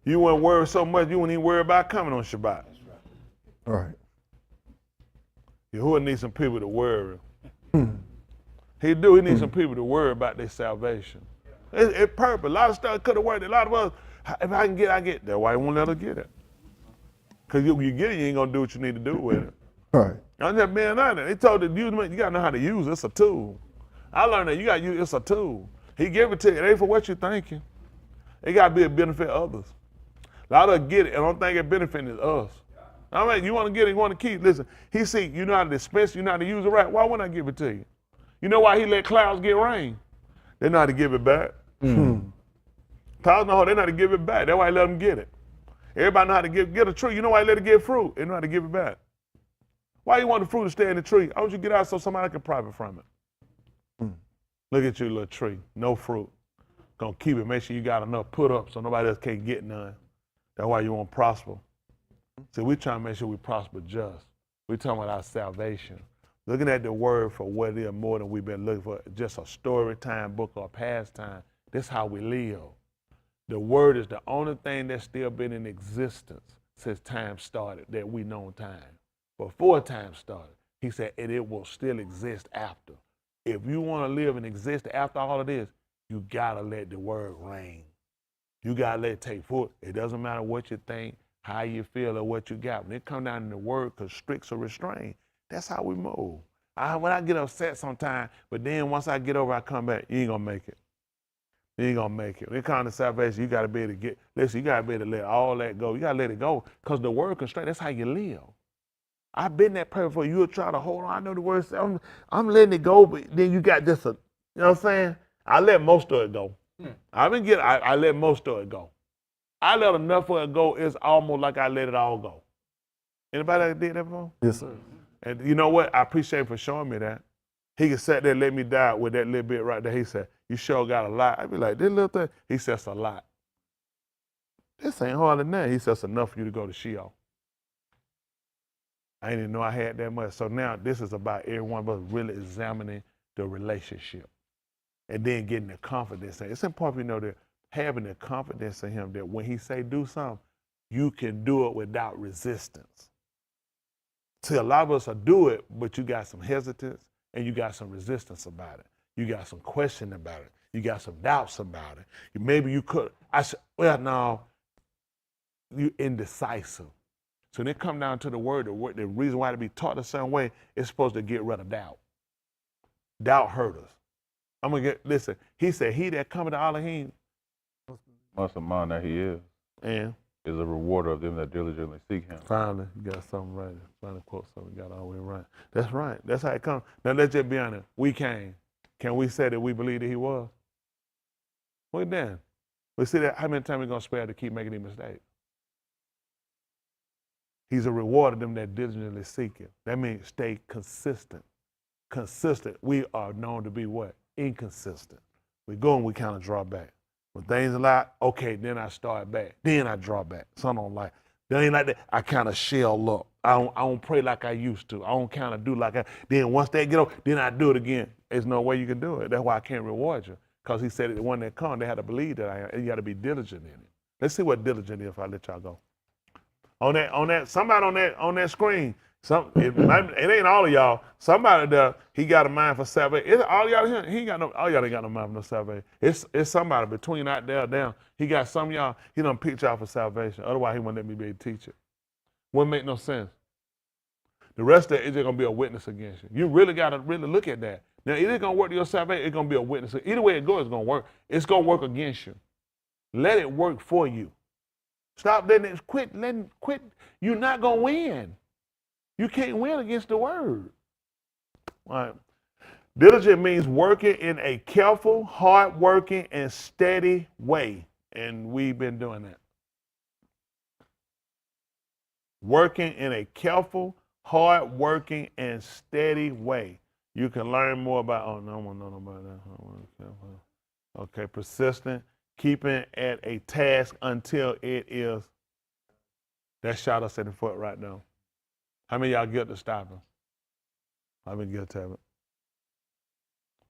You wouldn't worry so much, you wouldn't even worry about coming on Shabbat. That's right. All right. Yahuwah needs some people to worry. He needs some people to worry about their salvation. It's purpose. A lot of stuff could have worked. A lot of us, if I can get, I get. That's why he won't let us get it. Because you get it, you ain't going to do what you need to do with it. All right. I'm just being honest. He told you got to know how to use it. It's a tool. I learned that you got to use it's a tool. He gave it to you. It ain't for what you're thinking. It got to be a benefit to others. A lot of us get it, and don't think it benefits us. I mean, you want to get it, you want to keep. Listen, he see you know how to dispense, you know how to use it right. Why wouldn't I give it to you? You know why he let clouds get rain? They know how to give it back. Clouds know they know how to give it back. That's why he let them get it. Everybody know how to get a tree. You know why he let it get fruit? They know how to give it back. Why you want the fruit to stay in the tree? Why don't you get out so somebody can profit from it? Look at you, little tree, no fruit. Gonna keep it, make sure you got enough put up so nobody else can't get none. That's why you want to prosper. So we're trying to make sure we prosper just. We're talking about our salvation. Looking at the word for what it is more than we've been looking for, just a story time book or pastime. This is how we live. The word is the only thing that's still been in existence since time started, that we know time. Before time started, he said, and it will still exist after. If you want to live and exist after all of this, you got to let the word reign. You got to let it take foot. It doesn't matter what you think, how you feel, or what you got. When it come down to the word, constricts or restrain, that's how we move. When I get upset sometimes, but then once I get over, I come back, you ain't going to make it. You ain't going to make it. When it comes to salvation, you got to be able to listen, you got to be able to let all that go. You got to let it go because the word constraint, that's how you live. I've been that person before. You'll try to hold on. I know the word says, I'm letting it go, but then you got just you know what I'm saying? I let most of it go. I let most of it go. I let enough of it go, it's almost like I let it all go. Anybody that did that before? Yes, sir. And you know what? I appreciate him for showing me that. He could sit there and let me die with that little bit right there. He said, you sure got a lot. I'd be like, this little thing? He says, a lot. This ain't harder than that. He says, enough for you to go to Sheol. I didn't even know I had that much. So now this is about every one of us really examining the relationship and then getting the confidence. It's important you know that having the confidence in him that when he say do something, you can do it without resistance. See, a lot of us will do it, but you got some hesitance and you got some resistance about it. You got some question about it. You got some doubts about it. Maybe you could. Well, no, you indecisive. So when it come down to the word, the reason why to be taught a certain way, it's supposed to get rid of doubt. Doubt hurt us. Listen, he said, he that cometh to Elohim must have mind that he is and a rewarder of them that diligently seek him. finally, you got something right. Trying to quote something, got all the way right. That's right. That's how it comes. Now let's just be honest. We came. Can we say that we believe that he was? Well then, we see that how many times we're gonna spare to keep making these mistakes. He's a rewarder of them that diligently seek him. That means stay consistent. Consistent. We are known to be what? Inconsistent. We go and we kind of draw back. When things are like, okay, then I start back. Then I draw back. Some don't like. They ain't like that. I kind of shell up. I don't pray like I used to. I don't kind of do like I. Then once they get up, then I do it again. There's no way you can do it. That's why I can't reward you. Because he said the one that come, they had to believe that you got to be diligent in it. Let's see what diligent is if I let y'all go. Somebody on that screen. It ain't all of y'all. Somebody there, he got a mind for salvation. All y'all here, all y'all ain't got no mind for no salvation. It's somebody between out there down. He got some of y'all, he done picked y'all for salvation. Otherwise, he wouldn't let me be able to teach it. Wouldn't make no sense. The rest of it is just gonna be a witness against you. You really gotta really look at that. Now, it ain't gonna work to your salvation, it's gonna be a witness. Either way it goes, it's gonna work. It's gonna work against you. Let it work for you. Stop letting it quit. You're not gonna win. You can't win against the word. All right. Diligent means working in a careful, hard-working, and steady way. And we've been doing that. Working in a careful, hard-working, and steady way. You can learn more about, oh, no, I don't want to know about that. Okay, persistent, keeping at a task until it is. That shot us in the foot right now. How many of y'all guilty of stopping? I've been guilty of it.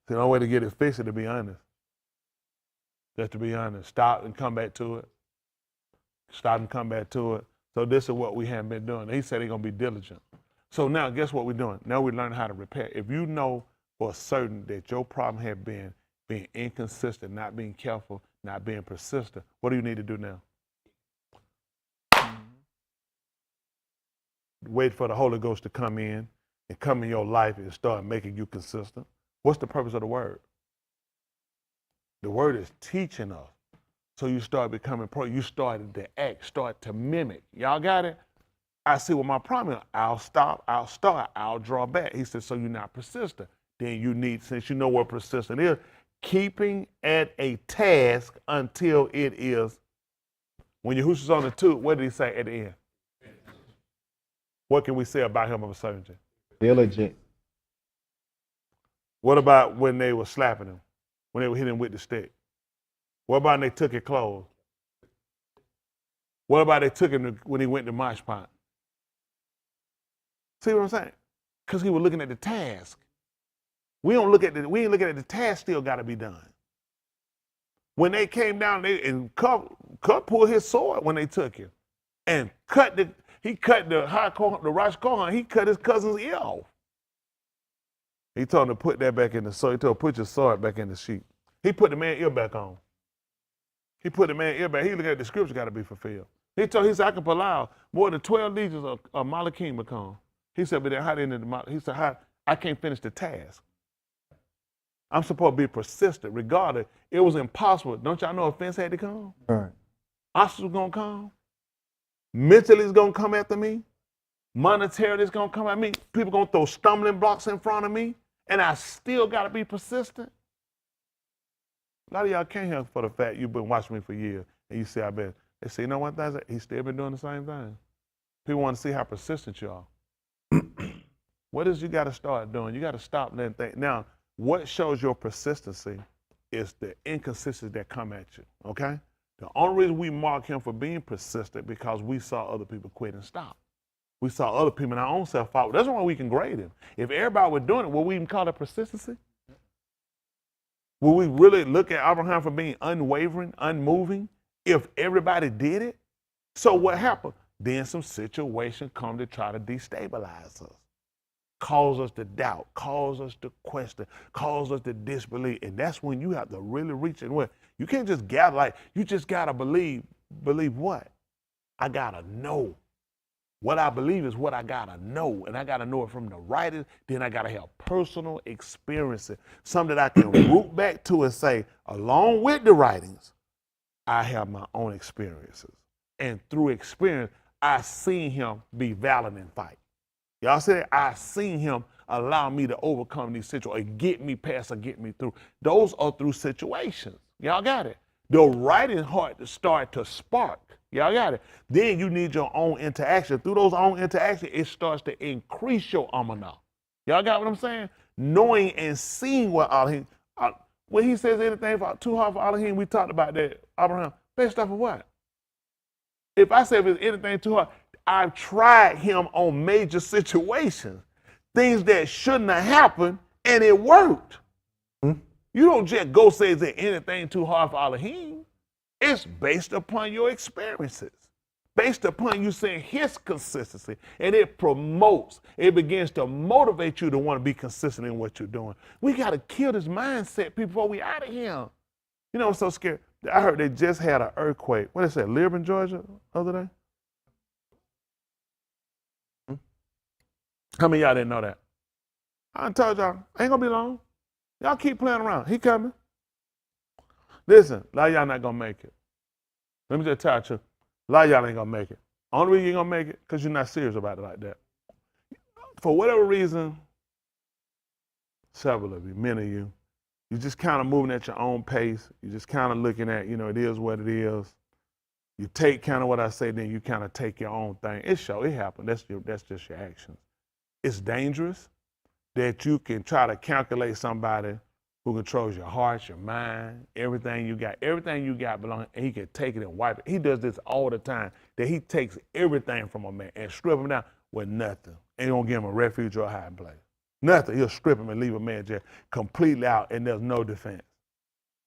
The only way to get it fixed is to be honest. Just to be honest. Stop and come back to it. Stop and come back to it. So this is what we have been doing. He said he's going to be diligent. So now, guess what we're doing? Now we're learning how to repair. If you know for certain that your problem had been being inconsistent, not being careful, not being persistent, what do you need to do now? Wait for the Holy Ghost to come in and come in your life and start making you consistent. What's the purpose of the word? The word is teaching us. So you start becoming pro. You started to act, start to mimic. Y'all got it? I see what my problem is. I'll stop, I'll start, I'll draw back. He said, so you're not persistent. Then you need, since you know what persistent is, keeping at a task until it is. When Yahushua's on the tube, what did he say at the end? What can we say about him of a certainty? Diligent. What about when they were slapping him? When they were hitting him with the stick? What about when they took his clothes? What about they took him when he went to mosh pot? See what I'm saying? Because he was looking at the task. We ain't looking at the task still got to be done. When they came down, Cut pulled his sword when they took him, and he cut the Rosh Kohan. He cut his cousin's ear off. He told him to put that back in the sword. He told him, put your sword back in the sheath. He put the man's ear back on. He put the man's ear back. He looked at the scripture got to be fulfilled. He said, I can allow more than 12 legions of Malaky become. He said, but then how did he said, how I can't finish the task. I'm supposed to be persistent. Regardless, it was impossible. Don't y'all know offense had to come? All right. Obstacles gonna come. Mentally, it's gonna come after me. Monetarily, it's gonna come at me. People gonna throw stumbling blocks in front of me, and I still gotta be persistent. A lot of y'all can't help for the fact you've been watching me for years, and you say, they say, you know what, he's still been doing the same thing. People want to see how persistent you are. What is you gotta start doing? You gotta stop letting things. Now, what shows your persistency is the inconsistencies that come at you, okay? The only reason we mark him for being persistent because we saw other people quit and stop. We saw other people in our own self-follow. That's why we can grade him. If everybody were doing it, would we even call it persistency? Will we really look at Abraham for being unwavering, unmoving, if everybody did it? So what happened? Then some situation come to try to destabilize us, cause us to doubt, cause us to question, cause us to disbelieve. And that's when you have to really reach and what? You can't just gather, like, you just gotta believe. Believe what? I gotta know. What I believe is what I gotta know, and I gotta know it from the writers. Then I gotta have personal experiences, something that I can root back to and say, along with the writings, I have my own experiences, and through experience, I seen him be valiant in fight. Y'all see that? I seen him allow me to overcome these situations, or get me past, or get me through. Those are through situations. Y'all got it. The writing heart to start to spark. Y'all got it. Then you need your own interaction. Through those own interactions, it starts to increase your amanah. Y'all got what I'm saying? Knowing and seeing what Elohim, when he says anything too hard for Elohim, we talked about that, Abraham, based off of what? If I say if it's anything too hard, I've tried him on major situations, things that shouldn't have happened, and it worked. You don't just go say, is there anything too hard for Elohim? It's based upon your experiences, based upon you seeing his consistency, and it promotes, it begins to motivate you to want to be consistent in what you're doing. We got to kill this mindset before we out of here. You know, I'm so scared. I heard they just had an earthquake. What is that, Liverpool, Georgia, the other day? How many of y'all didn't know that? I told y'all, ain't gonna be long. Y'all keep playing around. He coming. Listen, a lot of y'all not gonna make it. Let me just tell you, a lot of y'all ain't gonna make it. Only reason you ain't gonna make it, because you're not serious about it like that. For whatever reason, several of you, many of you, you're just kind of moving at your own pace. You're just kind of looking at, you know, it is what it is. You take kind of what I say, then you kind of take your own thing. It happened. That's just your actions. It's dangerous that you can try to calculate somebody who controls your heart, your mind, everything you got belonging, and he can take it and wipe it. He does this all the time, that he takes everything from a man and strip him down with nothing. Ain't gonna give him a refuge or a hiding place. Nothing. He'll strip him and leave a man just completely out, and there's no defense.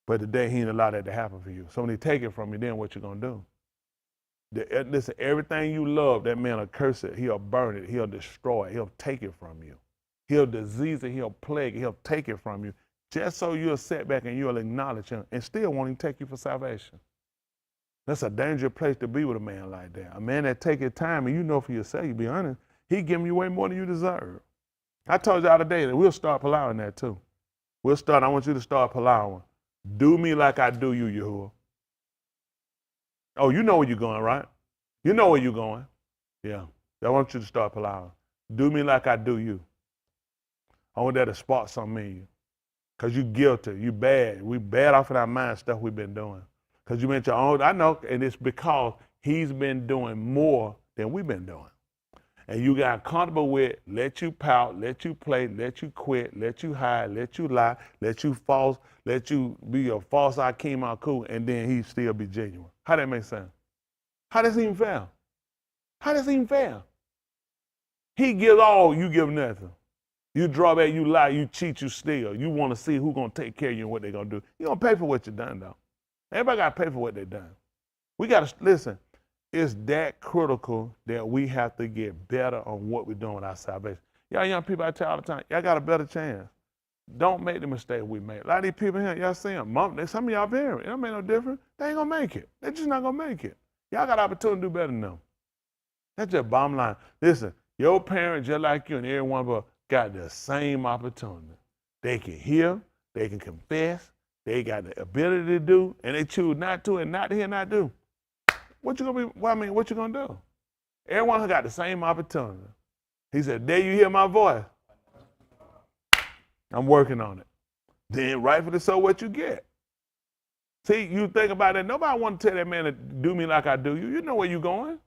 But today he ain't allowed that to happen for you. So when he take it from you, then what you gonna do? Listen, everything you love, that man will curse it. He'll burn it. He'll destroy it. He'll take it from you. He'll disease it. He'll plague it. He'll take it from you, just so you'll sit back and you'll acknowledge him and still want him to take you for salvation. That's a dangerous place to be with a man like that. A man that take his time, and you know for yourself, you be honest, he giving you way more than you deserve. I told y'all today that we'll start allowing that too. I want you to start allowing. Do me like I do you, Yahuwah. Oh, you know where you're going, right? You know where you're going. Yeah. I want you to start allowing. Do me like I do you. I want that to spark something in you. Because you guilty. You bad. We bad off in our mind stuff we've been doing. Because you meant your own. I know, and it's because he's been doing more than we've been doing. And you got comfortable with let you pout, let you play, let you quit, let you hide, let you lie, let you false, let you be a false Akeem Aku, and then he still be genuine. How that make sense? How does it even fail? How does it even fail? He gives all, you give nothing. You draw back, you lie, you cheat, you steal. You want to see who's going to take care of you and what they're going to do. You don't pay for what you done, though. Everybody got to pay for what they done. We got to, listen, it's that critical that we have to get better on what we're doing with our salvation. Y'all young people, I tell all the time, y'all got a better chance. Don't make the mistake we made. A lot of these people here, y'all see them. Some of y'all parents, it don't make no difference. They ain't going to make it. They're just not going to make it. Y'all got opportunity to do better than them. That's just bottom line. Listen, your parents, just like you and every one of us, got the same opportunity. They can hear, they can confess, they got the ability to do, and they choose not to and not to hear, not do. What you gonna be? Well, I mean, what you gonna do? Everyone got the same opportunity. He said, "There you hear my voice. I'm working on it." Then rightfully so, what you get. See, you think about it. Nobody want to tell that man to do me like I do you. You know where you going.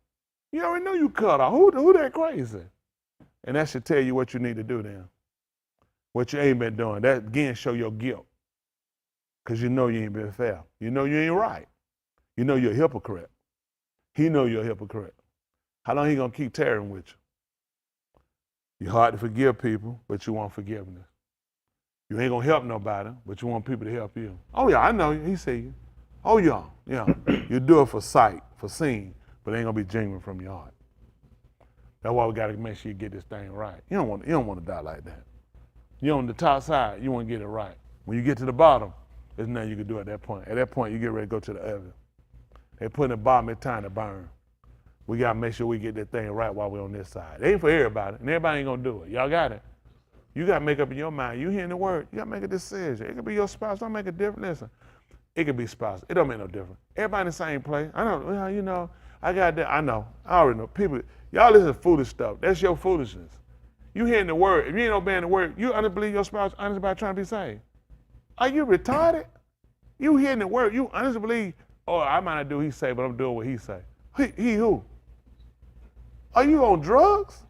You already know you cut off. Who that crazy? And that should tell you what you need to do then. What you ain't been doing. That again show your guilt. Because you know you ain't been fair. You know you ain't right. You know you're a hypocrite. He know you're a hypocrite. How long he gonna keep tearing with you? You're hard to forgive people, but you want forgiveness. You ain't gonna help nobody, but you want people to help you. Oh yeah, I know you. He see you. Oh yeah, yeah. You do it for sight, for seeing, but it ain't gonna be genuine from your heart. That's why we gotta make sure you get this thing right. You don't want to die like that. You're on the top side, you want to get it right. When you get to the bottom, there's nothing you can do at that point. At that point, you get ready to go to the oven. They put in the bottom, it's time to burn. We gotta make sure we get that thing right while we're on this side. It ain't for everybody, and everybody ain't gonna do it. Y'all got it? You gotta make up in your mind. You hearing the word, you gotta make a decision. It could be your spouse, don't make a difference. Listen, it could be spouse. It don't make no difference. Everybody in the same place. I know, well, you know, I got that. I know. I already know. People, y'all listen to foolish stuff. That's your foolishness. You hearing the word. If you ain't obeying the word, you honestly believe your spouse honestly about trying to be saved. Are you retarded? You hearing the word. You honestly believe, oh, I might not do what he say, but I'm doing what he say. He who? Are you on drugs?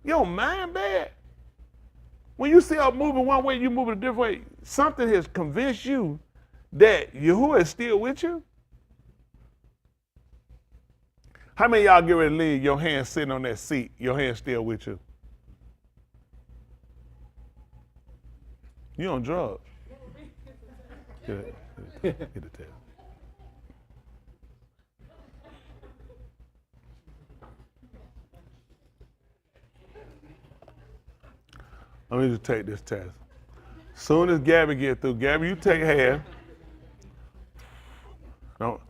Your mind bad? When you see her moving one way, you moving a different way, something has convinced you that Yahuwah is still with you? How many of y'all get ready to leave, your hand sitting on that seat, your hand still with you? You on drugs. Get the test. Let me just take this test. Soon as Gabby get through, Gabby, you take half. No,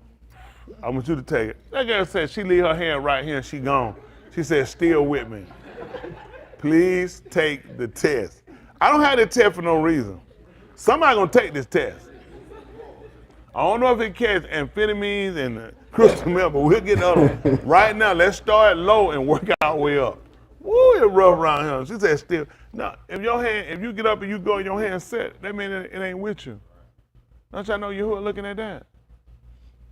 I want you to take it. That girl said she leave her hand right here and she gone. She said, still with me. Please take the test. I don't have the test for no reason. Somebody gonna take this test. I don't know if it catches amphetamines and crystal meth, but we'll get the other one. Right now, let's start low and work our way up. Woo, it's rough around here. She said still. No, if you get up and you go and your hand set, that means it ain't with you. Don't y'all know Yahuwah looking at that?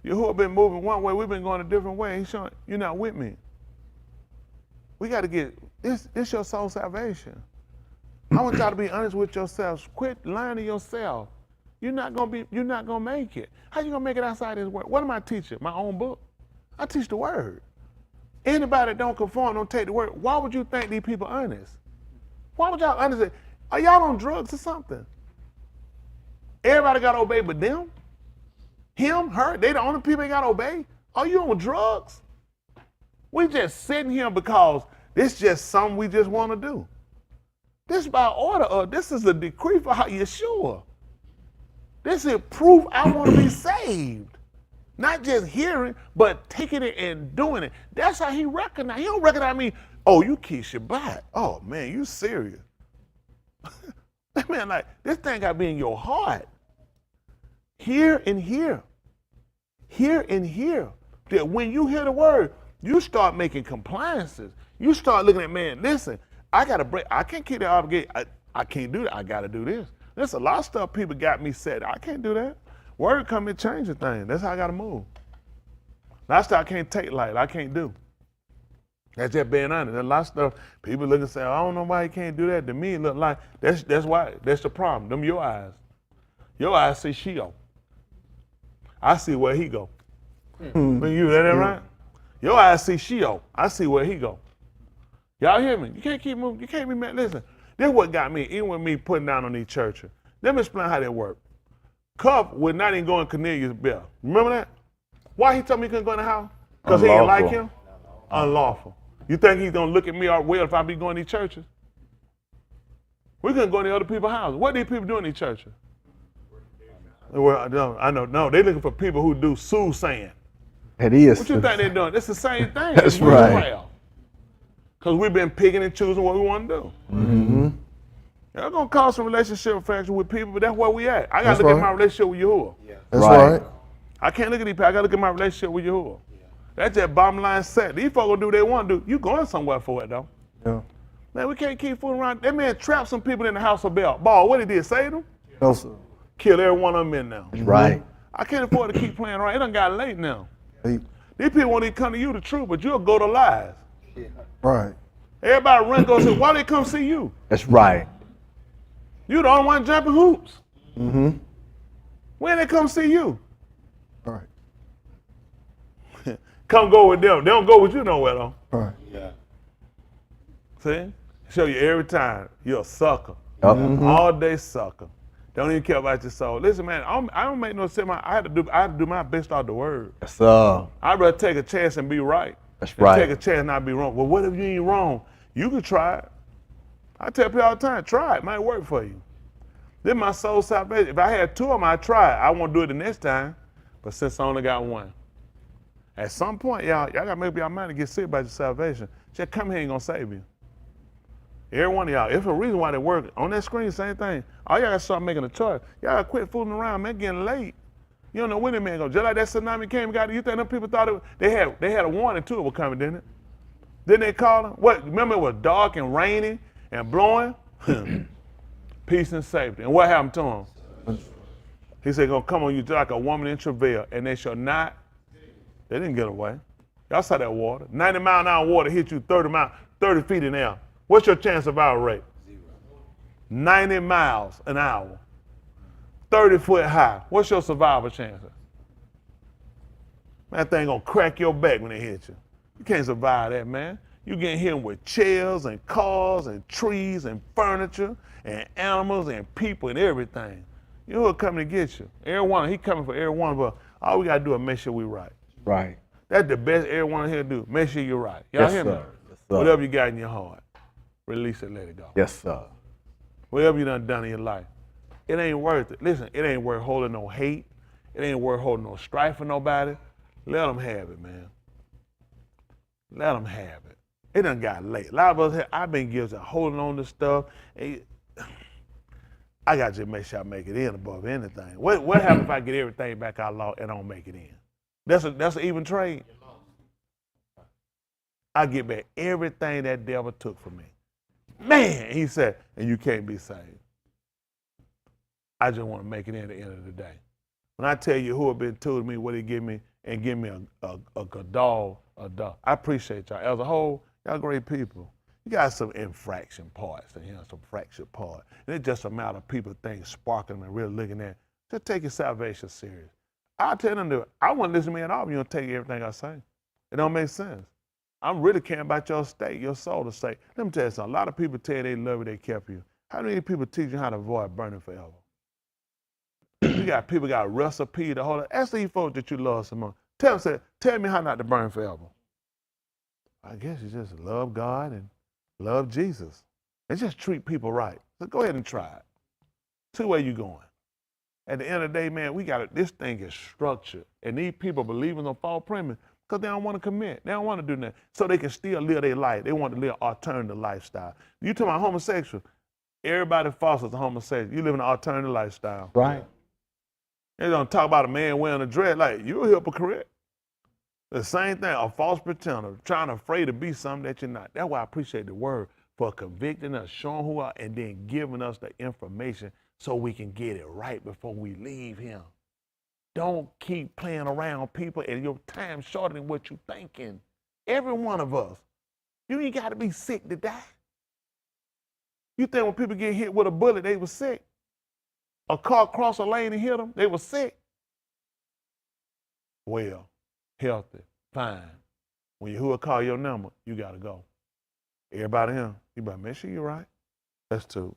Yahuwah been moving one way, we've been going a different way. He's showing, you're not with me. We got to get, this your soul salvation. I want y'all to be honest with yourselves. Quit lying to yourself. You're not gonna make it. How you gonna make it outside this word? What am I teaching? My own book? I teach the word. Anybody that don't conform, don't take the word. Why would you think these people honest? Why would y'all honest? Are y'all on drugs or something? Everybody got to obey but them? Him, her, they the only people that got to obey? Are you on drugs? We just sitting here because this just something we just want to do. This by order of, this is a decree for Yeshua. This is proof I want to be saved. Not just hearing, but taking it and doing it. That's how he recognized. He don't recognize me. Oh, you keep Shabbat. Oh, man, you serious. Man, like, this thing got to be in your heart. Hear and hear. Hear and hear. That when you hear the word, you start making compliances. You start looking at, man, listen, I got to break. I can't keep that obligation. I can't do that. I got to do this. There's a lot of stuff people got me said. I can't do that. Word come and change the thing. That's how I got to move. That's stuff I can't take light. I can't do. That's just being honest. There's a lot of stuff people look and say, I don't know why he can't do that. To me, it look like, that's why, that's the problem. Them your eyes. Your eyes see Sheol. I see where he go. You hear that right? Your eyes see Sheol. I see where he go. Y'all hear me? You can't keep moving. You can't be mad. Listen, this is what got me, even with me putting down on these churches. Let me explain how that works. Cuff would not even go in Cornelius' bell. Remember that? Why he told me he couldn't go in the house? Because he didn't like him? Unlawful. You think he's going to look at me or well if I be going to these churches? We couldn't go to other people's houses. What are these people doing in these churches? Well, I know. No, they're looking for people who do soothsaying. It is. What you think they're doing? It's the same thing. That's right. Because we've been picking and choosing what we want to do. Mm-hmm. It's going to cause some relationship fracture with people, but that's where we at. I got to look at my relationship with Yahuwah. Yeah. That's right. I can't look at these people. I got to look at my relationship with Yahuwah. Yeah. That's that bottom line set. These folks going to do what they want to do. You going somewhere for it, though. Yeah. Man, we can't keep fooling around. That man trapped some people in the house of Baal. What he did, save them? No, sir. Kill every one of them in now. That's right. I can't afford to keep playing around. It done got late now. Hey. These people won't even come to you the truth, but you'll go to lies. Yeah. Right. Everybody run, go say, why they come see you? That's right. You the only one jumping hoops. Mm-hmm. When they come see you? Right. Come go with them. They don't go with you nowhere though. Right. Yeah. See? Show you every time you're a sucker. All day sucker. Don't even care about your soul. Listen, man, I don't make no sense. I had to do my best out the word. Yes, sir. I'd rather take a chance and be right. That's than right. Take a chance and not be wrong. Well, what if you ain't wrong? You can try it. I tell people all the time, try it. Might work for you. Then my soul salvation. If I had two of them, I'd try it. I won't do it the next time. But since I only got one, at some point, y'all got to make up your mind to get sick about your salvation. Just come here ain't going to save you. Every one of y'all, if a reason why they work on that screen, same thing. All y'all got to start making a choice. Y'all got to quit fooling around, man. Getting late. You don't know when the man go. Just like that tsunami came and got it. You think them people thought they had a warning too it was coming, didn't it? Didn't they call them? What? Remember it was dark and raining and blowing? Peace and safety. And what happened to him? He said, gonna come on you just like a woman in travail, and they shall not. They didn't get away. Y'all saw that water. 90-mile-an-hour water hit you 30 feet in the air. What's your chance of survival rate? 90 miles an hour. 30 foot high. What's your survival chances? That thing gonna crack your back when it hit you. You can't survive that, man. You getting hit with chairs and cars and trees and furniture and animals and people and everything. You know who's coming to get you. He coming for every one of us. All we gotta do is make sure we right. Right. That's the best everyone here do. Make sure you're right. Y'all Yes, hear me? sir. Yes, sir. Whatever you got in your heart, release it, let it go. Yes, sir. Whatever you done in your life, it ain't worth it. Listen, it ain't worth holding no hate. It ain't worth holding no strife for nobody. Let them have it, man. Let them have it. It done got late. A lot of us here, I've been guilty of holding on to stuff. And I got to make sure I make it in above anything. What happens if I get everything back out of law and I don't make it in? That's an even trade. I get back everything that devil took from me. Man, he said, and you can't be saved. I just want to make it in at the end of the day. When I tell you who have been to me, what he give me, and give me a dog. I appreciate y'all. As a whole, y'all great people. You got some infraction parts and some fracture part. And it's just a matter of people things sparkling and really looking at. Just take your salvation serious. I tell them I wouldn't listen to me at all if you don't take everything I say. It don't make sense. I'm really caring about your state, your soul to say. Let me tell you something. A lot of people tell you they love you, they care for you. How many people teach you how to avoid burning forever? You got people got a recipe to hold it. Ask these folks that you love so much. Tell me how not to burn forever. I guess you just love God and love Jesus. And just treat people right. So go ahead and try it. See where you're going. At the end of the day, man, this thing is structured. And these people believing on false premise because they don't want to commit. They don't want to do that. So they can still live their life. They want to live an alternative lifestyle. You talking about homosexual. Everybody fosters a homosexual. You live in an alternative lifestyle. Right. They don't talk about a man wearing a dress like you're a hypocrite. The same thing, a false pretender, trying to afraid to be something that you're not. That's why I appreciate the word for convicting us, showing who we are, and then giving us the information so we can get it right before we leave him. Don't keep playing around people and your time shorter than what you're thinking. Every one of us. You ain't got to be sick to die. You think when people get hit with a bullet, they were sick? A car crossed a lane and hit them, they were sick? Well, healthy, fine. When Yahuwah call your number, you got to go. Everybody here, you better make sure you're right. That's two.